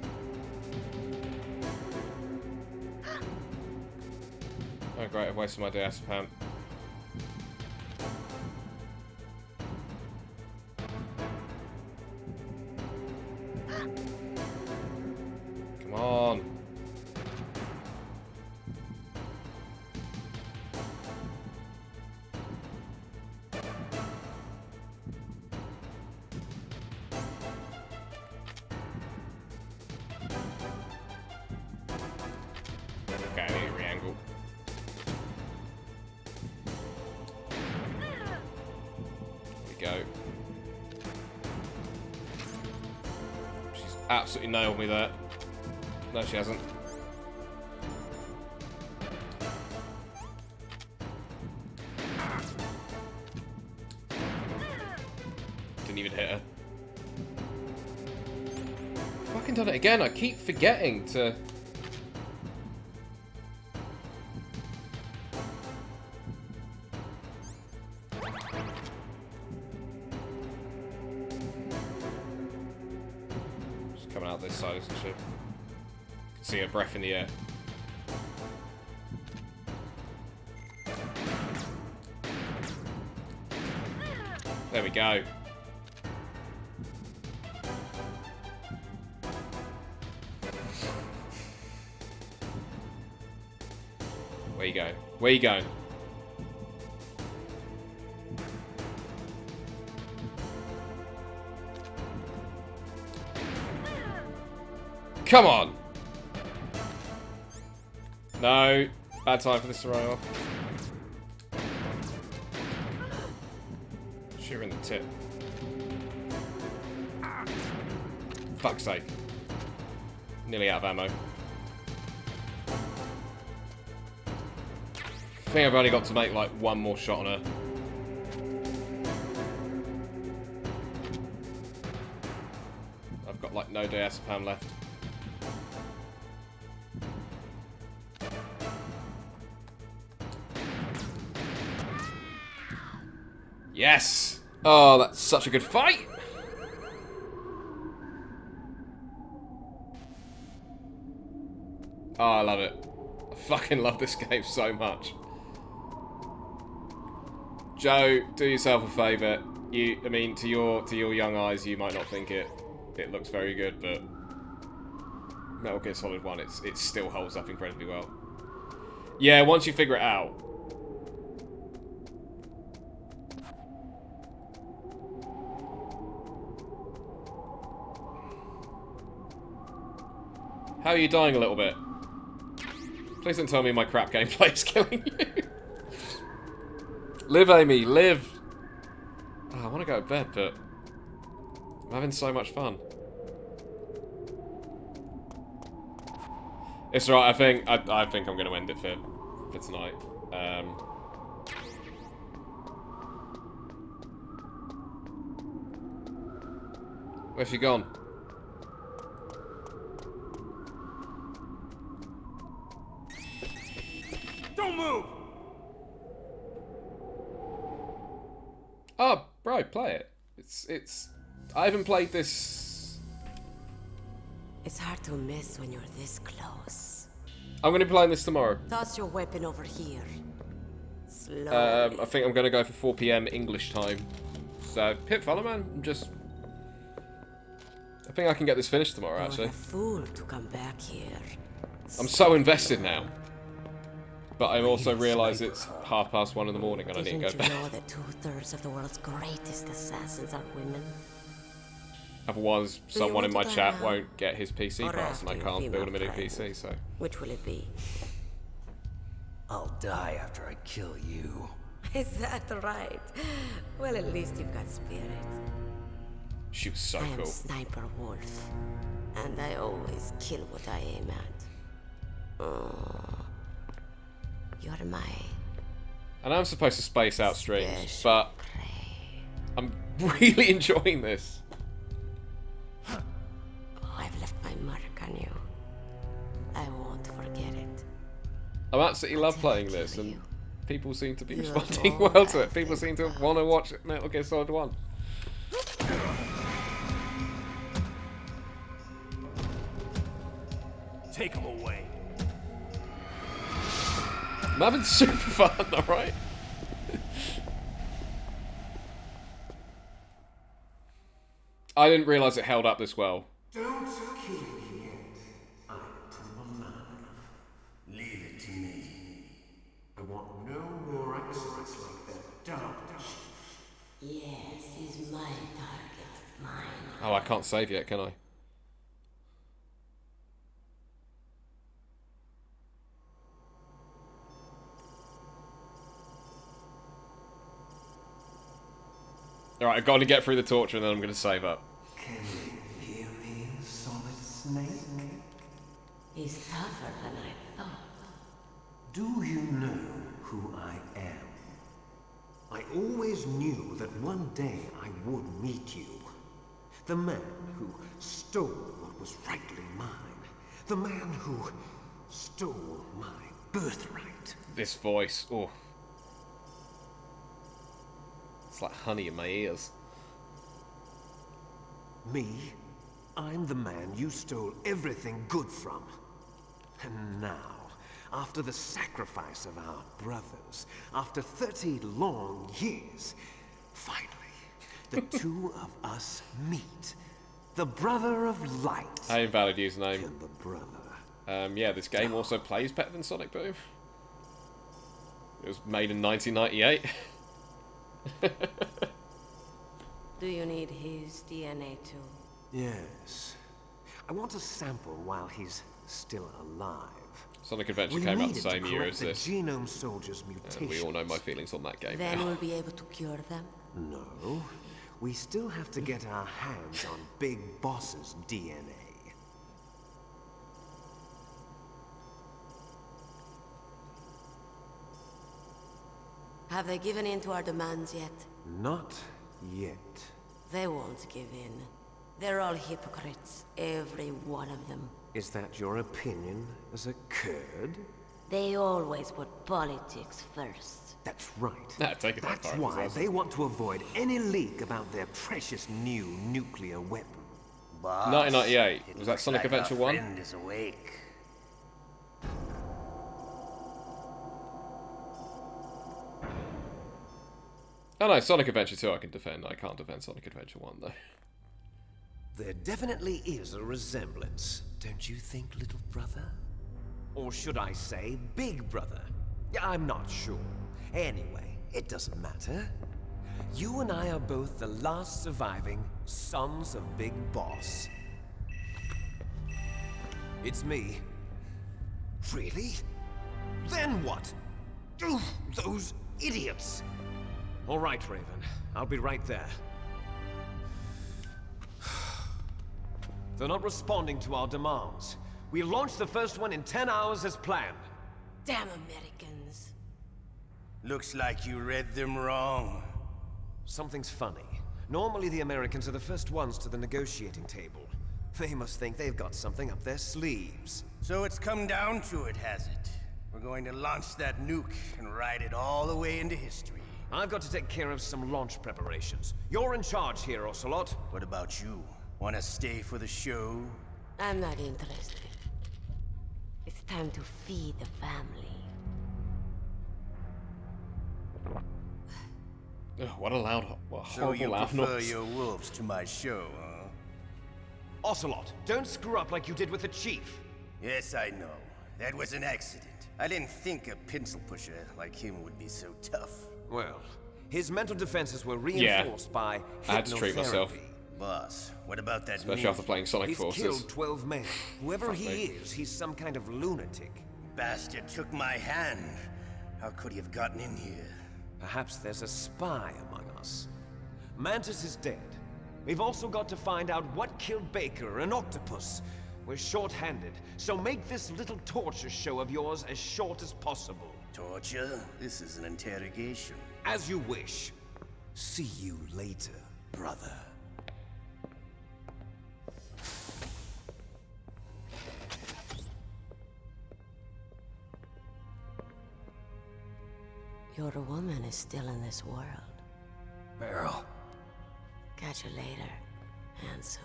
Oh great, I've wasted my diazepam. Come on. Okay, I need to re-angle. There we go. She's absolutely nailed me there. No, she hasn't. Didn't even hit her. Fucking done it again. I keep forgetting to... Just coming out this side, isn't she? Can see her breath in the air. There we go. Where you going? Where you going? Come on! No. Bad time for this to run off. Shoot her in the tip. Fuck's sake. Nearly out of ammo. I think I've only got to make like one more shot on her. no diazepam left. Yes! Oh, that's such a good fight! Oh, I love it. I fucking love this game so much. Joe, do yourself a favour. I mean, to your young eyes, you might not think it looks very good, but Metal Gear Solid 1, it still holds up incredibly well. Yeah, once you figure it out. How are you dying a little bit? Please don't tell me my crap gameplay is killing you. Live, Amy, live! Oh, I want to go to bed, but I'm having so much fun. It's right. I think I'm going to end it for tonight. Where's she gone? Don't move! Oh, bro, play it. It's. I haven't played this. It's hard to miss when you're this close. I'm going to be playing this tomorrow. Toss your weapon over here. Slowly. I think I'm going to go for 4 PM English time. So, Pip, follow, man. I think I can get this finished tomorrow, actually. You're a fool to come back here. I'm so invested now. But I also realise it's 1:30 in the morning and I need to go to bed. Didn't you know that 2/3 of the world's greatest assassins are women? Otherwise, someone in my chat won't get his PC Or parts and I after can't build him a new female PC, so... Which will it be? I'll die after I kill you. Is that right? Well, at least you've got spirit. She was so I am cool. Sniper Wolf, and I always kill what I aim at. Oh, you're my... And I'm supposed to space out streams, but I'm really enjoying this. Oh, I've left my mark on you. I won't forget it. I absolutely love playing this, and people seem to be responding well to it. People seem to want to watch Metal Gear Solid 1. Take him away. I'm having super fun, alright? I didn't realise it held up this well. Don't kill me yet. I'm a man. Leave it to me. I want no more accidents like that DARPA chief. Yes, he's my target. Mine. Oh, I can't save yet, can I? Alright, I've got to get through the torture and then I'm going to save up. Can you hear me, Solid Snake? He's tougher than I thought. Do you know who I am? I always knew that one day I would meet you. The man who stole what was rightly mine. The man who stole my birthright. This voice, oh. It's like honey in my ears. Me? I'm the man you stole everything good from. And now, after the sacrifice of our brothers, after 30 long years, finally, the two of us meet. The Brother of Light. Hey, invalid username. And the brother. Yeah, this game also plays better than Sonic Boom. It was made in 1998. Do you need his DNA too? Yes. I want a sample while he's still alive. Sonic Adventure We came out need the it to same year correct as the this. Genome Soldier's And mutations. we all know my feelings on that game Then now. we'll be able to cure them? No. We still have to get our hands on Big Boss's DNA. Have they given in to our demands yet? Not yet. They won't give in. They're all hypocrites, every one of them. Is that your opinion as a Kurd? They always put politics first. That's right. Take it that That's far, why that's they want to avoid any leak about their precious new nuclear weapon. Boss, 1998. it Was that looks Sonic like Adventure our 1? friend is awake. Oh no, Sonic Adventure 2 I can defend. I can't defend Sonic Adventure 1 though. There definitely is a resemblance, don't you think, little brother? Or should I say, big brother? I'm not sure. Anyway, it doesn't matter. You and I are both the last surviving sons of Big Boss. It's me. Really? Then what? Oof, those idiots! All right, Raven. I'll be right there. They're not responding to our demands. We launched the first one in 10 hours as planned. Damn Americans. Looks like you read them wrong. Something's funny. Normally the Americans are the first ones to the negotiating table. They must think they've got something up their sleeves. So it's come down to it, has it? We're going to launch that nuke and ride it all the way into history. I've got to take care of some launch preparations. You're in charge here, Ocelot. What about you? Want to stay for the show? I'm not interested. It's time to feed the family. Ugh, what a loud, what a So horrible you loud prefer noise. your wolves to my show, huh? Ocelot, don't screw up like you did with the chief. Yes, I know. That was an accident. I didn't think a pencil pusher like him would be so tough. Well, his mental defenses were reinforced by hypnotherapy. I had to treat myself. Boss, what about that Especially ninja? after playing Sonic He's Forces. killed 12 men. Whoever Fuck he me. is, he's some kind of lunatic. Bastard took my hand. How could he have gotten in here? Perhaps there's a spy among us. Mantis is dead. We've also got to find out what killed Baker and Octopus. We're short-handed, so make this little torture show of yours as short as possible. Torture? This is an interrogation. As you wish. See you later, brother. Your woman is still in this world. Meryl. Catch you later, handsome.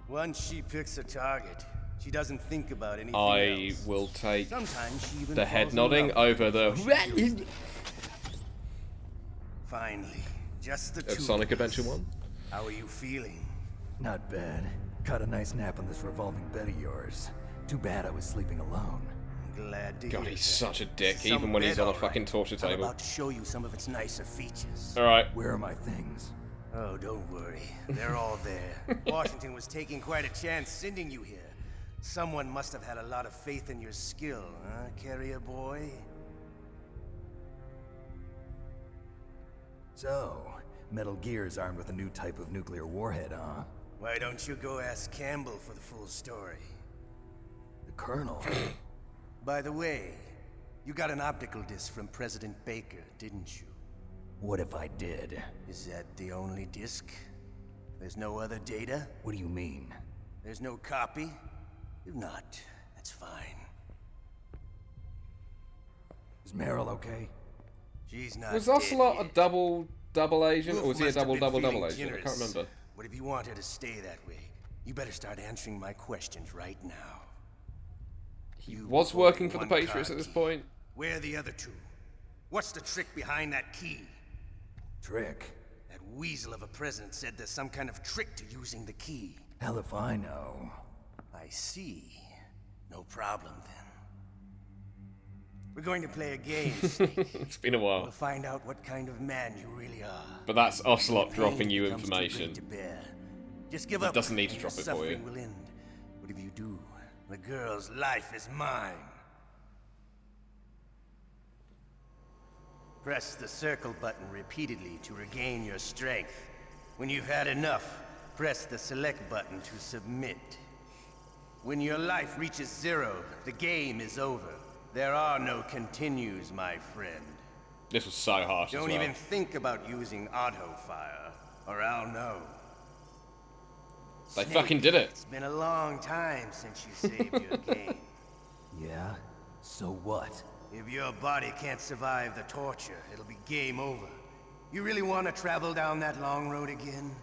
Once she picks a target, she doesn't think about anything I else. will take Sometimes she even the head falls in nodding love over before she the kills them. Finally, just the two Sonic of us. Adventure 1. How are you feeling? Not bad. Caught a nice nap on this revolving bed of yours. Too bad I was sleeping alone. Glad to God, hear he's that. such a dick, Some even when he's bed, on a all fucking right. torture I'm table. about to show you some of its nicer features. Alright. Where are my things? Oh, don't worry. They're all there. Washington was taking quite a chance sending you here. Someone must have had a lot of faith in your skill, huh, carrier boy? So, Metal Gear's armed with a new type of nuclear warhead, huh? Why don't you go ask Campbell for the full story? The Colonel? By the way, you got an optical disc from President Baker, didn't you? What if I did? Is that the only disc? There's no other data? What do you mean? There's no copy? If not, that's fine. Is Meryl okay? She's not Was dead Ocelot a yet. double agent, or Wolf was he a must have been double feeling agent? I can't generous. remember. But if you want her to stay that way, you better start answering my questions right now. He You was hold working for the one Patriots card at this key. point. Where are the other two? What's the trick behind that key? Trick? That weasel of a president said there's some kind of trick to using the key. Hell if I know. I see. No problem then. We're going to play a game, Snake. It's been a while. We'll find out what kind of man you really are. But that's Ocelot Pain dropping you becomes too great information. to bear. Just give He up. doesn't need to and drop your it for you. suffering will end. But if you do, the girl's life is mine. Press the circle button repeatedly to regain your strength. When you've had enough, press the select button to submit. When your life reaches 0, the game is over. There are no continues, my friend. This was so harsh as Don't well. even think about using auto fire, or I'll know. They Snake, fucking did it. It's been a long time since you saved your game. Yeah? So what? If your body can't survive the torture, it'll be game over. You really want to travel down that long road again?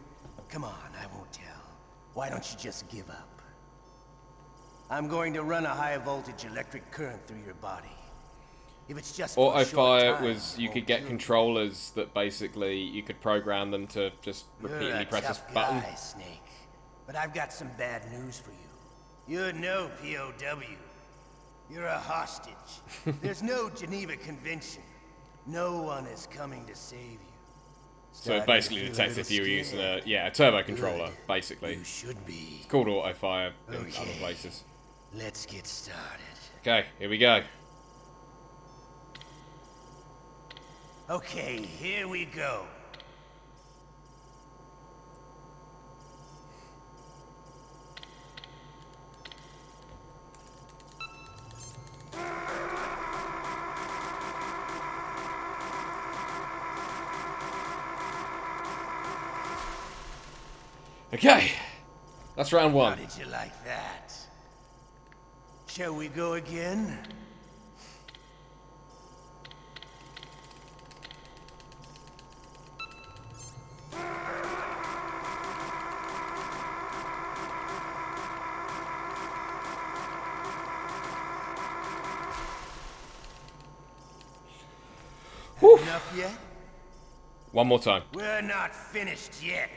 Come on, I won't tell. Why don't you just give up? I'm going to run a high-voltage electric current through your body. If it's just for a short Auto-fire time, was it you won't could get kill controllers that basically you could program them to just repeatedly You're a press this tough button. guy, Snake. But I've got some bad news for you. You're no POW. You're a hostage. There's no Geneva Convention. No one is coming to save you. So it Starting basically to feel a detects little if you were using scared. a turbo controller, basically. You should be. It's called auto-fire in Okay. other places. Let's get started. Okay, here we go. Okay, here we go. Okay, that's round How one. did you like that? Shall we go again? Enough yet? One more time. We're not finished yet.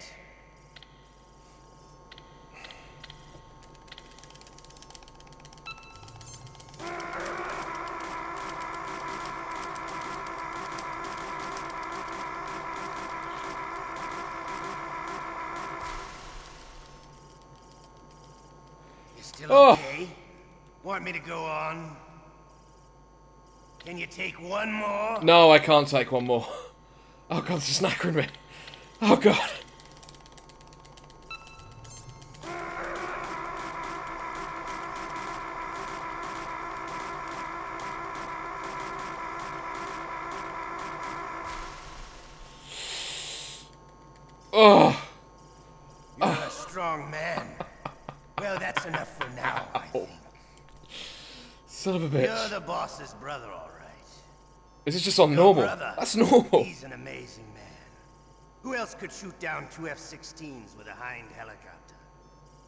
You still Oh. okay? Want me to go on? Can you take one more? No, I can't take one more. Oh god, this is knackering me. Oh god. Oh. You're a strong man. Well, that's enough for now, I think. Son of a bitch. You're the boss's brother, all right. This is just on Your normal. brother, That's normal. He's an amazing man. Who else could shoot down two F-16s with a Hind helicopter?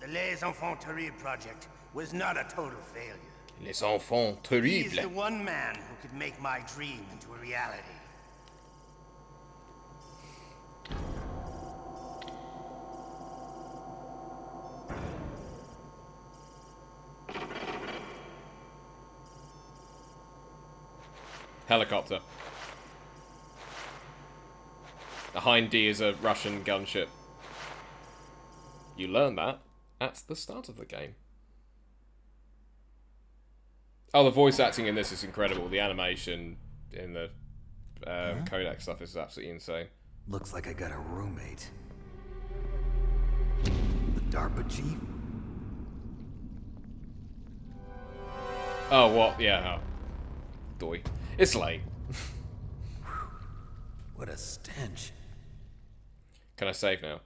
The Les Enfants Terribles project was not a total failure. Les enfants He's the terribles. one man who could make my dream into a reality. Helicopter. The Hind D is a Russian gunship. You learn that at the start of the game. Oh, the voice acting in this is incredible. The animation in the codec stuff is absolutely insane. Looks like I got a roommate. The DARPA chief? Oh, what? Yeah. Oh. Doy. It's late. What a stench. Can I save now?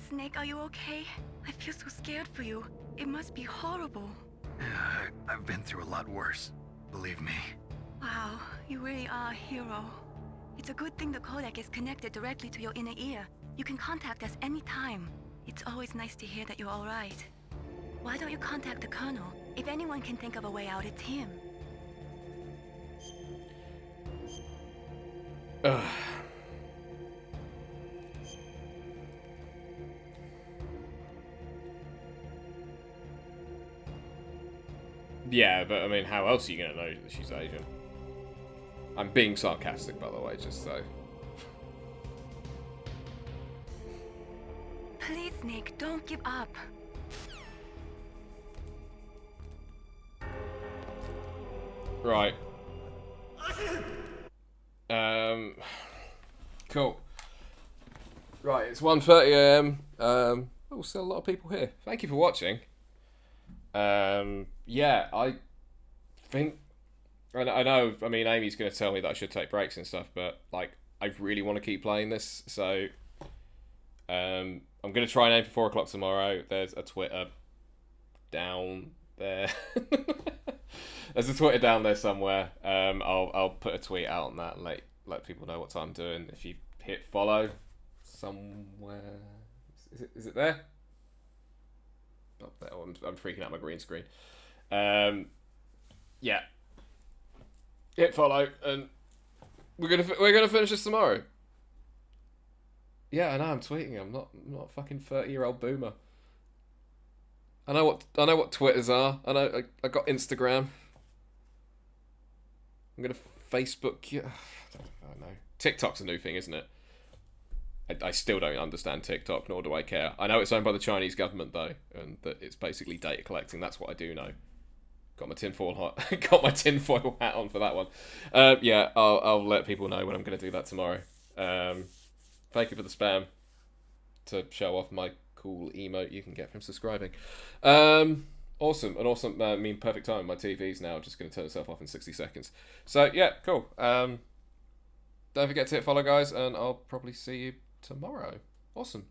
Snake, are you okay? I feel so scared for you. It must be horrible. I've been through a lot worse, believe me. Wow, you really are a hero. It's a good thing the codec is connected directly to your inner ear. You can contact us anytime. It's always nice to hear that you're all right. Why don't you contact the Colonel? If anyone can think of a way out, it's him. Ugh. Yeah, but I mean, how else are you gonna know that she's Asian? I'm being sarcastic, by the way, just so. Please, Snake, don't give up. Right. Cool. Right, it's 1:30 AM. Oh, still a lot of people here. Thank you for watching. Yeah, think I know. I mean, Amy's going to tell me that I should take breaks and stuff, but like, I really want to keep playing this, so I'm going to try and aim for 4 o'clock tomorrow. There's a Twitter down there. There's a Twitter down there somewhere. I'll put a tweet out on that and let people know what time I'm doing. If you hit follow somewhere, is it there? Oh, I'm freaking out my green screen. Yeah. Hit follow, and we're gonna finish this tomorrow. Yeah, I know I'm tweeting. I'm not a fucking 30-year-old boomer. I know what Twitters are. I know I got Instagram. I'm gonna Facebook you. I don't know. TikTok's a new thing, isn't it? I still don't understand TikTok, nor do I care. I know it's owned by the Chinese government though, and that it's basically data collecting. That's what I do know. Got my tinfoil hat on for that one. Yeah, I'll let people know when I'm going to do that tomorrow. Thank you for the spam to show off my cool emote you can get from subscribing. Awesome, perfect time. My TV's now just going to turn itself off in 60 seconds. So yeah, cool. Don't forget to hit follow, guys, and I'll probably see you tomorrow. Awesome.